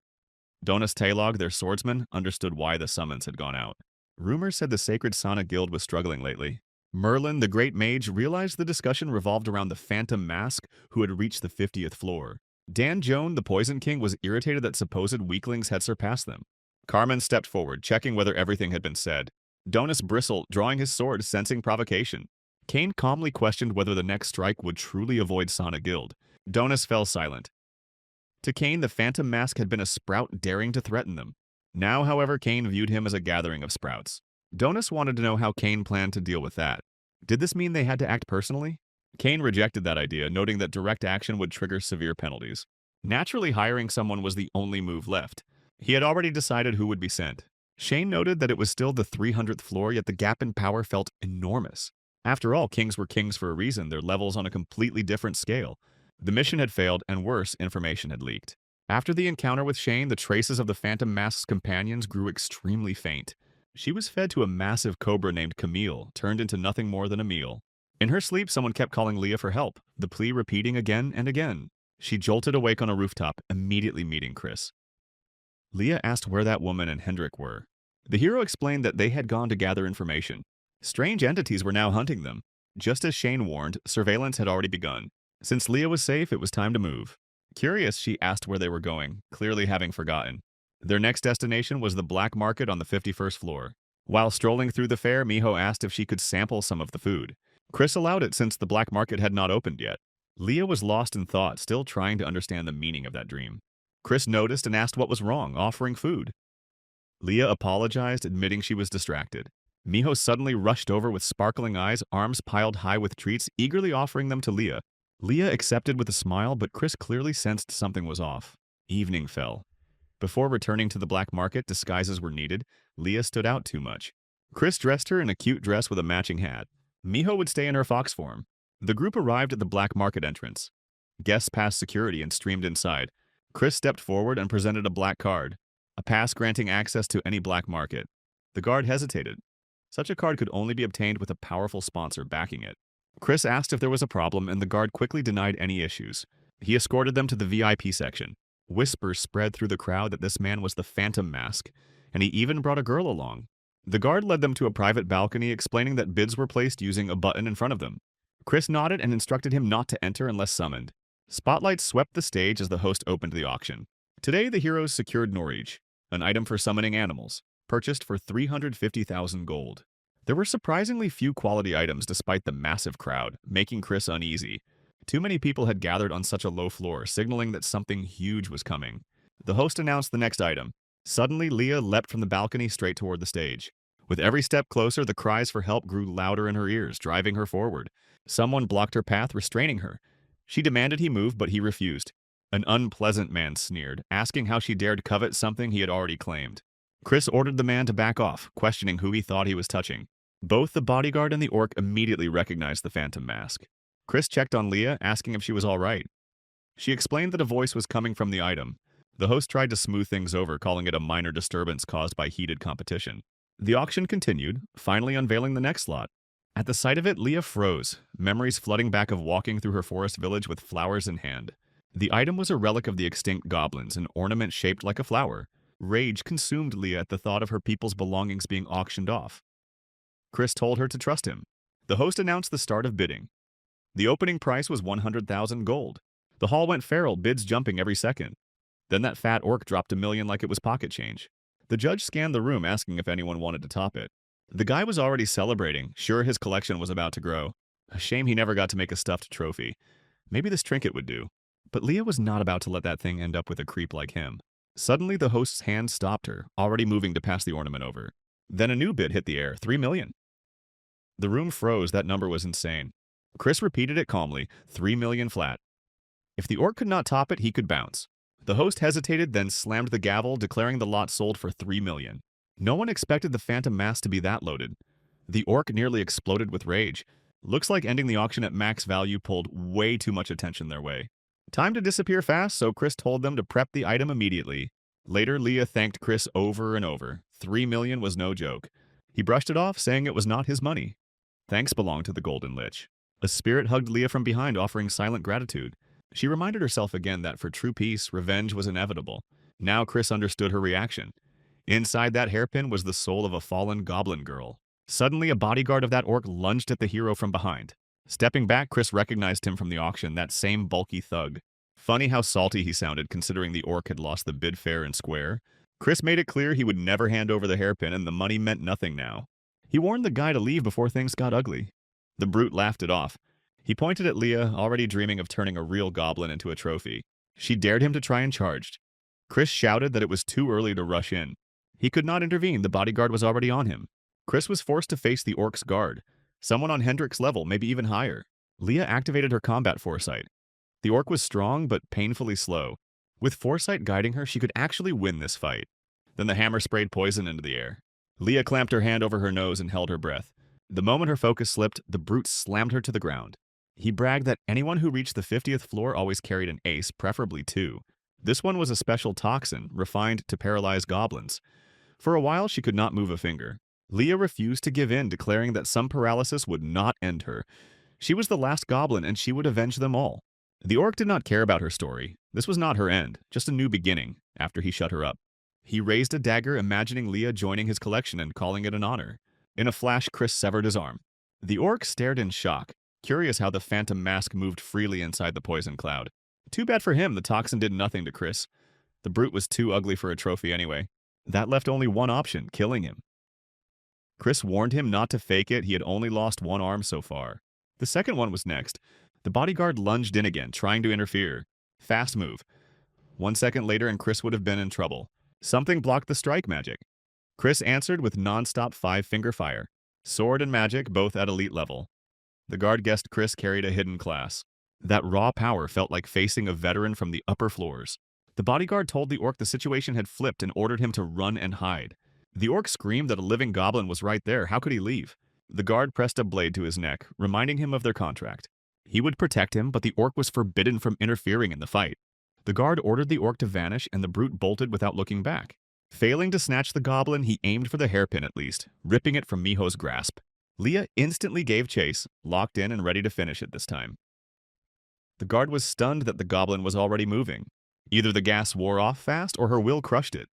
Donis Taylog, their swordsman, understood why the summons had gone out. Rumors said the Sacred Sana Guild was struggling lately. Merlin, the Great Mage, realized the discussion revolved around the Phantom Mask, who had reached the 50th floor. Dan Joan, the Poison King, was irritated that supposed weaklings had surpassed them. Carmen stepped forward, checking whether everything had been said. Donis bristled, drawing his sword, sensing provocation. Kane calmly questioned whether the next strike would truly avoid Sana Guild. Donis fell silent. To Kane, the Phantom Mask had been a sprout daring to threaten them. Now, however, Kane viewed him as a gathering of sprouts. Donis wanted to know how Kane planned to deal with that. Did this mean they had to act personally? Kane rejected that idea, noting that direct action would trigger severe penalties. Naturally, hiring someone was the only move left. He had already decided who would be sent. Shane noted that it was still the 300th floor, yet the gap in power felt enormous. After all, kings were kings for a reason, their levels on a completely different scale. The mission had failed, and worse, information had leaked. After the encounter with Shane, the traces of the Phantom Mask's companions grew extremely faint. She was fed to a massive cobra named Camille, turned into nothing more than a meal. In her sleep, someone kept calling Leah for help, the plea repeating again and again. She jolted awake on a rooftop, immediately meeting Chris. Leah asked where that woman and Hendrik were. The hero explained that they had gone to gather information. Strange entities were now hunting them. Just as Shane warned, surveillance had already begun. Since Leah was safe, it was time to move. Curious, she asked where they were going, clearly having forgotten. Their next destination was the black market on the 51st floor. While strolling through the fair, Miho asked if she could sample some of the food. Chris allowed it since the black market had not opened yet. Leah was lost in thought, still trying to understand the meaning of that dream. Chris noticed and asked what was wrong, offering food. Leah apologized, admitting she was distracted. Miho suddenly rushed over with sparkling eyes, arms piled high with treats, eagerly offering them to Leah. Leah accepted with a smile, but Chris clearly sensed something was off. Evening fell. Before returning to the black market, disguises were needed. Leah stood out too much. Chris dressed her in a cute dress with a matching hat. Miho would stay in her fox form. The group arrived at the black market entrance. Guests passed security and streamed inside. Chris stepped forward and presented a black card, a pass granting access to any black market. The guard hesitated. Such a card could only be obtained with a powerful sponsor backing it. Chris asked if there was a problem, and the guard quickly denied any issues. He escorted them to the VIP section. Whispers spread through the crowd that this man was the Phantom Mask, and he even brought a girl along. The guard led them to a private balcony, explaining that bids were placed using a button in front of them. Chris nodded and instructed him not to enter unless summoned. Spotlights swept the stage as the host opened the auction. Today, the heroes secured Norwich, an item for summoning animals, purchased for 350,000 gold. There were surprisingly few quality items despite the massive crowd, making Chris uneasy. Too many people had gathered on such a low floor, signaling that something huge was coming. The host announced the next item. Suddenly, Leah leapt from the balcony straight toward the stage. With every step closer, the cries for help grew louder in her ears, driving her forward. Someone blocked her path, restraining her. She demanded he move, but he refused. An unpleasant man sneered, asking how she dared covet something he had already claimed. Chris ordered the man to back off, questioning who he thought he was touching. Both the bodyguard and the orc immediately recognized the phantom mask. Chris checked on Leah, asking if she was all right. She explained that a voice was coming from the item. The host tried to smooth things over, calling it a minor disturbance caused by heated competition. The auction continued, finally unveiling the next slot. At the sight of it, Leah froze, memories flooding back of walking through her forest village with flowers in hand. The item was a relic of the extinct goblins, an ornament shaped like a flower. Rage consumed Leah at the thought of her people's belongings being auctioned off. Chris told her to trust him. The host announced the start of bidding. The opening price was 100,000 gold. The hall went feral, bids jumping every second. Then that fat orc dropped $1 million like it was pocket change. The judge scanned the room, asking if anyone wanted to top it. The guy was already celebrating, sure his collection was about to grow. A shame he never got to make a stuffed trophy. Maybe this trinket would do. But Leah was not about to let that thing end up with a creep like him. Suddenly, the host's hand stopped her, already moving to pass the ornament over. Then a new bid hit the air, 3 million. The room froze, that number was insane. Chris repeated it calmly, 3 million flat. If the orc could not top it, he could bounce. The host hesitated, then slammed the gavel, declaring the lot sold for 3 million. No one expected the phantom mask to be that loaded. The orc nearly exploded with rage. Looks like ending the auction at max value pulled way too much attention their way. Time to disappear fast, so Chris told them to prep the item immediately. Later, Leah thanked Chris over and over. 3 million was no joke. He brushed it off, saying it was not his money. Thanks belonged to the Golden Lich. A spirit hugged Leah from behind, offering silent gratitude. She reminded herself again that for true peace, revenge was inevitable. Now Chris understood her reaction. Inside that hairpin was the soul of a fallen goblin girl. Suddenly, a bodyguard of that orc lunged at the hero from behind. Stepping back, Chris recognized him from the auction, that same bulky thug. Funny how salty he sounded, considering the orc had lost the bid fair and square. Chris made it clear he would never hand over the hairpin, and the money meant nothing now. He warned the guy to leave before things got ugly. The brute laughed it off. He pointed at Leah, already dreaming of turning a real goblin into a trophy. She dared him to try and charge. Chris shouted that it was too early to rush in. He could not intervene, the bodyguard was already on him. Chris was forced to face the orc's guard. Someone on Hendrik's level, maybe even higher. Leah activated her combat foresight. The orc was strong, but painfully slow. With foresight guiding her, she could actually win this fight. Then the hammer sprayed poison into the air. Leah clamped her hand over her nose and held her breath. The moment her focus slipped, the brute slammed her to the ground. He bragged that anyone who reached the 50th floor always carried an ace, preferably 2. This one was a special toxin, refined to paralyze goblins. For a while, she could not move a finger. Leah refused to give in, declaring that some paralysis would not end her. She was the last goblin, and she would avenge them all. The orc did not care about her story. This was not her end, just a new beginning, after he shut her up. He raised a dagger, imagining Leah joining his collection and calling it an honor. In a flash, Chris severed his arm. The orc stared in shock, curious how the phantom mask moved freely inside the poison cloud. Too bad for him, the toxin did nothing to Chris. The brute was too ugly for a trophy anyway. That left only one option, killing him. Chris warned him not to fake it, he had only lost one arm so far. The second one was next. The bodyguard lunged in again, trying to interfere. Fast move. 1 second later and Chris would have been in trouble. Something blocked the strike magic. Chris answered with non-stop 5-finger fire. Sword and magic, both at elite level. The guard guessed Chris carried a hidden class. That raw power felt like facing a veteran from the upper floors. The bodyguard told the orc the situation had flipped and ordered him to run and hide. The orc screamed that a living goblin was right there. How could he leave? The guard pressed a blade to his neck, reminding him of their contract. He would protect him, but the orc was forbidden from interfering in the fight. The guard ordered the orc to vanish, and the brute bolted without looking back. Failing to snatch the goblin, he aimed for the hairpin at least, ripping it from Miho's grasp. Leah instantly gave chase, locked in and ready to finish it this time. The guard was stunned that the goblin was already moving. Either the gas wore off fast or her will crushed it.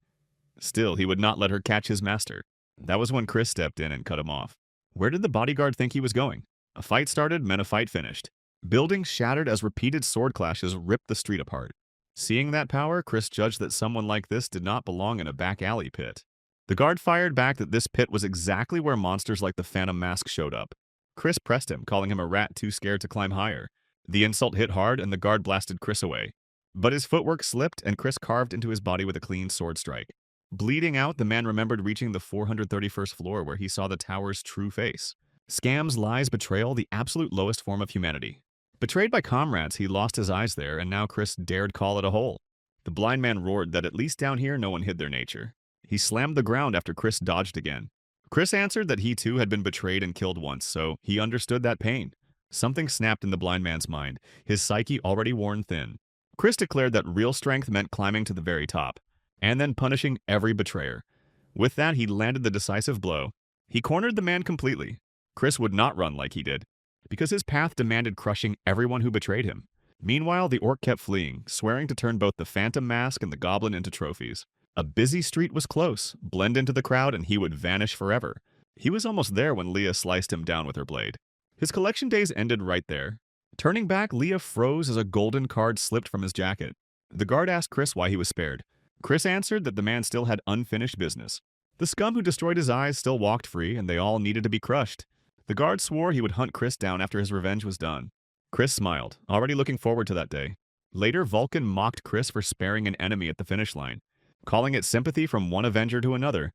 Still, he would not let her catch his master. That was when Chris stepped in and cut him off. Where did the bodyguard think he was going? A fight started, meant a fight finished. Buildings shattered as repeated sword clashes ripped the street apart. Seeing that power, Chris judged that someone like this did not belong in a back alley pit. The guard fired back that this pit was exactly where monsters like the Phantom Mask showed up. Chris pressed him, calling him a rat too scared to climb higher. The insult hit hard, and the guard blasted Chris away. But his footwork slipped, and Chris carved into his body with a clean sword strike. Bleeding out, the man remembered reaching the 431st floor where he saw the tower's true face. Scams, lies, betrayal, the absolute lowest form of humanity. Betrayed by comrades, he lost his eyes there, and now Chris dared call it a hole. The blind man roared that at least down here no one hid their nature. He slammed the ground after Chris dodged again. Chris answered that he too had been betrayed and killed once, so he understood that pain. Something snapped in the blind man's mind, his psyche already worn thin. Chris declared that real strength meant climbing to the very top, and then punishing every betrayer. With that, he landed the decisive blow. He cornered the man completely. Chris would not run like he did, because his path demanded crushing everyone who betrayed him. Meanwhile, the orc kept fleeing, swearing to turn both the phantom mask and the goblin into trophies. A busy street was close, blend into the crowd, and he would vanish forever. He was almost there when Leah sliced him down with her blade. His collection days ended right there. Turning back, Leah froze as a golden card slipped from his jacket. The guard asked Chris why he was spared. Chris answered that the man still had unfinished business. The scum who destroyed his eyes still walked free, and they all needed to be crushed. The guard swore he would hunt Chris down after his revenge was done. Chris smiled, already looking forward to that day. Later, Vulcan mocked Chris for sparing an enemy at the finish line, calling it sympathy from one Avenger to another.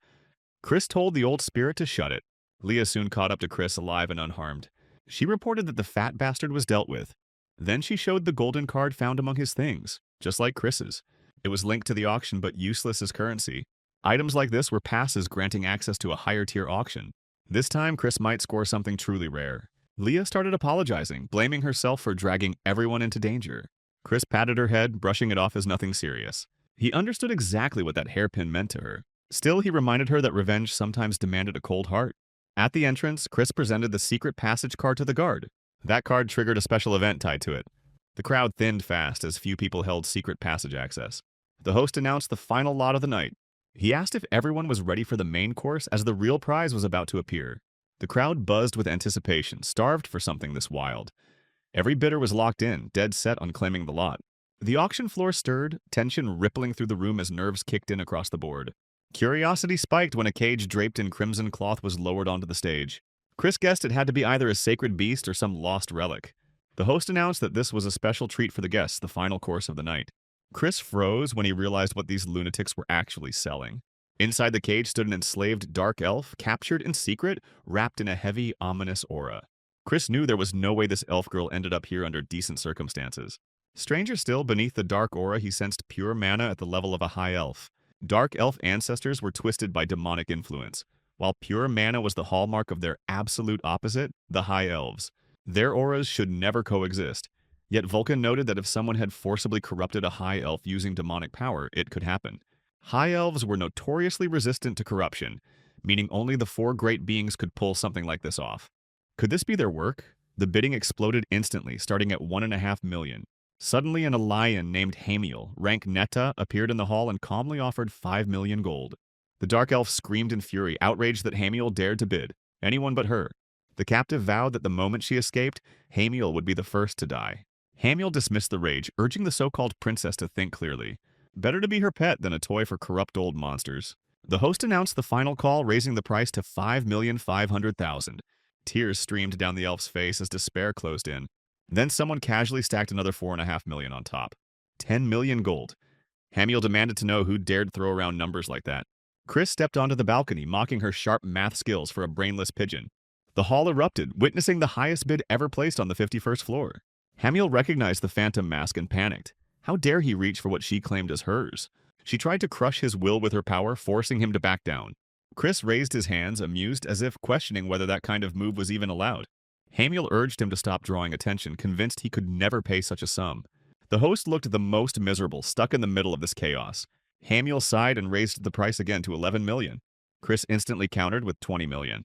Chris told the old spirit to shut it. Leah soon caught up to Chris alive and unharmed. She reported that the fat bastard was dealt with. Then she showed the golden card found among his things, just like Chris's. It was linked to the auction but useless as currency. Items like this were passes granting access to a higher tier auction. This time, Chris might score something truly rare. Leah started apologizing, blaming herself for dragging everyone into danger. Chris patted her head, brushing it off as nothing serious. He understood exactly what that hairpin meant to her. Still, he reminded her that revenge sometimes demanded a cold heart. At the entrance, Chris presented the secret passage card to the guard. That card triggered a special event tied to it. The crowd thinned fast as few people held secret passage access. The host announced the final lot of the night. He asked if everyone was ready for the main course as the real prize was about to appear. The crowd buzzed with anticipation, starved for something this wild. Every bidder was locked in, dead set on claiming the lot. The auction floor stirred, tension rippling through the room as nerves kicked in across the board. Curiosity spiked when a cage draped in crimson cloth was lowered onto the stage. Chris guessed it had to be either a sacred beast or some lost relic. The host announced that this was a special treat for the guests, the final course of the night. Chris froze when he realized what these lunatics were actually selling. Inside the cage stood an enslaved dark elf, captured in secret, wrapped in a heavy, ominous aura. Chris knew there was no way this elf girl ended up here under decent circumstances. Stranger still, beneath the dark aura, he sensed pure mana at the level of a high elf. Dark elf ancestors were twisted by demonic influence, while pure mana was the hallmark of their absolute opposite, the high elves. Their auras should never coexist. Yet Vulcan noted that if someone had forcibly corrupted a high elf using demonic power, it could happen. High elves were notoriously resistant to corruption, meaning only the four great beings could pull something like this off. Could this be their work? The bidding exploded instantly, starting at 1.5 million. Suddenly, an lion named Hamiel, rank Netta, appeared in the hall and calmly offered 5 million gold. The dark elf screamed in fury, outraged that Hamiel dared to bid. Anyone but her. The captive vowed that the moment she escaped, Hamiel would be the first to die. Hamiel dismissed the rage, urging the so-called princess to think clearly. Better to be her pet than a toy for corrupt old monsters. The host announced the final call, raising the price to 5,500,000. Tears streamed down the elf's face as despair closed in. Then someone casually stacked another 4.5 million on top. 10 million gold. Hamiel demanded to know who dared throw around numbers like that. Chris stepped onto the balcony, mocking her sharp math skills for a brainless pigeon. The hall erupted, witnessing the highest bid ever placed on the 51st floor. Hamiel recognized the phantom mask and panicked. How dare he reach for what she claimed as hers? She tried to crush his will with her power, forcing him to back down. Chris raised his hands, amused, as if questioning whether that kind of move was even allowed. Hamiel urged him to stop drawing attention, convinced he could never pay such a sum. The host looked the most miserable, stuck in the middle of this chaos. Hamiel sighed and raised the price again to 11 million. Chris instantly countered with 20 million.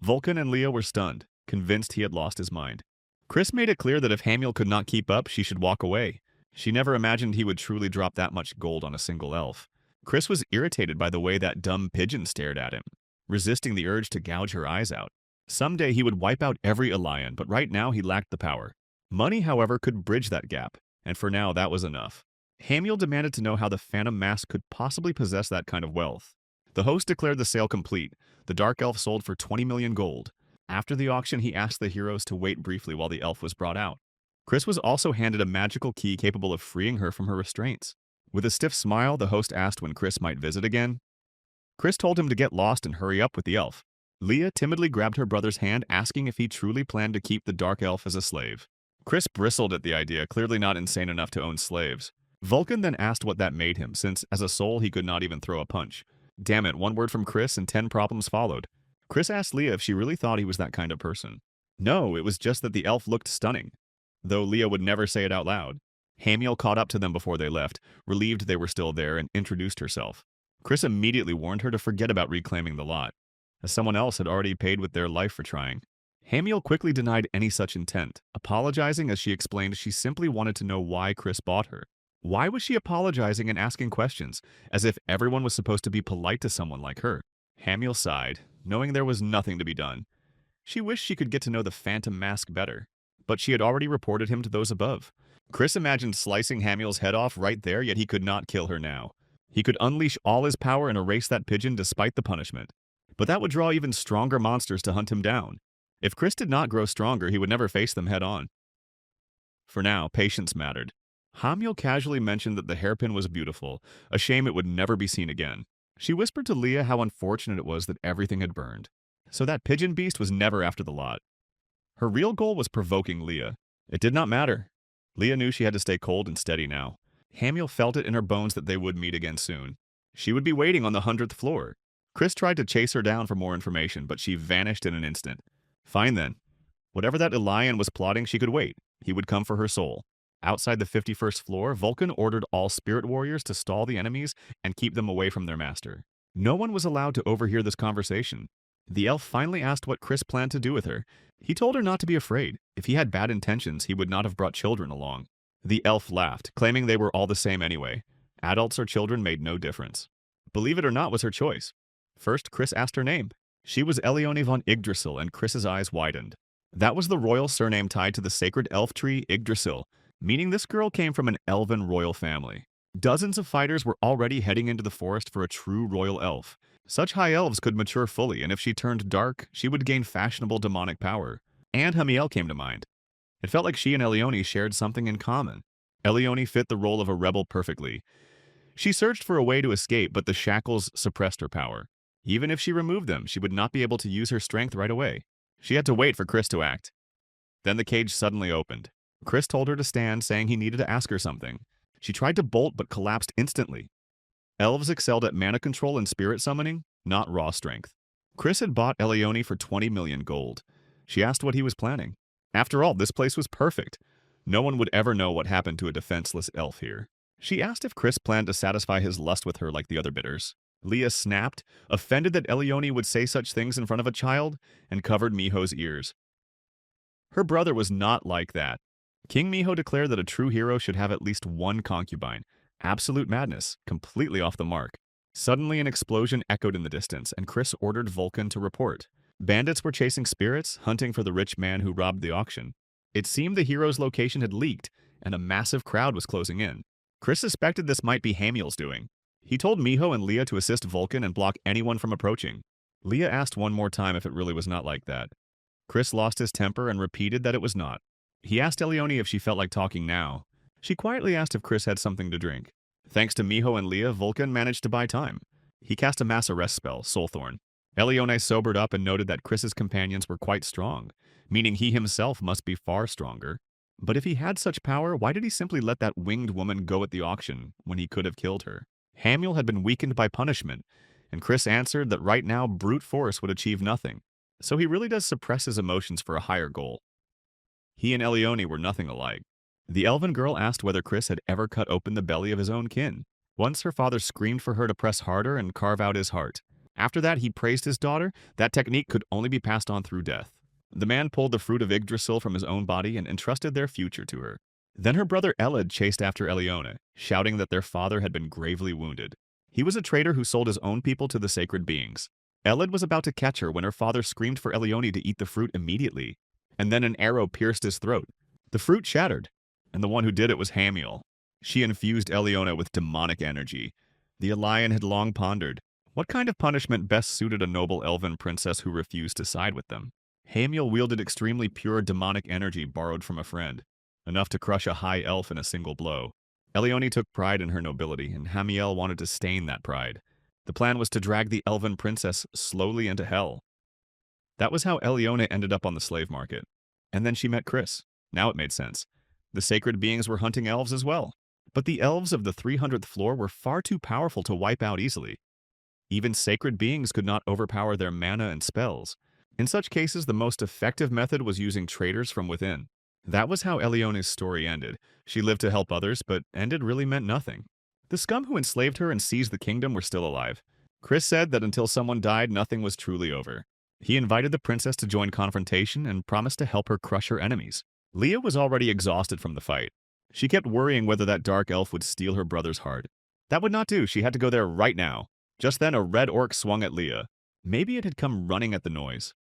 Vulcan and Leah were stunned, convinced he had lost his mind. Chris made it clear that if Hamiel could not keep up, she should walk away. She never imagined he would truly drop that much gold on a single elf. Chris was irritated by the way that dumb pigeon stared at him, resisting the urge to gouge her eyes out. Someday he would wipe out every Elion, but right now he lacked the power. Money, however, could bridge that gap, and for now that was enough. Hamiel demanded to know how the Phantom Mask could possibly possess that kind of wealth. The host declared the sale complete. The dark elf sold for 20 million gold. After the auction, he asked the heroes to wait briefly while the elf was brought out. Chris was also handed a magical key capable of freeing her from her restraints. With a stiff smile, the host asked when Chris might visit again. Chris told him to get lost and hurry up with the elf. Leah timidly grabbed her brother's hand, asking if he truly planned to keep the dark elf as a slave. Chris bristled at the idea, clearly not insane enough to own slaves. Vulcan then asked what that made him, since as a soul he could not even throw a punch. Damn it, one word from Chris and 10 problems followed. Chris asked Leah if she really thought he was that kind of person. No, it was just that the elf looked stunning, though Leah would never say it out loud. Hamiel caught up to them before they left, relieved they were still there, and introduced herself. Chris immediately warned her to forget about reclaiming the lot, as someone else had already paid with their life for trying. Hamiel quickly denied any such intent, apologizing as she explained she simply wanted to know why Chris bought her. Why was she apologizing and asking questions, as if everyone was supposed to be polite to someone like her? Hamiel sighed, knowing there was nothing to be done. She wished she could get to know the Phantom Mask better, but she had already reported him to those above. Chris imagined slicing Hamiel's head off right there, yet he could not kill her now. He could unleash all his power and erase that pigeon despite the punishment. But that would draw even stronger monsters to hunt him down. If Chris did not grow stronger, he would never face them head on. For now, patience mattered. Hamiel casually mentioned that the hairpin was beautiful, a shame it would never be seen again. She whispered to Leah how unfortunate it was that everything had burned. So that pigeon beast was never after the lot. Her real goal was provoking Leah. It did not matter. Leah knew she had to stay cold and steady now. Hamiel felt it in her bones that they would meet again soon. She would be waiting on the 100th floor. Chris tried to chase her down for more information, but she vanished in an instant. Fine then. Whatever that Elian was plotting, she could wait. He would come for her soul. Outside the 51st floor, Vulcan ordered all spirit warriors to stall the enemies and keep them away from their master. No one was allowed to overhear this conversation. The elf finally asked what Chris planned to do with her. He told her not to be afraid. If he had bad intentions, he would not have brought children along. The elf laughed, claiming they were all the same anyway. Adults or children made no difference. Believe it or not was her choice. First, Chris asked her name. She was Elione von Yggdrasil, and Chris's eyes widened. That was the royal surname tied to the sacred elf tree Yggdrasil, meaning this girl came from an elven royal family. Dozens of fighters were already heading into the forest for a true royal elf. Such high elves could mature fully, and if she turned dark, she would gain fashionable demonic power. And Hamiel came to mind. It felt like she and Elione shared something in common. Elione fit the role of a rebel perfectly. She searched for a way to escape, but the shackles suppressed her power. Even if she removed them, she would not be able to use her strength right away. She had to wait for Chris to act. Then the cage suddenly opened. Chris told her to stand, saying he needed to ask her something. She tried to bolt but collapsed instantly. Elves excelled at mana control and spirit summoning, not raw strength. Chris had bought Elione for 20 million gold. She asked what he was planning. After all, this place was perfect. No one would ever know what happened to a defenseless elf here. She asked if Chris planned to satisfy his lust with her like the other bidders. Leah snapped, offended that Elione would say such things in front of a child, and covered Miho's ears. Her brother was not like that. King Miho declared that a true hero should have at least one concubine. Absolute madness, completely off the mark. Suddenly an explosion echoed in the distance, and Chris ordered Vulcan to report. Bandits were chasing spirits, hunting for the rich man who robbed the auction. It seemed the hero's location had leaked, and a massive crowd was closing in. Chris suspected this might be Hamiel's doing. He told Miho and Leah to assist Vulcan and block anyone from approaching. Leah asked one more time if it really was not like that. Chris lost his temper and repeated that it was not. He asked Elione if she felt like talking now. She quietly asked if Chris had something to drink. Thanks to Miho and Leah, Vulcan managed to buy time. He cast a mass arrest spell, Soulthorn. Elione sobered up and noted that Chris's companions were quite strong, meaning he himself must be far stronger. But if he had such power, why did he simply let that winged woman go at the auction when he could have killed her? Hamiel had been weakened by punishment, and Chris answered that right now brute force would achieve nothing. So he really does suppress his emotions for a higher goal. He and Elione were nothing alike. The elven girl asked whether Chris had ever cut open the belly of his own kin. Once her father screamed for her to press harder and carve out his heart. After that, he praised his daughter. That technique could only be passed on through death. The man pulled the fruit of Yggdrasil from his own body and entrusted their future to her. Then her brother Eled chased after Elione, shouting that their father had been gravely wounded. He was a traitor who sold his own people to the sacred beings. Eled was about to catch her when her father screamed for Elione to eat the fruit immediately, and then an arrow pierced his throat. The fruit shattered, and the one who did it was Hamiel. She infused Elione with demonic energy. The Elian had long pondered, what kind of punishment best suited a noble elven princess who refused to side with them? Hamiel wielded extremely pure demonic energy borrowed from a friend, enough to crush a high elf in a single blow. Elione took pride in her nobility, and Hamiel wanted to stain that pride. The plan was to drag the elven princess slowly into hell. That was how Elione ended up on the slave market. And then she met Chris. Now it made sense. The sacred beings were hunting elves as well. But the elves of the 300th floor were far too powerful to wipe out easily. Even sacred beings could not overpower their mana and spells. In such cases, the most effective method was using traitors from within. That was how Eleone's story ended. She lived to help others, but ended really meant nothing. The scum who enslaved her and seized the kingdom were still alive. Chris said that until someone died, nothing was truly over. He invited the princess to join confrontation and promised to help her crush her enemies. Leah was already exhausted from the fight. She kept worrying whether that dark elf would steal her brother's heart. That would not do, she had to go there right now. Just then, a red orc swung at Leah. Maybe it had come running at the noise.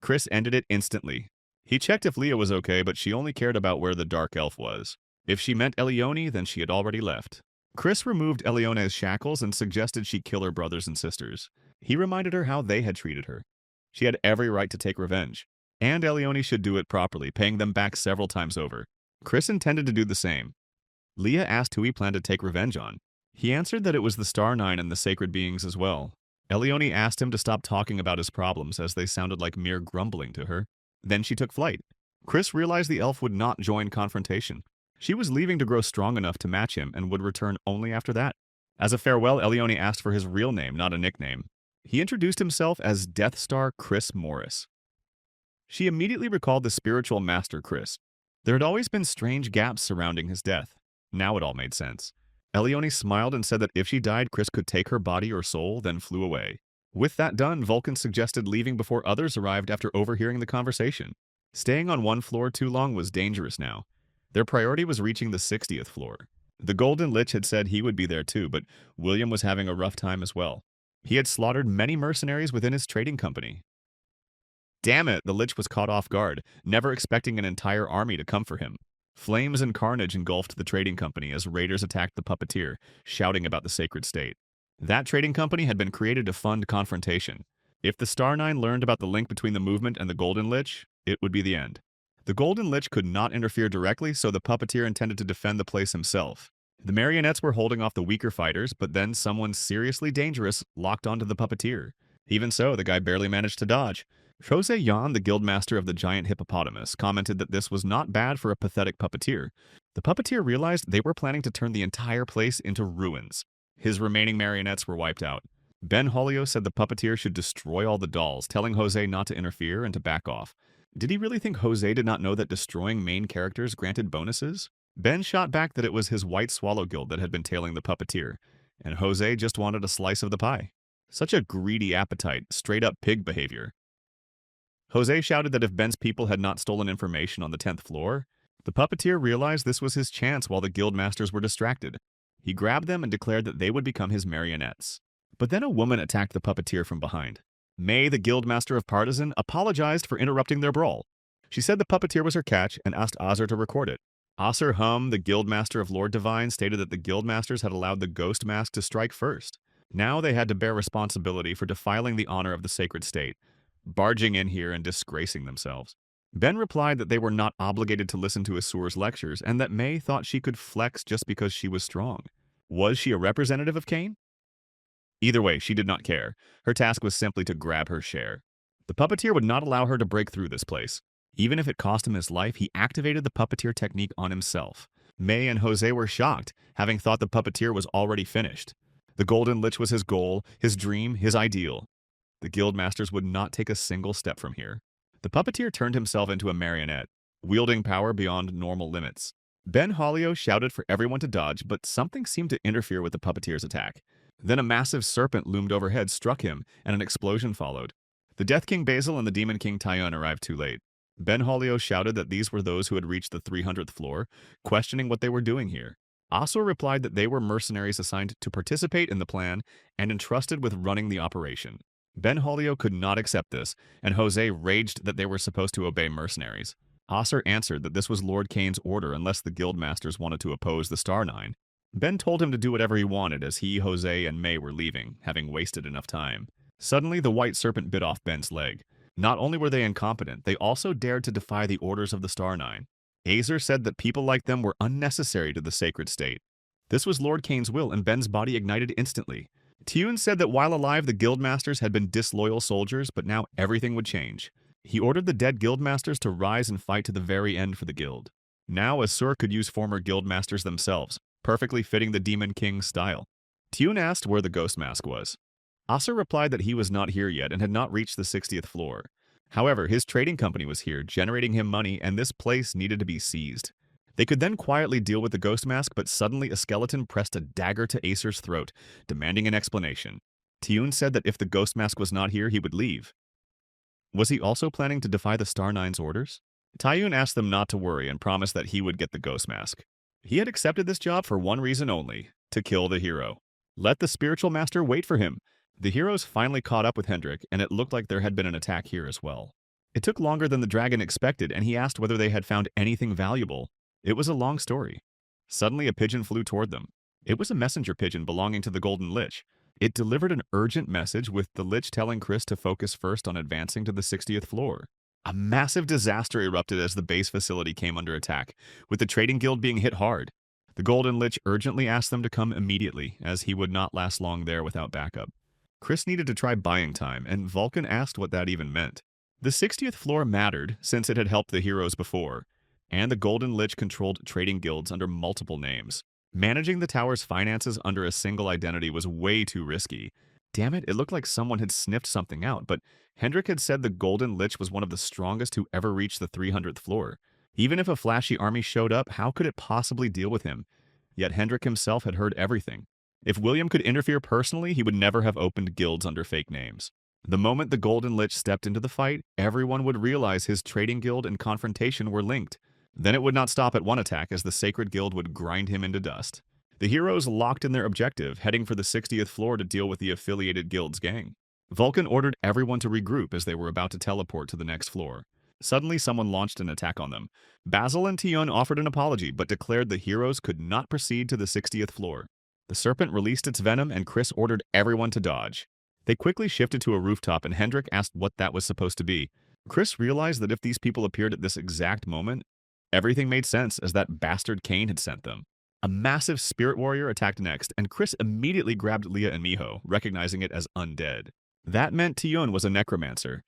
Chris ended it instantly. He checked if Leah was okay, but she only cared about where the dark elf was. If she meant Eleone, then she had already left. Chris removed Eleone's shackles and suggested she kill her brothers and sisters. He reminded her how they had treated her. She had every right to take revenge. And Eleone should do it properly, paying them back several times over. Chris intended to do the same. Leah asked who he planned to take revenge on. He answered that it was the Star Nine and the sacred beings as well. Eleone asked him to stop talking about his problems as they sounded like mere grumbling to her. Then she took flight. Chris realized the elf would not join confrontation. She was leaving to grow strong enough to match him and would return only after that. As a farewell, Eleone asked for his real name, not a nickname. He introduced himself as Death Star Chris Morris. She immediately recalled the spiritual master Chris. There had always been strange gaps surrounding his death. Now it all made sense. Eleone smiled and said that if she died, Chris could take her body or soul, then flew away. With that done, Vulcan suggested leaving before others arrived after overhearing the conversation. Staying on one floor too long was dangerous now. Their priority was reaching the 60th floor. The Golden Lich had said he would be there too, but William was having a rough time as well. He had slaughtered many mercenaries within his trading company. Damn it, the Lich was caught off guard, never expecting an entire army to come for him. Flames and carnage engulfed the trading company as raiders attacked the puppeteer, shouting about the sacred state. That trading company had been created to fund confrontation. If the Star Nine learned about the link between the movement and the Golden Lich, it would be the end. The Golden Lich could not interfere directly, so the puppeteer intended to defend the place himself. The marionettes were holding off the weaker fighters, but then someone seriously dangerous locked onto the puppeteer. Even so, the guy barely managed to dodge. Jose Yan, the guildmaster of the giant hippopotamus, commented that this was not bad for a pathetic puppeteer. The puppeteer realized they were planning to turn the entire place into ruins. His remaining marionettes were wiped out. Ben Holio said the puppeteer should destroy all the dolls, telling Jose not to interfere and to back off. Did he really think Jose did not know that destroying main characters granted bonuses? Ben shot back that it was his White Swallow Guild that had been tailing the puppeteer, and Jose just wanted a slice of the pie. Such a greedy appetite, straight-up pig behavior. Jose shouted that if Ben's people had not stolen information on the 10th floor, the puppeteer realized this was his chance while the guild masters were distracted. He grabbed them and declared that they would become his marionettes. But then a woman attacked the puppeteer from behind. May, the guildmaster of Partisan, apologized for interrupting their brawl. She said the puppeteer was her catch and asked Azur to record it. Asur Hum, the guildmaster of Lord Divine, stated that the guildmasters had allowed the ghost mask to strike first. Now they had to bear responsibility for defiling the honor of the sacred state, barging in here and disgracing themselves. Ben replied that they were not obligated to listen to Asur's lectures and that May thought she could flex just because she was strong. Was she a representative of Cain? Either way, she did not care. Her task was simply to grab her share. The puppeteer would not allow her to break through this place. Even if it cost him his life, he activated the puppeteer technique on himself. May and Jose were shocked, having thought the puppeteer was already finished. The Golden Lich was his goal, his dream, his ideal. The guildmasters would not take a single step from here. The puppeteer turned himself into a marionette, wielding power beyond normal limits. Ben Holio shouted for everyone to dodge, but something seemed to interfere with the puppeteer's attack. Then a massive serpent loomed overhead, struck him, and an explosion followed. The Death King Basil and the Demon King Tyun arrived too late. Ben Holio shouted that these were those who had reached the 300th floor, questioning what they were doing here. Asur replied that they were mercenaries assigned to participate in the plan and entrusted with running the operation. Ben Holio could not accept this, and Jose raged that they were supposed to obey mercenaries. Asur answered that this was Lord Cain's order unless the guildmasters wanted to oppose the Star Nine. Ben told him to do whatever he wanted as he, Jose, and May were leaving, having wasted enough time. Suddenly, the white serpent bit off Ben's leg. Not only were they incompetent, they also dared to defy the orders of the Star Nine. Azur said that people like them were unnecessary to the sacred state. This was Lord Cain's will, and Ben's body ignited instantly. Tyun said that while alive, the guildmasters had been disloyal soldiers, but now everything would change. He ordered the dead guildmasters to rise and fight to the very end for the guild. Now Asur could use former guildmasters themselves, perfectly fitting the Demon King's style. Tyun asked where the ghost mask was. Asa replied that he was not here yet and had not reached the 60th floor. However, his trading company was here, generating him money, and this place needed to be seized. They could then quietly deal with the ghost mask, but suddenly a skeleton pressed a dagger to Acer's throat, demanding an explanation. Tiyun said that if the ghost mask was not here, he would leave. Was he also planning to defy the Star Nine's orders? Tiyun asked them not to worry and promised that he would get the ghost mask. He had accepted this job for one reason only: to kill the hero. Let the spiritual master wait for him. The heroes finally caught up with Hendrik, and it looked like there had been an attack here as well. It took longer than the dragon expected, and he asked whether they had found anything valuable. It was a long story. Suddenly, a pigeon flew toward them. It was a messenger pigeon belonging to the Golden Lich. It delivered an urgent message, with the Lich telling Chris to focus first on advancing to the 60th floor. A massive disaster erupted as the base facility came under attack, with the trading guild being hit hard. The Golden Lich urgently asked them to come immediately, as he would not last long there without backup. Chris needed to try buying time, and Vulcan asked what that even meant. The 60th floor mattered, since it had helped the heroes before, and the Golden Lich controlled trading guilds under multiple names. Managing the tower's finances under a single identity was way too risky. Damn it, it looked like someone had sniffed something out, but Hendrik had said the Golden Lich was one of the strongest who ever reached the 300th floor. Even if a flashy army showed up, how could it possibly deal with him? Yet Hendrik himself had heard everything. If William could interfere personally, he would never have opened guilds under fake names. The moment the Golden Lich stepped into the fight, everyone would realize his trading guild and confrontation were linked. Then it would not stop at one attack, as the Sacred Guild would grind him into dust. The heroes locked in their objective, heading for the 60th floor to deal with the affiliated guild's gang. Vulcan ordered everyone to regroup as they were about to teleport to the next floor. Suddenly, someone launched an attack on them. Basil and Tiyun offered an apology, but declared the heroes could not proceed to the 60th floor. The serpent released its venom, and Chris ordered everyone to dodge. They quickly shifted to a rooftop, and Hendrik asked what that was supposed to be. Chris realized that if these people appeared at this exact moment, everything made sense, as that bastard Cain had sent them. A massive spirit warrior attacked next, and Chris immediately grabbed Leah and Miho, recognizing it as undead. That meant Tiyun was a necromancer,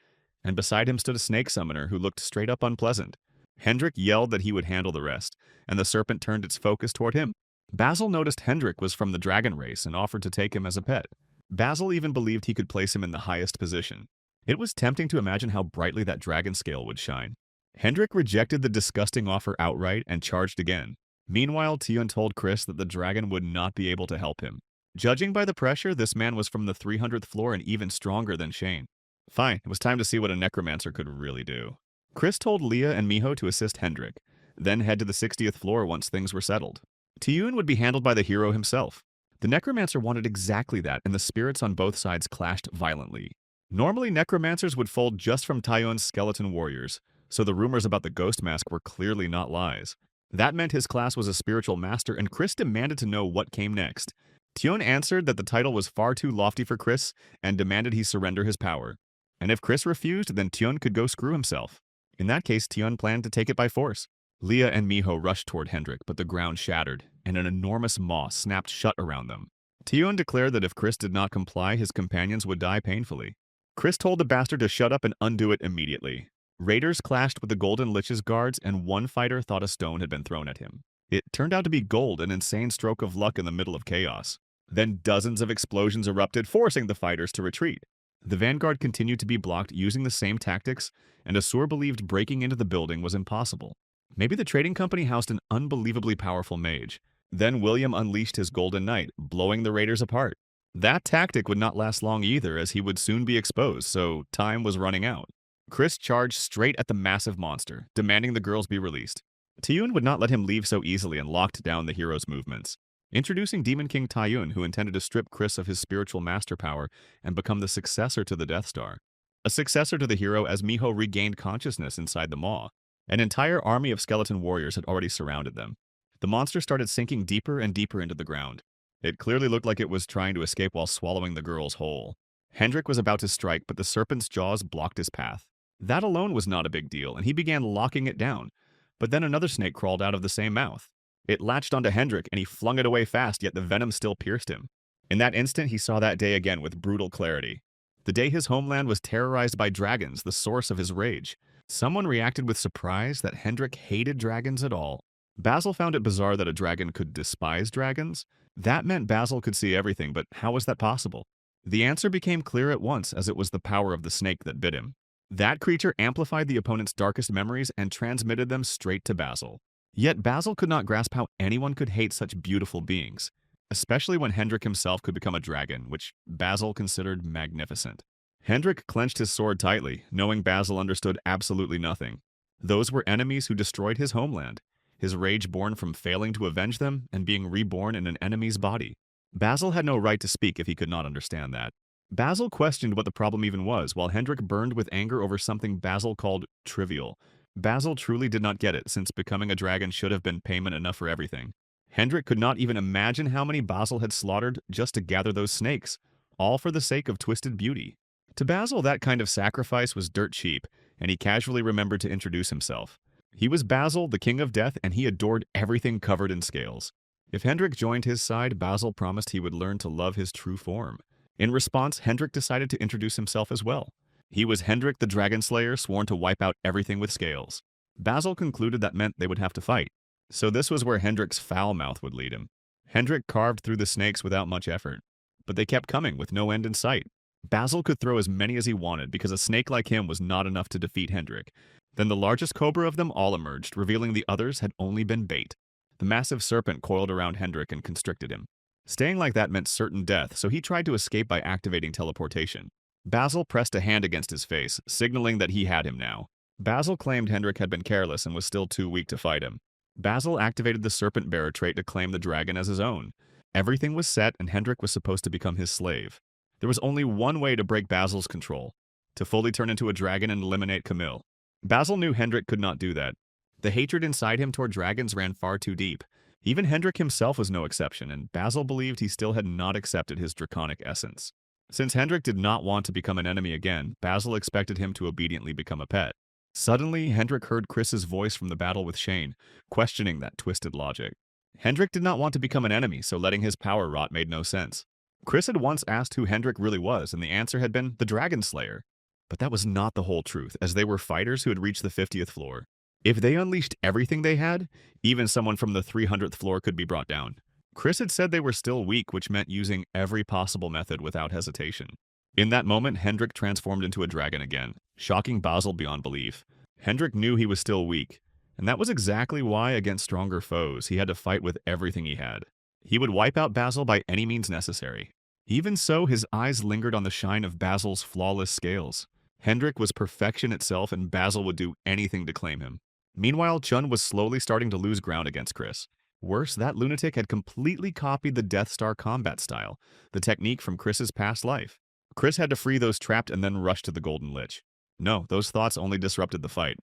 and beside him stood a snake summoner who looked straight up unpleasant. Hendrik yelled that he would handle the rest, and the serpent turned its focus toward him. Basil noticed Hendrik was from the dragon race and offered to take him as a pet. Basil even believed he could place him in the highest position. It was tempting to imagine how brightly that dragon scale would shine. Hendrik rejected the disgusting offer outright and charged again. Meanwhile, Tiyun told Chris that the dragon would not be able to help him. Judging by the pressure, this man was from the 300th floor and even stronger than Shane. Fine, it was time to see what a necromancer could really do. Chris told Leah and Miho to assist Hendrik, then head to the 60th floor once things were settled. Tiyun would be handled by the hero himself. The necromancer wanted exactly that, and the spirits on both sides clashed violently. Normally, necromancers would fold just from Tiyun's skeleton warriors, so the rumors about the ghost mask were clearly not lies. That meant his class was a spiritual master, and Chris demanded to know what came next. Tiyun answered that the title was far too lofty for Chris and demanded he surrender his power. And if Chris refused, then Tiyun could go screw himself. In that case, Tiyun planned to take it by force. Leah and Miho rushed toward Hendrik, but the ground shattered, and an enormous maw snapped shut around them. Tiyun declared that if Chris did not comply, his companions would die painfully. Chris told the bastard to shut up and undo it immediately. Raiders clashed with the Golden Lich's guards, and one fighter thought a stone had been thrown at him. It turned out to be gold, an insane stroke of luck in the middle of chaos. Then dozens of explosions erupted, forcing the fighters to retreat. The vanguard continued to be blocked using the same tactics, and Asur believed breaking into the building was impossible. Maybe the trading company housed an unbelievably powerful mage. Then William unleashed his Golden Knight, blowing the raiders apart. That tactic would not last long either, as he would soon be exposed, so time was running out. Chris charged straight at the massive monster, demanding the girls be released. Tiyun would not let him leave so easily and locked down the hero's movements. Introducing Demon King Tiyun, who intended to strip Chris of his spiritual master power and become the successor to the Death Star. A successor to the hero, as Miho regained consciousness inside the maw. An entire army of skeleton warriors had already surrounded them. The monster started sinking deeper and deeper into the ground. It clearly looked like it was trying to escape while swallowing the girls whole. Hendrik was about to strike, but the serpent's jaws blocked his path. That alone was not a big deal, and he began locking it down. But then another snake crawled out of the same mouth. It latched onto Hendrik, and he flung it away fast, yet the venom still pierced him. In that instant, he saw that day again with brutal clarity. The day his homeland was terrorized by dragons, the source of his rage. Someone reacted with surprise that Hendrik hated dragons at all. Basil found it bizarre that a dragon could despise dragons. That meant Basil could see everything, but how was that possible? The answer became clear at once, as it was the power of the snake that bit him. That creature amplified the opponent's darkest memories and transmitted them straight to Basil. Yet Basil could not grasp how anyone could hate such beautiful beings, especially when Hendrik himself could become a dragon, which Basil considered magnificent. Hendrik clenched his sword tightly, knowing Basil understood absolutely nothing. Those were enemies who destroyed his homeland, his rage born from failing to avenge them and being reborn in an enemy's body. Basil had no right to speak if he could not understand that. Basil questioned what the problem even was, while Hendrik burned with anger over something Basil called trivial. Basil truly did not get it, since becoming a dragon should have been payment enough for everything. Hendrik could not even imagine how many Basil had slaughtered just to gather those snakes, all for the sake of twisted beauty. To Basil, that kind of sacrifice was dirt cheap, and he casually remembered to introduce himself. He was Basil, the King of Death, and he adored everything covered in scales. If Hendrik joined his side, Basil promised he would learn to love his true form. In response, Hendrik decided to introduce himself as well. He was Hendrik the Dragon Slayer, sworn to wipe out everything with scales. Basil concluded that meant they would have to fight. So this was where Hendrik's foul mouth would lead him. Hendrik carved through the snakes without much effort, but they kept coming with no end in sight. Basil could throw as many as he wanted because a snake like him was not enough to defeat Hendrik. Then the largest cobra of them all emerged, revealing the others had only been bait. The massive serpent coiled around Hendrik and constricted him. Staying like that meant certain death, so he tried to escape by activating teleportation. Basil pressed a hand against his face, signaling that he had him now. Basil claimed Hendrik had been careless and was still too weak to fight him. Basil activated the Serpent Bearer trait to claim the dragon as his own. Everything was set, and Hendrik was supposed to become his slave. There was only one way to break Basil's control: to fully turn into a dragon and eliminate Camille. Basil knew Hendrik could not do that. The hatred inside him toward dragons ran far too deep. Even Hendrik himself was no exception, and Basil believed he still had not accepted his draconic essence. Since Hendrik did not want to become an enemy again, Basil expected him to obediently become a pet. Suddenly, Hendrik heard Chris's voice from the battle with Shane, questioning that twisted logic. Hendrik did not want to become an enemy, so letting his power rot made no sense. Chris had once asked who Hendrik really was, and the answer had been the Dragon Slayer. But that was not the whole truth, as they were fighters who had reached the 50th floor. If they unleashed everything they had, even someone from the 300th floor could be brought down. Chris had said they were still weak, which meant using every possible method without hesitation. In that moment, Hendrik transformed into a dragon again, shocking Basil beyond belief. Hendrik knew he was still weak, and that was exactly why, against stronger foes, he had to fight with everything he had. He would wipe out Basil by any means necessary. Even so, his eyes lingered on the shine of Basil's flawless scales. Hendrik was perfection itself, and Basil would do anything to claim him. Meanwhile, Chun was slowly starting to lose ground against Chris. Worse, that lunatic had completely copied the Death Star combat style, the technique from Chris's past life. Chris had to free those trapped and then rush to the Golden Lich. No, those thoughts only disrupted the fight.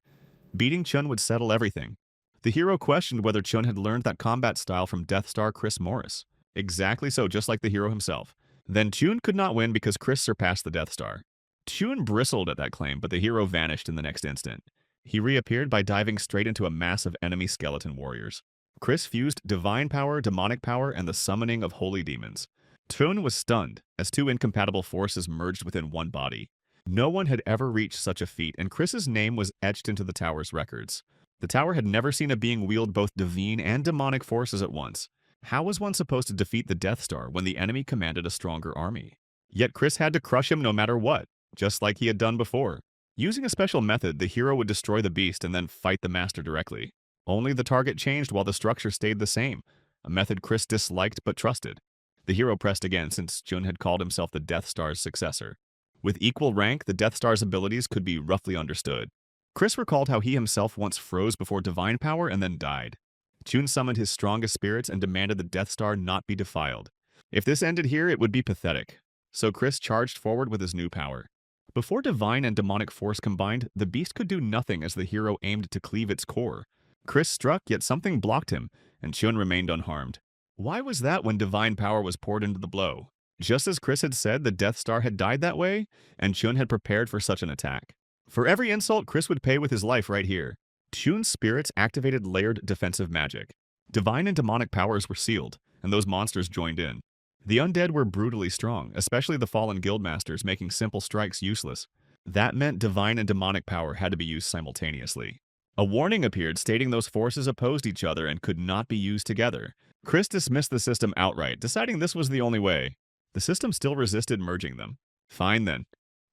Beating Chun would settle everything. The hero questioned whether Chun had learned that combat style from Death Star Chris Morris. Exactly so, just like the hero himself. Then Chun could not win because Chris surpassed the Death Star. Chun bristled at that claim, but the hero vanished in the next instant. He reappeared by diving straight into a mass of enemy skeleton warriors. Chris fused divine power, demonic power, and the summoning of holy demons. Chun was stunned, as two incompatible forces merged within one body. No one had ever reached such a feat, and Chris's name was etched into the tower's records. The tower had never seen a being wield both divine and demonic forces at once. How was one supposed to defeat the Death Star when the enemy commanded a stronger army? Yet Chris had to crush him no matter what, just like he had done before. Using a special method, the hero would destroy the beast and then fight the master directly. Only the target changed while the structure stayed the same, a method Chris disliked but trusted. The hero pressed again, since Chun had called himself the Death Star's successor. With equal rank, the Death Star's abilities could be roughly understood. Chris recalled how he himself once froze before divine power and then died. Chun summoned his strongest spirits and demanded the Death Star not be defiled. If this ended here, it would be pathetic. So Chris charged forward with his new power. Before divine and demonic force combined, the beast could do nothing as the hero aimed to cleave its core. Chris struck, yet something blocked him, and Chun remained unharmed. Why was that when divine power was poured into the blow? Just as Chris had said, the Death Star had died that way, and Chun had prepared for such an attack. For every insult, Chris would pay with his life right here. Chun's spirits activated layered defensive magic. Divine and demonic powers were sealed, and those monsters joined in. The undead were brutally strong, especially the fallen guildmasters, making simple strikes useless. That meant divine and demonic power had to be used simultaneously. A warning appeared stating those forces opposed each other and could not be used together. Chris dismissed the system outright, deciding this was the only way. The system still resisted merging them. Fine then.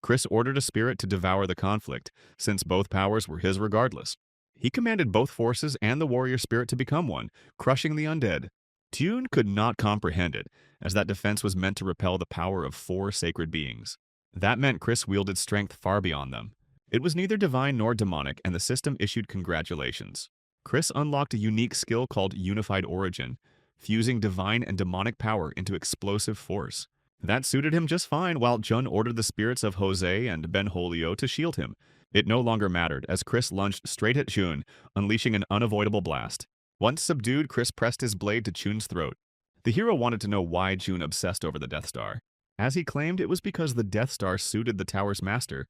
Chris ordered a spirit to devour the conflict, since both powers were his regardless. He commanded both forces and the warrior spirit to become one, crushing the undead. Tune could not comprehend it, as that defense was meant to repel the power of 4 sacred beings. That meant Chris wielded strength far beyond them. It was neither divine nor demonic, and the system issued congratulations. Chris unlocked a unique skill called Unified Origin, fusing divine and demonic power into explosive force. That suited him just fine, while Jun ordered the spirits of Jose and Benvolio to shield him. It no longer mattered, as Chris lunged straight at Jun, unleashing an unavoidable blast. Once subdued, Chris pressed his blade to Chun's throat. The hero wanted to know why Jun obsessed over the Death Star. As he claimed, it was because the Death Star suited the tower's master,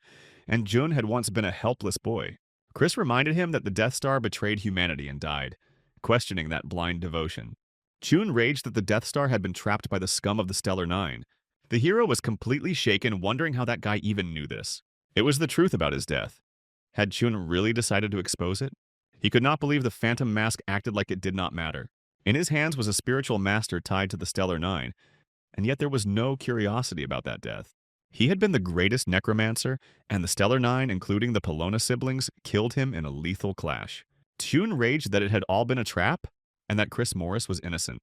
and Jun had once been a helpless boy. Chris reminded him that the Death Star betrayed humanity and died, questioning that blind devotion. Jun raged that the Death Star had been trapped by the scum of the Stellar Nine. The hero was completely shaken, wondering how that guy even knew this. It was the truth about his death. Had Chun really decided to expose it? He could not believe the phantom mask acted like it did not matter. In his hands was a spiritual master tied to the Stellar Nine, and yet there was no curiosity about that death. He had been the greatest necromancer, and the Stellar Nine, including the Pelona siblings, killed him in a lethal clash. Chun raged that it had all been a trap, and that Chris Morris was innocent.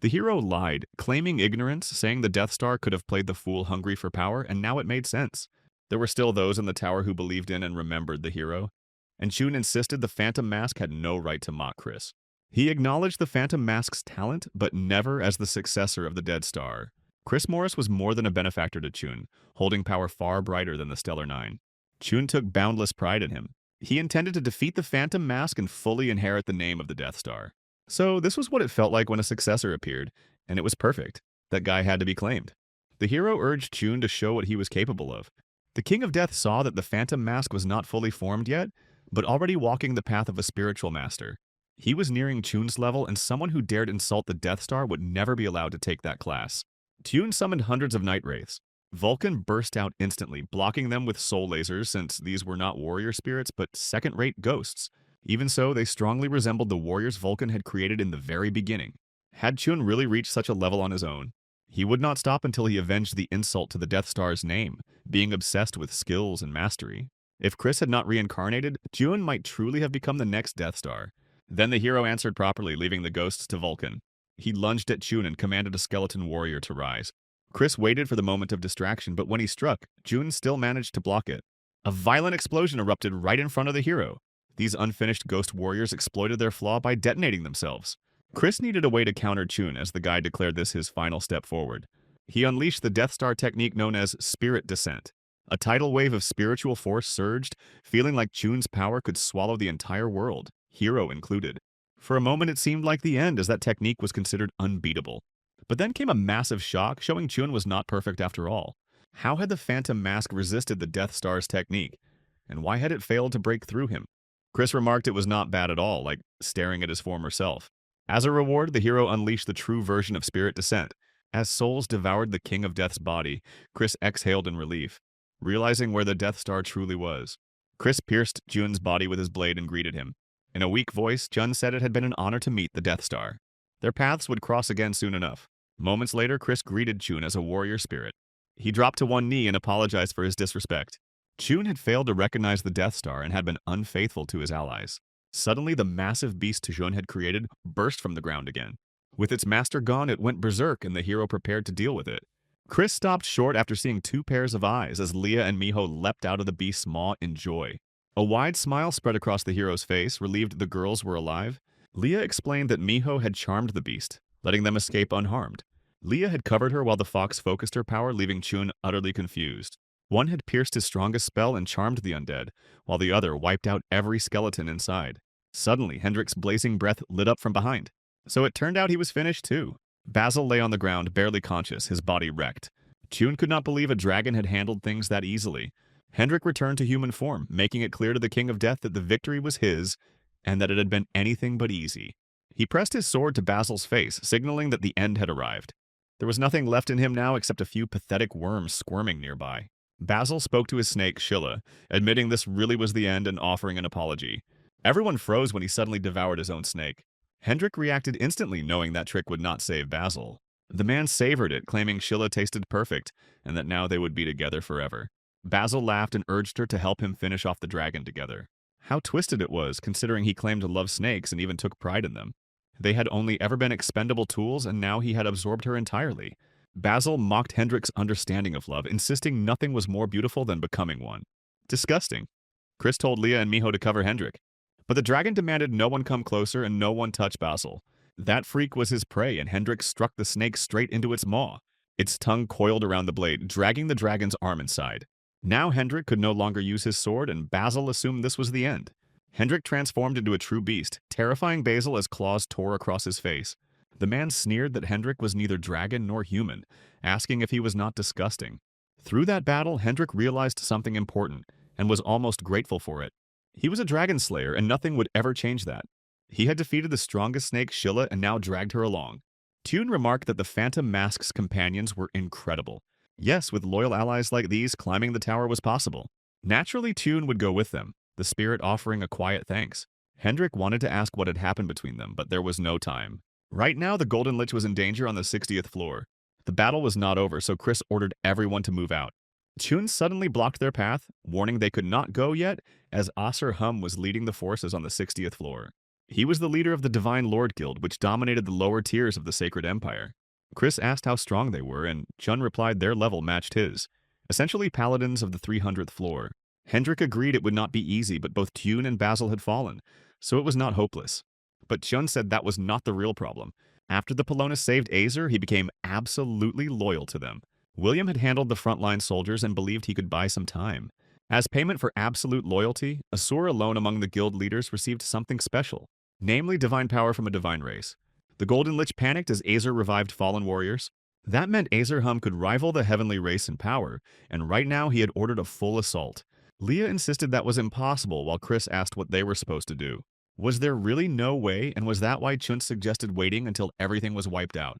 The hero lied, claiming ignorance, saying the Death Star could have played the fool hungry for power, and now it made sense. There were still those in the tower who believed in and remembered the hero, and Chun insisted the Phantom Mask had no right to mock Chris. He acknowledged the Phantom Mask's talent, but never as the successor of the Dead Star. Chris Morris was more than a benefactor to Chun, holding power far brighter than the Stellar Nine. Chun took boundless pride in him. He intended to defeat the Phantom Mask and fully inherit the name of the Death Star. So this was what it felt like when a successor appeared, and it was perfect. That guy had to be claimed. The hero urged Chun to show what he was capable of. The King of Death saw that the Phantom Mask was not fully formed yet, but already walking the path of a spiritual master. He was nearing Chun's level, and someone who dared insult the Death Star would never be allowed to take that class. Chun summoned hundreds of night wraiths. Vulcan burst out instantly, blocking them with soul lasers, since these were not warrior spirits but second-rate ghosts. Even so, they strongly resembled the warriors Vulcan had created in the very beginning. Had Chun really reached such a level on his own? He would not stop until he avenged the insult to the Death Star's name, being obsessed with skills and mastery. If Chris had not reincarnated, Chun might truly have become the next Death Star. Then the hero answered properly, leaving the ghosts to Vulcan. He lunged at Chun and commanded a skeleton warrior to rise. Chris waited for the moment of distraction, but when he struck, Chun still managed to block it. A violent explosion erupted right in front of the hero. These unfinished ghost warriors exploited their flaw by detonating themselves. Chris needed a way to counter Chun, as the guy declared this his final step forward. He unleashed the Death Star technique known as Spirit Descent. A tidal wave of spiritual force surged, feeling like Chun's power could swallow the entire world, hero included. For a moment it seemed like the end, as that technique was considered unbeatable. But then came a massive shock, showing Chun was not perfect after all. How had the Phantom Mask resisted the Death Star's technique? And why had it failed to break through him? Chris remarked it was not bad at all, like staring at his former self. As a reward, the hero unleashed the true version of Spirit Descent. As souls devoured the King of Death's body, Chris exhaled in relief, realizing where the Death Star truly was. Chris pierced Jun's body with his blade and greeted him. In a weak voice, Jun said it had been an honor to meet the Death Star. Their paths would cross again soon enough. Moments later, Chris greeted Chun as a warrior spirit. He dropped to one knee and apologized for his disrespect. Chun had failed to recognize the Death Star and had been unfaithful to his allies. Suddenly, the massive beast Chun had created burst from the ground again. With its master gone, it went berserk, and the hero prepared to deal with it. Chris stopped short after seeing 2 pairs of eyes as Leah and Miho leapt out of the beast's maw in joy. A wide smile spread across the hero's face, relieved the girls were alive. Leah explained that Miho had charmed the beast, letting them escape unharmed. Leah had covered her while the fox focused her power, leaving Chun utterly confused. One had pierced his strongest spell and charmed the undead, while the other wiped out every skeleton inside. Suddenly, Hendrik's blazing breath lit up from behind. So it turned out he was finished too. Basil lay on the ground, barely conscious, his body wrecked. Chun could not believe a dragon had handled things that easily. Hendrik returned to human form, making it clear to the King of Death that the victory was his, and that it had been anything but easy. He pressed his sword to Basil's face, signaling that the end had arrived. There was nothing left in him now except a few pathetic worms squirming nearby. Basil spoke to his snake, Shilla, admitting this really was the end and offering an apology. Everyone froze when he suddenly devoured his own snake. Hendrik reacted instantly, knowing that trick would not save Basil. The man savored it, claiming Sheila tasted perfect, and that now they would be together forever. Basil laughed and urged her to help him finish off the dragon together. How twisted it was, considering he claimed to love snakes and even took pride in them. They had only ever been expendable tools, and now he had absorbed her entirely. Basil mocked Hendrik's understanding of love, insisting nothing was more beautiful than becoming one. Disgusting. Chris told Leah and Miho to cover Hendrik. But the dragon demanded no one come closer and no one touch Basil. That freak was his prey, and Hendrik struck the snake straight into its maw. Its tongue coiled around the blade, dragging the dragon's arm inside. Now Hendrik could no longer use his sword, and Basil assumed this was the end. Hendrik transformed into a true beast, terrifying Basil as claws tore across his face. The man sneered that Hendrik was neither dragon nor human, asking if he was not disgusting. Through that battle, Hendrik realized something important, and was almost grateful for it. He was a dragon slayer, and nothing would ever change that. He had defeated the strongest snake, Sheila, and now dragged her along. Tune remarked that the Phantom Mask's companions were incredible. Yes, with loyal allies like these, climbing the tower was possible. Naturally, Tune would go with them, the spirit offering a quiet thanks. Hendrik wanted to ask what had happened between them, but there was no time. Right now, the Golden Lich was in danger on the 60th floor. The battle was not over, so Chris ordered everyone to move out. Tune suddenly blocked their path, warning they could not go yet, as Asur Hum was leading the forces on the 60th floor. He was the leader of the Divine Lord Guild, which dominated the lower tiers of the Sacred Empire. Chris asked how strong they were, and Chun replied their level matched his. Essentially paladins of the 300th floor. Hendrik agreed it would not be easy, but both Tune and Basil had fallen, so it was not hopeless. But Chun said that was not the real problem. After the Polonus saved Azer, he became absolutely loyal to them. William had handled the frontline soldiers and believed he could buy some time. As payment for absolute loyalty, Asur alone among the guild leaders received something special, namely divine power from a divine race. The Golden Lich panicked as Azer revived fallen warriors. That meant Azer Hum could rival the heavenly race in power, and right now he had ordered a full assault. Leah insisted that was impossible while Chris asked what they were supposed to do. Was there really no way, and was that why Chun suggested waiting until everything was wiped out?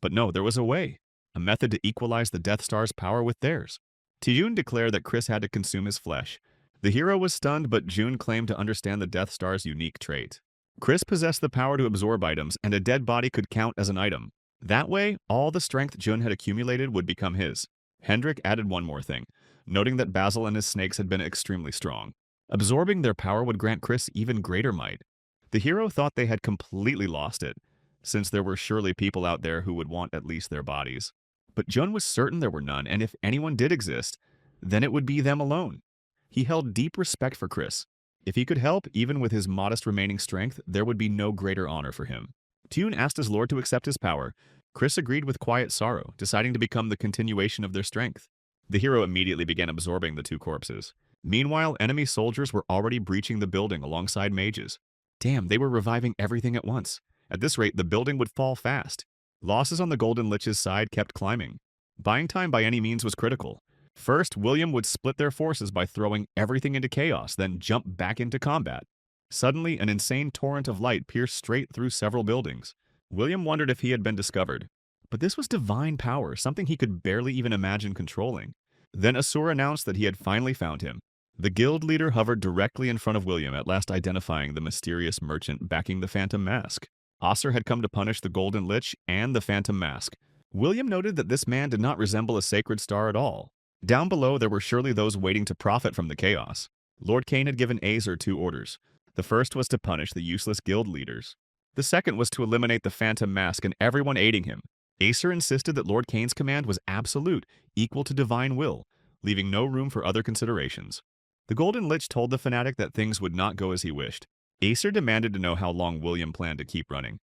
But no, there was a way. A method to equalize the Death Star's power with theirs. Tiyun declared that Chris had to consume his flesh. The hero was stunned, but June claimed to understand the Death Star's unique trait. Chris possessed the power to absorb items, and a dead body could count as an item. That way, all the strength Jun had accumulated would become his. Hendrik added one more thing, noting that Basil and his snakes had been extremely strong. Absorbing their power would grant Chris even greater might. The hero thought they had completely lost it, since there were surely people out there who would want at least their bodies. But Jun was certain there were none, and if anyone did exist, then it would be them alone. He held deep respect for Chris. If he could help, even with his modest remaining strength, there would be no greater honor for him. Tune asked his lord to accept his power. Chris agreed with quiet sorrow, deciding to become the continuation of their strength. The hero immediately began absorbing the two corpses. Meanwhile, enemy soldiers were already breaching the building alongside mages. Damn, they were reviving everything at once. At this rate, the building would fall fast. Losses on the Golden Lich's side kept climbing. Buying time by any means was critical. First, William would split their forces by throwing everything into chaos, then jump back into combat. Suddenly, an insane torrent of light pierced straight through several buildings. William wondered if he had been discovered. But this was divine power, something he could barely even imagine controlling. Then Asur announced that he had finally found him. The guild leader hovered directly in front of William, at last identifying the mysterious merchant backing the Phantom Mask. Asur had come to punish the Golden Lich and the Phantom Mask. William noted that this man did not resemble a sacred star at all. Down below, there were surely those waiting to profit from the chaos. Lord Cain had given Azer two orders. The first was to punish the useless guild leaders. The second was to eliminate the Phantom Mask and everyone aiding him. Acer insisted that Lord Cain's command was absolute, equal to divine will, leaving no room for other considerations. The Golden Lich told the fanatic that things would not go as he wished. Acer demanded to know how long William planned to keep running.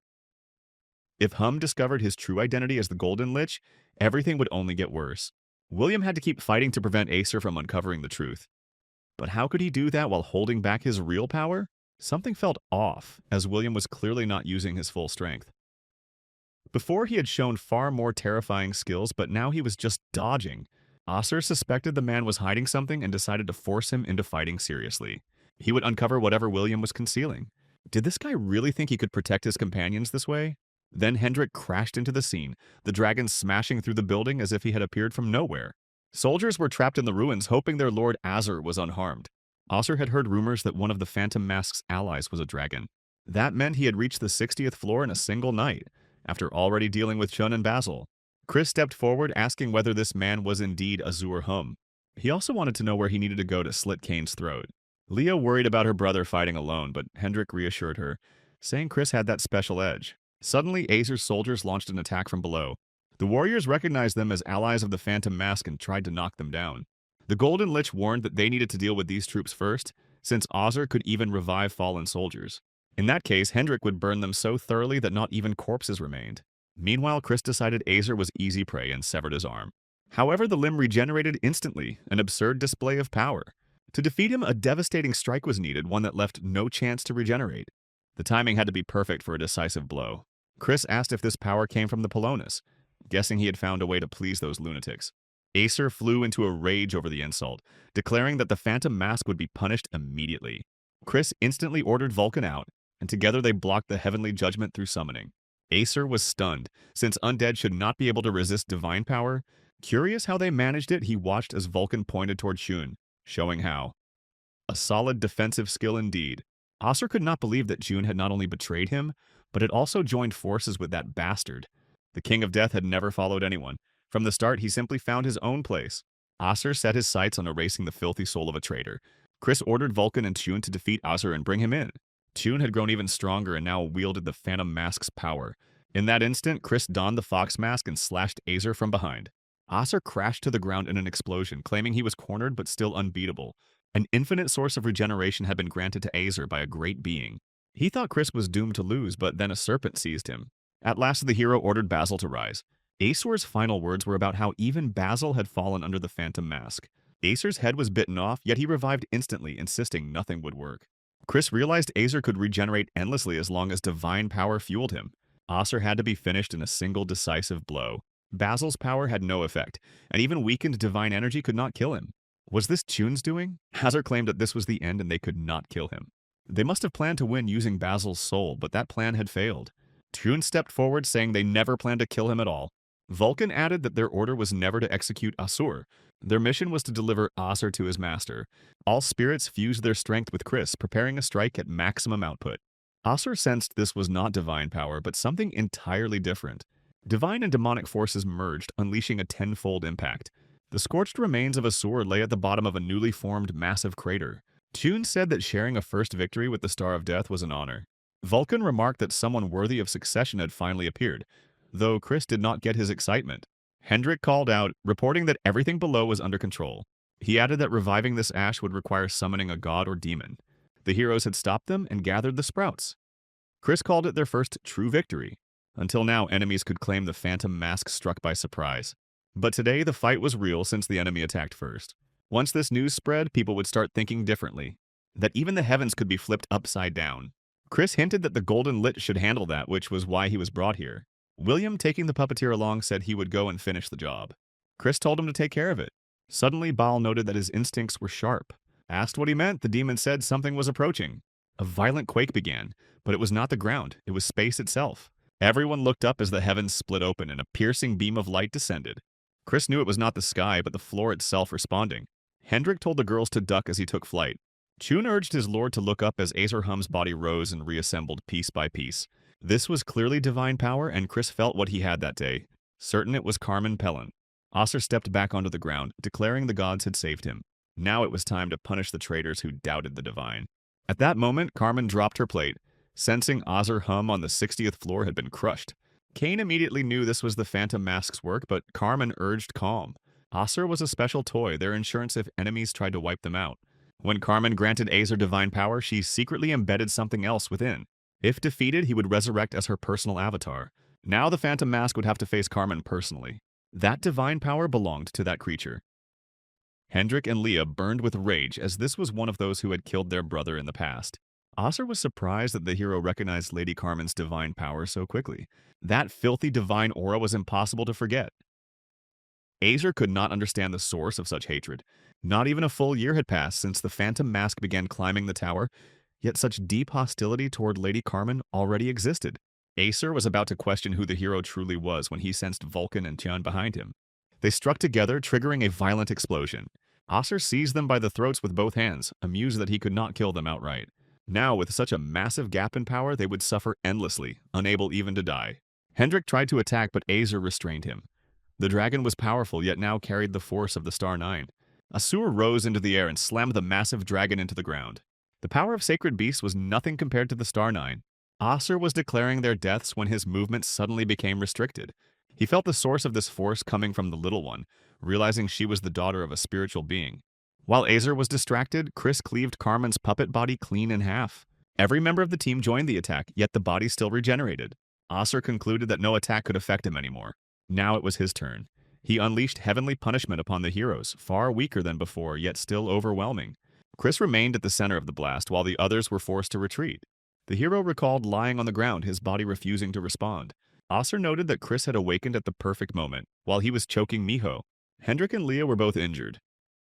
If Hum discovered his true identity as the Golden Lich, everything would only get worse. William had to keep fighting to prevent Acer from uncovering the truth. But how could he do that while holding back his real power? Something felt off, as William was clearly not using his full strength. Before he had shown far more terrifying skills, but now he was just dodging. Asur suspected the man was hiding something and decided to force him into fighting seriously. He would uncover whatever William was concealing. Did this guy really think he could protect his companions this way? Then Hendrik crashed into the scene, the dragon smashing through the building as if he had appeared from nowhere. Soldiers were trapped in the ruins, hoping their lord Azur was unharmed. Asur had heard rumors that one of the Phantom Mask's allies was a dragon. That meant he had reached the 60th floor in a single night. after already dealing with Chun and Basil. Chris stepped forward, asking whether this man was indeed Azur Hum. He also wanted to know where he needed to go to slit Kane's throat. Leah worried about her brother fighting alone, but Hendrik reassured her, saying Chris had that special edge. Suddenly, Azur's soldiers launched an attack from below. The warriors recognized them as allies of the Phantom Mask and tried to knock them down. The Golden Lich warned that they needed to deal with these troops first, since Azur could even revive fallen soldiers. In that case, Hendrik would burn them so thoroughly that not even corpses remained. Meanwhile, Chris decided Azur was easy prey and severed his arm. However, the limb regenerated instantly, an absurd display of power. To defeat him, a devastating strike was needed, one that left no chance to regenerate. The timing had to be perfect for a decisive blow. Chris asked if this power came from the Polonus, guessing he had found a way to please those lunatics. Acer flew into a rage over the insult, declaring that the Phantom Mask would be punished immediately. Chris instantly ordered Vulcan out, and together they blocked the heavenly judgment through summoning. Acer was stunned, since undead should not be able to resist divine power. Curious how they managed it, he watched as Vulcan pointed toward Shun, showing how. A solid defensive skill indeed. Acer could not believe that June had not only betrayed him, but had also joined forces with that bastard. The King of Death had never followed anyone. From the start, he simply found his own place. Acer set his sights on erasing the filthy soul of a traitor. Chris ordered Vulcan and Tune to defeat Acer and bring him in. Tune had grown even stronger and now wielded the Phantom Mask's power. In that instant, Chris donned the Fox Mask and slashed Acer from behind. Acer crashed to the ground in an explosion, claiming he was cornered but still unbeatable. An infinite source of regeneration had been granted to Acer by a great being. He thought Chris was doomed to lose, but then a serpent seized him. At last, the hero ordered Basil to rise. Acer's final words were about how even Basil had fallen under the Phantom Mask. Acer's head was bitten off, yet he revived instantly, insisting nothing would work. Chris realized Acer could regenerate endlessly as long as divine power fueled him. Acer had to be finished in a single decisive blow. Basil's power had no effect, and even weakened divine energy could not kill him. Was this Tune's doing? Acer claimed that this was the end and they could not kill him. They must have planned to win using Basil's soul, but that plan had failed. Tune stepped forward, saying they never planned to kill him at all. Vulcan added that their order was never to execute Asur. Their mission was to deliver Acer to his master. All spirits fused their strength with Chris, preparing a strike at maximum output. Acer sensed this was not divine power, but something entirely different. Divine and demonic forces merged, unleashing a tenfold impact. The scorched remains of Asur lay at the bottom of a newly formed massive crater. Tune said that sharing a first victory with the Star of Death was an honor. Vulcan remarked that someone worthy of succession had finally appeared, though Chris did not get his excitement. Hendrik called out, reporting that everything below was under control. He added that reviving this ash would require summoning a god or demon. The heroes had stopped them and gathered the sprouts. Chris called it their first true victory. Until now, enemies could claim the Phantom Mask struck by surprise. But today, the fight was real since the enemy attacked first. Once this news spread, people would start thinking differently, that even the heavens could be flipped upside down. Chris hinted that the Golden Lich should handle that, which was why he was brought here. William, taking the puppeteer along, said he would go and finish the job. Chris told him to take care of it. Suddenly, Baal noted that his instincts were sharp. Asked what he meant, the demon said something was approaching. A violent quake began, but it was not the ground, it was space itself. Everyone looked up as the heavens split open and a piercing beam of light descended. Chris knew it was not the sky, but the floor itself responding. Hendrik told the girls to duck as he took flight. Chun urged his lord to look up as Acer Hum's body rose and reassembled piece by piece. This was clearly divine power, and Chris felt what he had that day. Certain it was Carmen Pellan. Acer stepped back onto the ground, declaring the gods had saved him. Now it was time to punish the traitors who doubted the divine. At that moment, Carmen dropped her plate, sensing Acer Hum on the 60th floor had been crushed. Kane immediately knew this was the Phantom Mask's work, but Carmen urged calm. Acer was a special toy, their insurance if enemies tried to wipe them out. When Carmen granted Acer divine power, she secretly embedded something else within. If defeated, he would resurrect as her personal avatar. Now the Phantom Mask would have to face Carmen personally. That divine power belonged to that creature. Hendrik and Leah burned with rage, as this was one of those who had killed their brother in the past. Acer was surprised that the hero recognized Lady Carmen's divine power so quickly. That filthy divine aura was impossible to forget. Acer could not understand the source of such hatred. Not even a full year had passed since the Phantom Mask began climbing the tower, yet such deep hostility toward Lady Carmen already existed. Acer was about to question who the hero truly was when he sensed Vulcan and Tian behind him. They struck together, triggering a violent explosion. Acer seized them by the throats with both hands, amused that he could not kill them outright. Now, with such a massive gap in power, they would suffer endlessly, unable even to die. Hendrik tried to attack, but Azer restrained him. The dragon was powerful, yet now carried the force of the Star Nine. Asur rose into the air and slammed the massive dragon into the ground. The power of sacred beasts was nothing compared to the Star Nine. Asur was declaring their deaths when his movement suddenly became restricted. He felt the source of this force coming from the little one, realizing she was the daughter of a spiritual being. While Azer was distracted, Chris cleaved Carmen's puppet body clean in half. Every member of the team joined the attack, yet the body still regenerated. Asur concluded that no attack could affect him anymore. Now it was his turn. He unleashed heavenly punishment upon the heroes, far weaker than before, yet still overwhelming. Chris remained at the center of the blast, while the others were forced to retreat. The hero recalled lying on the ground, his body refusing to respond. Asur noted that Chris had awakened at the perfect moment, while he was choking Miho. Hendrik and Leah were both injured.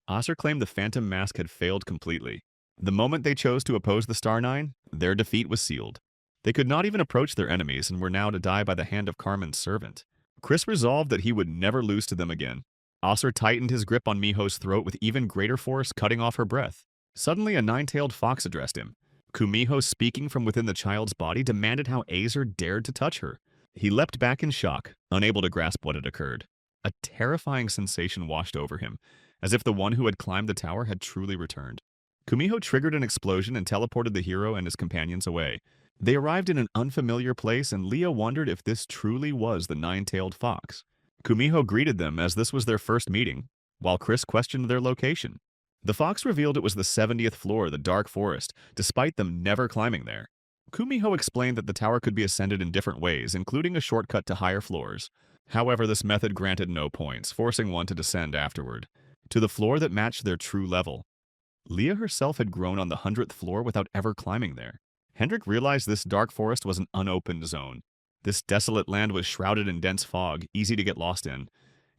Asur claimed the Phantom Mask had failed completely. The moment they chose to oppose the Star Nine, their defeat was sealed. They could not even approach their enemies and were now to die by the hand of Carmen's servant. Chris resolved that he would never lose to them again. Asur tightened his grip on Miho's throat with even greater force, cutting off her breath. Suddenly, a nine-tailed fox addressed him. Kumiho, speaking from within the child's body, demanded how Azer dared to touch her. He leapt back in shock, unable to grasp what had occurred. A terrifying sensation washed over him, as if the one who had climbed the tower had truly returned. Kumiho triggered an explosion and teleported the hero and his companions away. They arrived in an unfamiliar place, and Leah wondered if this truly was the nine-tailed fox. Kumiho greeted them as this was their first meeting, while Chris questioned their location. The fox revealed it was the 70th floor, the Dark Forest, despite them never climbing there. Kumiho explained that the tower could be ascended in different ways, including a shortcut to higher floors. However, this method granted no points, forcing one to descend afterward, to the floor that matched their true level. Leah herself had grown on the 100th floor without ever climbing there. Hendrik realized this dark forest was an unopened zone. This desolate land was shrouded in dense fog, easy to get lost in,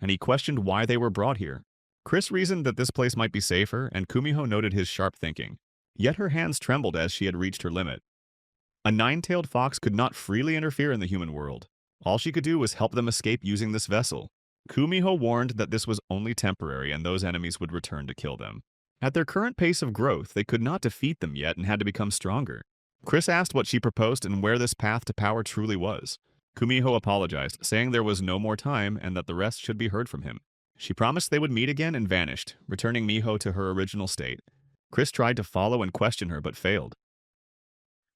and he questioned why they were brought here. Chris reasoned that this place might be safer, and Kumiho noted his sharp thinking. Yet her hands trembled as she had reached her limit. A nine-tailed fox could not freely interfere in the human world. All she could do was help them escape using this vessel. Kumiho warned that this was only temporary and those enemies would return to kill them. At their current pace of growth, they could not defeat them yet and had to become stronger. Chris asked what she proposed and where this path to power truly was. Kumiho apologized, saying there was no more time and that the rest should be heard from him. She promised they would meet again and vanished, returning Miho to her original state. Chris tried to follow and question her but failed.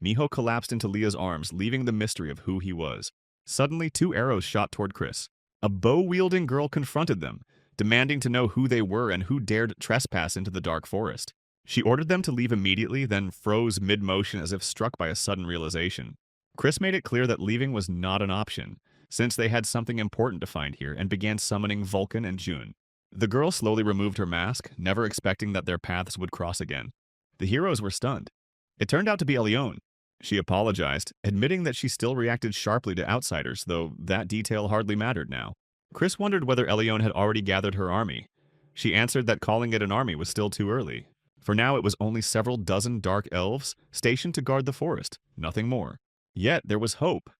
Miho collapsed into Leah's arms, leaving the mystery of who he was. Suddenly, 2 arrows shot toward Chris. A bow-wielding girl confronted them, demanding to know who they were and who dared trespass into the dark forest. She ordered them to leave immediately, then froze mid-motion as if struck by a sudden realization. Chris made it clear that leaving was not an option, since they had something important to find here, and began summoning Vulcan and June. The girl slowly removed her mask, never expecting that their paths would cross again. The heroes were stunned. It turned out to be Elione. She apologized, admitting that she still reacted sharply to outsiders, though that detail hardly mattered now. Chris wondered whether Elione had already gathered her army. She answered that calling it an army was still too early. For now it was only several dozen dark elves stationed to guard the forest, nothing more. Yet there was hope.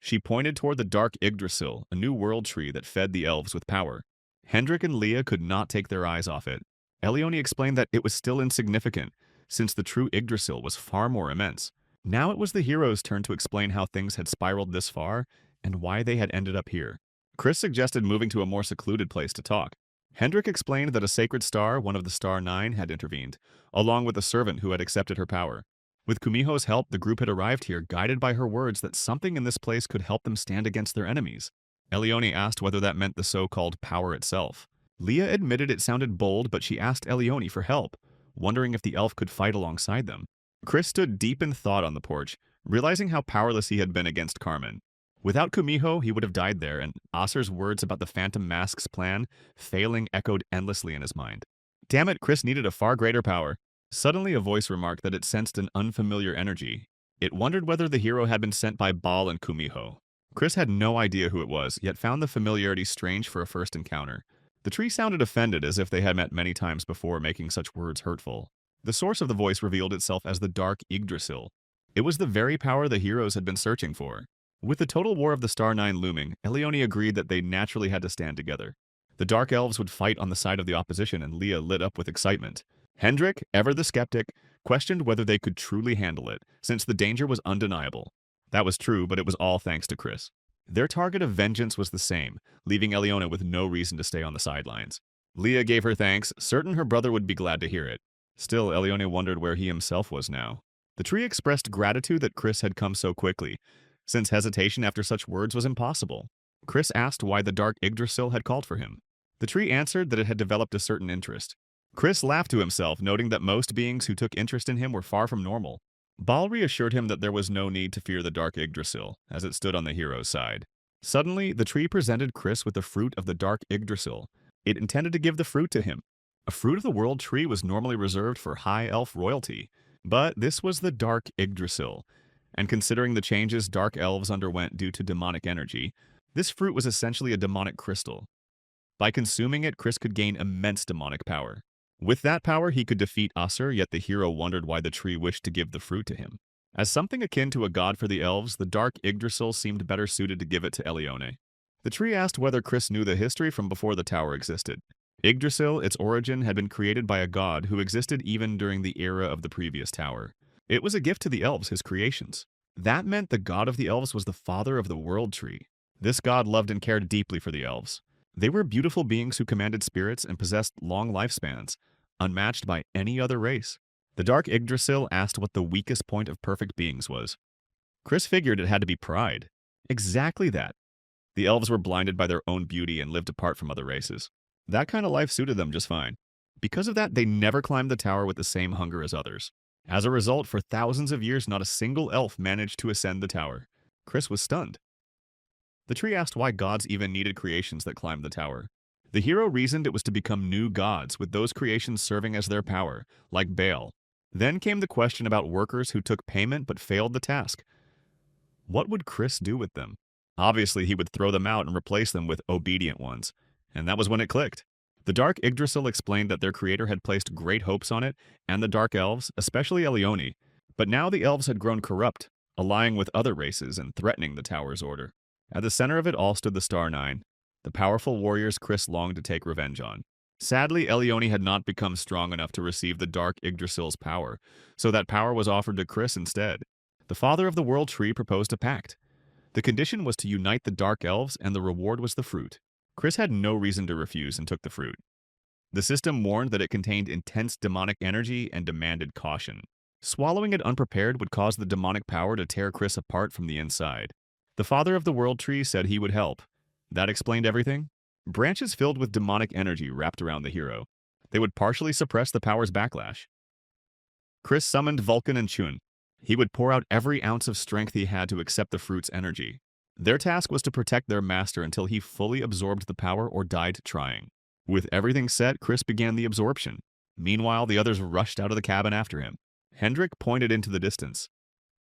She pointed toward the dark Yggdrasil, a new world tree that fed the elves with power. Hendrik and Leah could not take their eyes off it. Elione explained that it was still insignificant, since the true Yggdrasil was far more immense. Now it was the heroes' turn to explain how things had spiraled this far and why they had ended up here. Chris suggested moving to a more secluded place to talk. Hendrik explained that a sacred star, one of the Star Nine, had intervened, along with a servant who had accepted her power. With Kumiho's help, the group had arrived here, guided by her words that something in this place could help them stand against their enemies. Elione asked whether that meant the so-called power itself. Leah admitted it sounded bold, but she asked Elione for help, wondering if the elf could fight alongside them. Chris stood deep in thought on the porch, realizing how powerless he had been against Carmen. Without Kumiho, he would have died there, and Asur's words about the Phantom Mask's plan, failing, echoed endlessly in his mind. Damn it, Chris needed a far greater power. Suddenly a voice remarked that it sensed an unfamiliar energy. It wondered whether the hero had been sent by Baal and Kumiho. Chris had no idea who it was, yet found the familiarity strange for a first encounter. The tree sounded offended, as if they had met many times before, making such words hurtful. The source of the voice revealed itself as the dark Yggdrasil. It was the very power the heroes had been searching for. With the total war of the Star Nine looming, Elione agreed that they naturally had to stand together. The Dark Elves would fight on the side of the opposition, and Leah lit up with excitement. Hendrik, ever the skeptic, questioned whether they could truly handle it, since the danger was undeniable. That was true, but it was all thanks to Chris. Their target of vengeance was the same, leaving Eliona with no reason to stay on the sidelines. Leah gave her thanks, certain her brother would be glad to hear it. Still, Elione wondered where he himself was now. The tree expressed gratitude that Chris had come so quickly, since hesitation after such words was impossible. Chris asked why the dark Yggdrasil had called for him. The tree answered that it had developed a certain interest. Chris laughed to himself, noting that most beings who took interest in him were far from normal. Balri assured him that there was no need to fear the dark Yggdrasil, as it stood on the hero's side. Suddenly, the tree presented Chris with the fruit of the dark Yggdrasil. It intended to give the fruit to him. A fruit of the world tree was normally reserved for high elf royalty, but this was the dark Yggdrasil, and considering the changes dark elves underwent due to demonic energy, this fruit was essentially a demonic crystal. By consuming it, Chris could gain immense demonic power. With that power, he could defeat Asur, yet the hero wondered why the tree wished to give the fruit to him. As something akin to a god for the elves, the dark Yggdrasil seemed better suited to give it to Elione. The tree asked whether Chris knew the history from before the tower existed. Yggdrasil, its origin, had been created by a god who existed even during the era of the previous tower. It was a gift to the elves, his creations. That meant the god of the elves was the father of the world tree. This god loved and cared deeply for the elves. They were beautiful beings who commanded spirits and possessed long lifespans, unmatched by any other race. The dark Yggdrasil asked what the weakest point of perfect beings was. Chris figured it had to be pride. Exactly that. The elves were blinded by their own beauty and lived apart from other races. That kind of life suited them just fine. Because of that, they never climbed the tower with the same hunger as others. As a result, for thousands of years, not a single elf managed to ascend the tower. Chris was stunned. The tree asked why gods even needed creations that climbed the tower. The hero reasoned it was to become new gods, with those creations serving as their power, like Baal. Then came the question about workers who took payment but failed the task. What would Chris do with them? Obviously, he would throw them out and replace them with obedient ones. And that was when it clicked. The Dark Yggdrasil explained that their creator had placed great hopes on it, and the Dark Elves, especially Elione. But now the elves had grown corrupt, allying with other races and threatening the tower's order. At the center of it all stood the Star Nine, the powerful warriors Chris longed to take revenge on. Sadly, Elione had not become strong enough to receive the Dark Yggdrasil's power, so that power was offered to Chris instead. The father of the World Tree proposed a pact. The condition was to unite the Dark Elves, and the reward was the fruit. Chris had no reason to refuse and took the fruit. The system warned that it contained intense demonic energy and demanded caution. Swallowing it unprepared would cause the demonic power to tear Chris apart from the inside. The father of the World Tree said he would help. That explained everything. Branches filled with demonic energy wrapped around the hero. They would partially suppress the power's backlash. Chris summoned Vulcan and Chun. He would pour out every ounce of strength he had to accept the fruit's energy. Their task was to protect their master until he fully absorbed the power or died trying. With everything set, Chris began the absorption. Meanwhile, the others rushed out of the cabin after him. Hendrik pointed into the distance.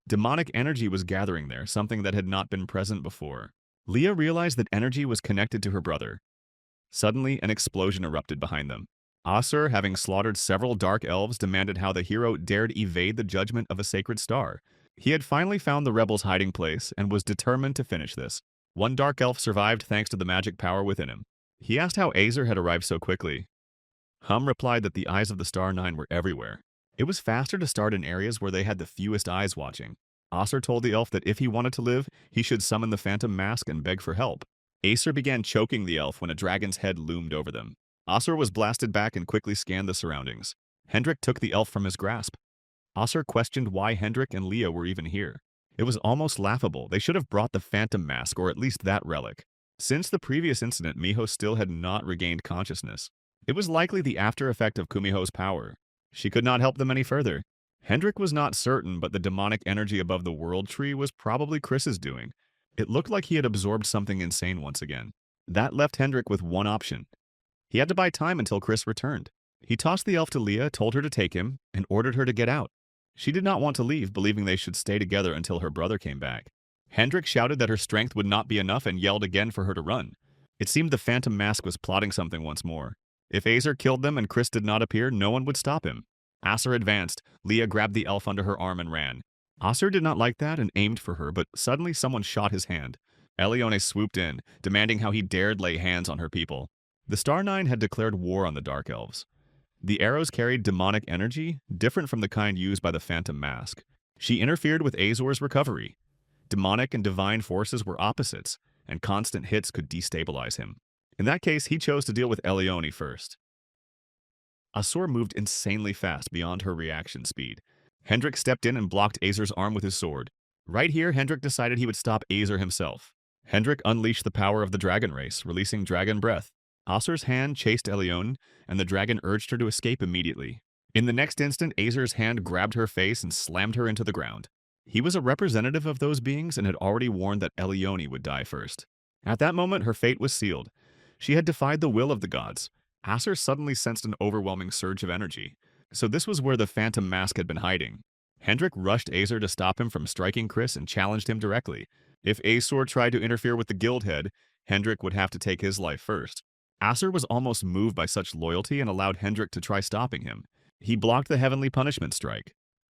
Demonic energy was gathering there, something that had not been present before. Leah realized that energy was connected to her brother. Suddenly, an explosion erupted behind them. Asur, having slaughtered several dark elves, demanded how the hero dared evade the judgment of a sacred star. He had finally found the rebels' hiding place and was determined to finish this. One dark elf survived thanks to the magic power within him. He asked how Azer had arrived so quickly. Hum replied that the eyes of the Star Nine were everywhere. It was faster to start in areas where they had the fewest eyes watching. Asur told the elf that if he wanted to live, he should summon the Phantom Mask and beg for help. Acer began choking the elf when a dragon's head loomed over them. Asur was blasted back and quickly scanned the surroundings. Hendrik took the elf from his grasp. Asur questioned why Hendrik and Leah were even here. It was almost laughable. They should have brought the Phantom Mask, or at least that relic. Since the previous incident, Miho still had not regained consciousness. It was likely the after effect of Kumiho's power. She could not help them any further. Hendrik was not certain, but the demonic energy above the World Tree was probably Chris's doing. It looked like he had absorbed something insane once again. That left Hendrik with one option. He had to buy time until Chris returned. He tossed the elf to Leah, told her to take him, and ordered her to get out. She did not want to leave, believing they should stay together until her brother came back. Hendrik shouted that her strength would not be enough and yelled again for her to run. It seemed the Phantom Mask was plotting something once more. If Azer killed them and Chris did not appear, no one would stop him. Asur advanced. Leah grabbed the elf under her arm and ran. Asur did not like that and aimed for her, but suddenly someone shot his hand. Elione swooped in, demanding how he dared lay hands on her people. The Star Nine had declared war on the Dark Elves. The arrows carried demonic energy, different from the kind used by the Phantom Mask. She interfered with Azor's recovery. Demonic and divine forces were opposites, and constant hits could destabilize him. In that case, he chose to deal with Elione first. Asur moved insanely fast beyond her reaction speed. Hendrik stepped in and blocked Azer's arm with his sword. Right here, Hendrik decided he would stop Azer himself. Hendrik unleashed the power of the dragon race, releasing dragon breath. Asur's hand chased Elione, and the dragon urged her to escape immediately. In the next instant, Azer's hand grabbed her face and slammed her into the ground. He was a representative of those beings and had already warned that Elione would die first. At that moment, her fate was sealed. She had defied the will of the gods. Asur suddenly sensed an overwhelming surge of energy. So this was where the phantom mask had been hiding. Hendrik rushed Azer to stop him from striking Chris and challenged him directly. If Asur tried to interfere with the guild head, Hendrik would have to take his life first. Asur was almost moved by such loyalty and allowed Hendrik to try stopping him. He blocked the heavenly punishment strike.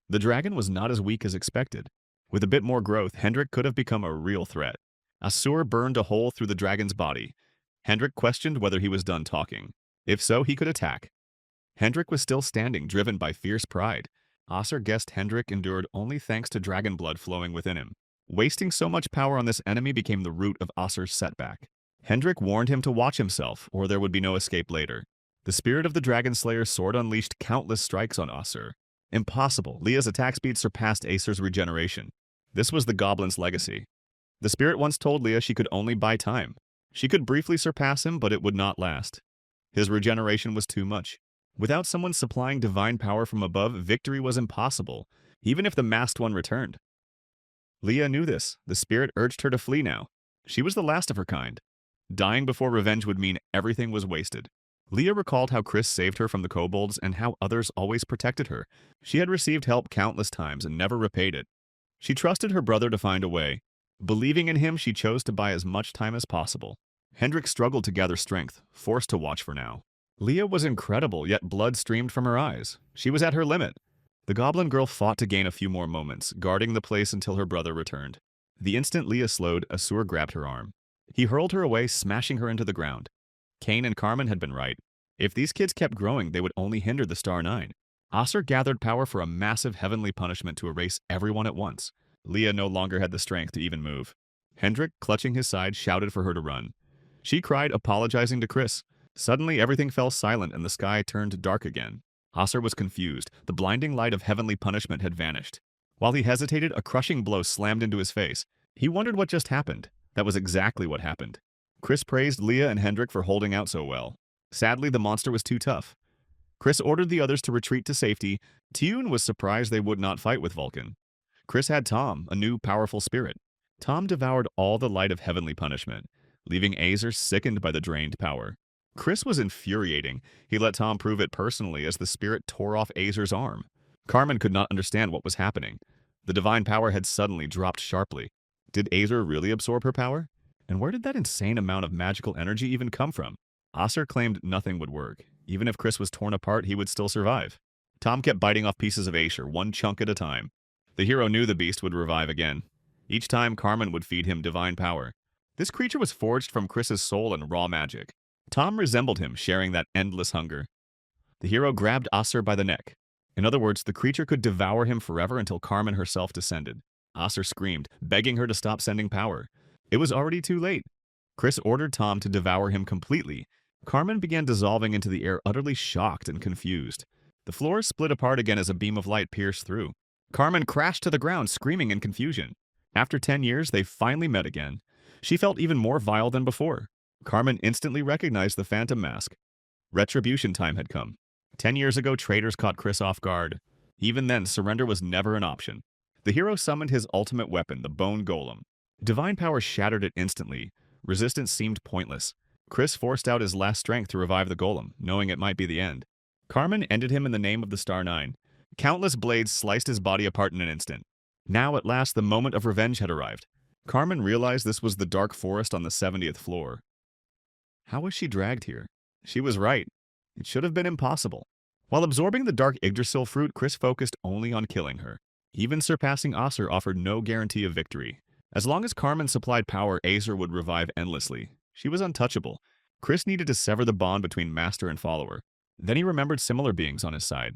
The dragon was not as weak as expected. With a bit more growth, Hendrik could have become a real threat. Asur burned a hole through the dragon's body. Hendrik questioned whether he was done talking. If so, he could attack. Hendrik was still standing, driven by fierce pride. Asur guessed Hendrik endured only thanks to dragon blood flowing within him. Wasting so much power on this enemy became the root of Asur's setback. Hendrik warned him to watch himself, or there would be no escape later. The spirit of the Dragon Slayer's sword unleashed countless strikes on Asur. Impossible. Leah's attack speed surpassed Acer's regeneration. This was the goblin's legacy. The spirit once told Leah she could only buy time. She could briefly surpass him, but it would not last. His regeneration was too much. Without someone supplying divine power from above, victory was impossible, even if the masked one returned. Leah knew this. The spirit urged her to flee now. She was the last of her kind. Dying before revenge would mean everything was wasted. Leah recalled how Chris saved her from the kobolds and how others always protected her. She had received help countless times and never repaid it. She trusted her brother to find a way. Believing in him, she chose to buy as much time as possible. Hendrik struggled to gather strength, forced to watch for now. Leah was incredible, yet blood streamed from her eyes. She was at her limit. The goblin girl fought to gain a few more moments, guarding the place until her brother returned. The instant Leah slowed, Asur grabbed her arm. He hurled her away, smashing her into the ground. Cain and Carmen had been right. If these kids kept growing, they would only hinder the Star Nine. Asur gathered power for a massive heavenly punishment to erase everyone at once. Leah no longer had the strength to even move. Hendrik, clutching his side, shouted for her to run. She cried, apologizing to Chris. Suddenly, everything fell silent and the sky turned dark again. Asur was confused. The blinding light of heavenly punishment had vanished. While he hesitated, a crushing blow slammed into his face. He wondered what just happened. That was exactly what happened. Chris praised Leah and Hendrik for holding out so well. Sadly, the monster was too tough. Chris ordered the others to retreat to safety. Tune was surprised they would not fight with Vulcan. Chris had Tom, a new powerful spirit. Tom devoured all the light of heavenly punishment, leaving Azer sickened by the drained power. Chris was infuriating. He let Tom prove it personally as the spirit tore off Azer's arm. Carmen could not understand what was happening. The divine power had suddenly dropped sharply. Did Azer really absorb her power? And where did that insane amount of magical energy even come from? Asur claimed nothing would work. Even if Chris was torn apart, he would still survive. Tom kept biting off pieces of Acer, one chunk at a time. The hero knew the beast would revive again. Each time, Carmen would feed him divine power. This creature was forged from Chris's soul and raw magic. Tom resembled him, sharing that endless hunger. The hero grabbed Asur by the neck. In other words, the creature could devour him forever until Carmen herself descended. Asur screamed, begging her to stop sending power. It was already too late. Chris ordered Tom to devour him completely. Carmen began dissolving into the air, utterly shocked and confused. The floor split apart again as a beam of light pierced through. Carmen crashed to the ground, screaming in confusion. After 10 years, they finally met again. She felt even more vile than before. Carmen instantly recognized the phantom mask. Retribution time had come. 10 years ago, traitors caught Chris off guard. Even then, surrender was never an option. The hero summoned his ultimate weapon, the bone golem. Divine power shattered it instantly. Resistance seemed pointless. Chris forced out his last strength to revive the golem, knowing it might be the end. Carmen ended him in the name of the Star Nine. Countless blades sliced his body apart in an instant. Now, at last, the moment of revenge had arrived. Carmen realized this was the dark forest on the 70th floor. How was she dragged here? She was right. It should have been impossible. While absorbing the dark Yggdrasil fruit, Chris focused only on killing her. Even surpassing Asur offered no guarantee of victory. As long as Carmen supplied power, Azer would revive endlessly. She was untouchable. Chris needed to sever the bond between master and follower. Then he remembered similar beings on his side.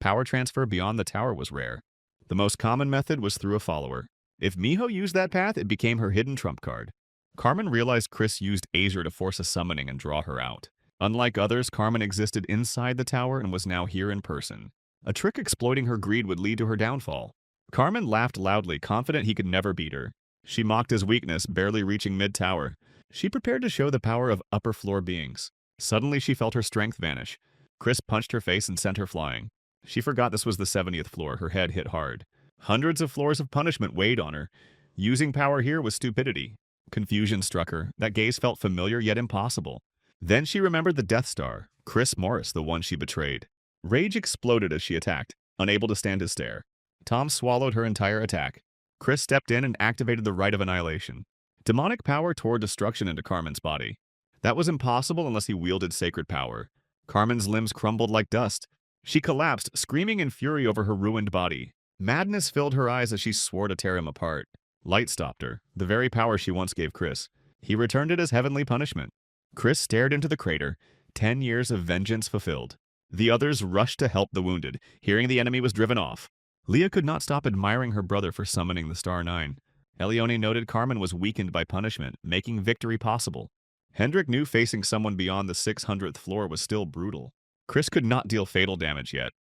Power transfer beyond the tower was rare. The most common method was through a follower. If Miho used that path, it became her hidden trump card. Carmen realized Chris used Azure to force a summoning and draw her out. Unlike others, Carmen existed inside the tower and was now here in person. A trick exploiting her greed would lead to her downfall. Carmen laughed loudly, confident he could never beat her. She mocked his weakness, barely reaching mid-tower. She prepared to show the power of upper-floor beings. Suddenly, she felt her strength vanish. Chris punched her face and sent her flying. She forgot this was the 70th floor. Her head hit hard. Hundreds of floors of punishment weighed on her. Using power here was stupidity. Confusion struck her. That gaze felt familiar yet impossible. Then she remembered the Death Star, Chris Morris, the one she betrayed. Rage exploded as she attacked, unable to stand his stare. Tom swallowed her entire attack. Chris stepped in and activated the Rite of Annihilation. Demonic power tore destruction into Carmen's body. That was impossible unless he wielded sacred power. Carmen's limbs crumbled like dust. She collapsed, screaming in fury over her ruined body. Madness filled her eyes as she swore to tear him apart. Light stopped her, the very power she once gave Chris. He returned it as heavenly punishment. Chris stared into the crater, 10 years of vengeance fulfilled. The others rushed to help the wounded, hearing the enemy was driven off. Leah could not stop admiring her brother for summoning the Star Nine. Elione noted Carmen was weakened by punishment, making victory possible. Hendrik knew facing someone beyond the 600th floor was still brutal. Chris could not deal fatal damage yet.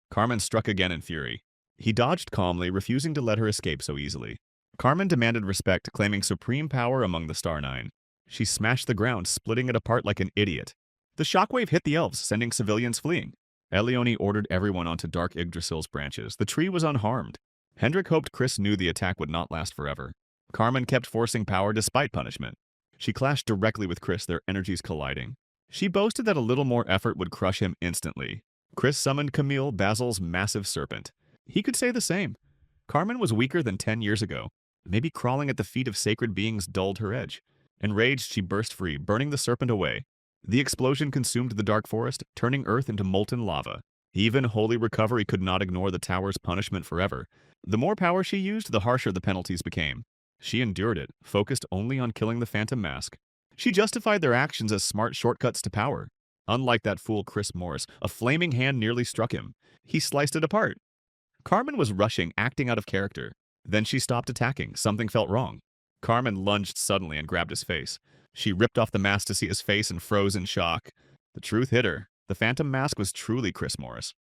Carmen struck again in fury. He dodged calmly, refusing to let her escape so easily. Carmen demanded respect, claiming supreme power among the Star Nine. She smashed the ground, splitting it apart like an idiot. The shockwave hit the elves, sending civilians fleeing. Elione ordered everyone onto Dark Yggdrasil's branches. The tree was unharmed. Hendrik hoped Chris knew the attack would not last forever. Carmen kept forcing power despite punishment. She clashed directly with Chris, their energies colliding. She boasted that a little more effort would crush him instantly. Chris summoned Camille, Basil's massive serpent. He could say the same. Carmen was weaker than 10 years ago. Maybe crawling at the feet of sacred beings dulled her edge. Enraged, she burst free, burning the serpent away. The explosion consumed the dark forest, turning Earth into molten lava. Even Holy Recovery could not ignore the tower's punishment forever. The more power she used, the harsher the penalties became. She endured it, focused only on killing the Phantom Mask. She justified their actions as smart shortcuts to power. Unlike that fool Chris Morris, a flaming hand nearly struck him. He sliced it apart. Carmen was rushing, acting out of character. Then she stopped attacking. Something felt wrong. Carmen lunged suddenly and grabbed his face. She ripped off the mask to see his face and froze in shock. The truth hit her. The Phantom Mask was truly Chris Morris.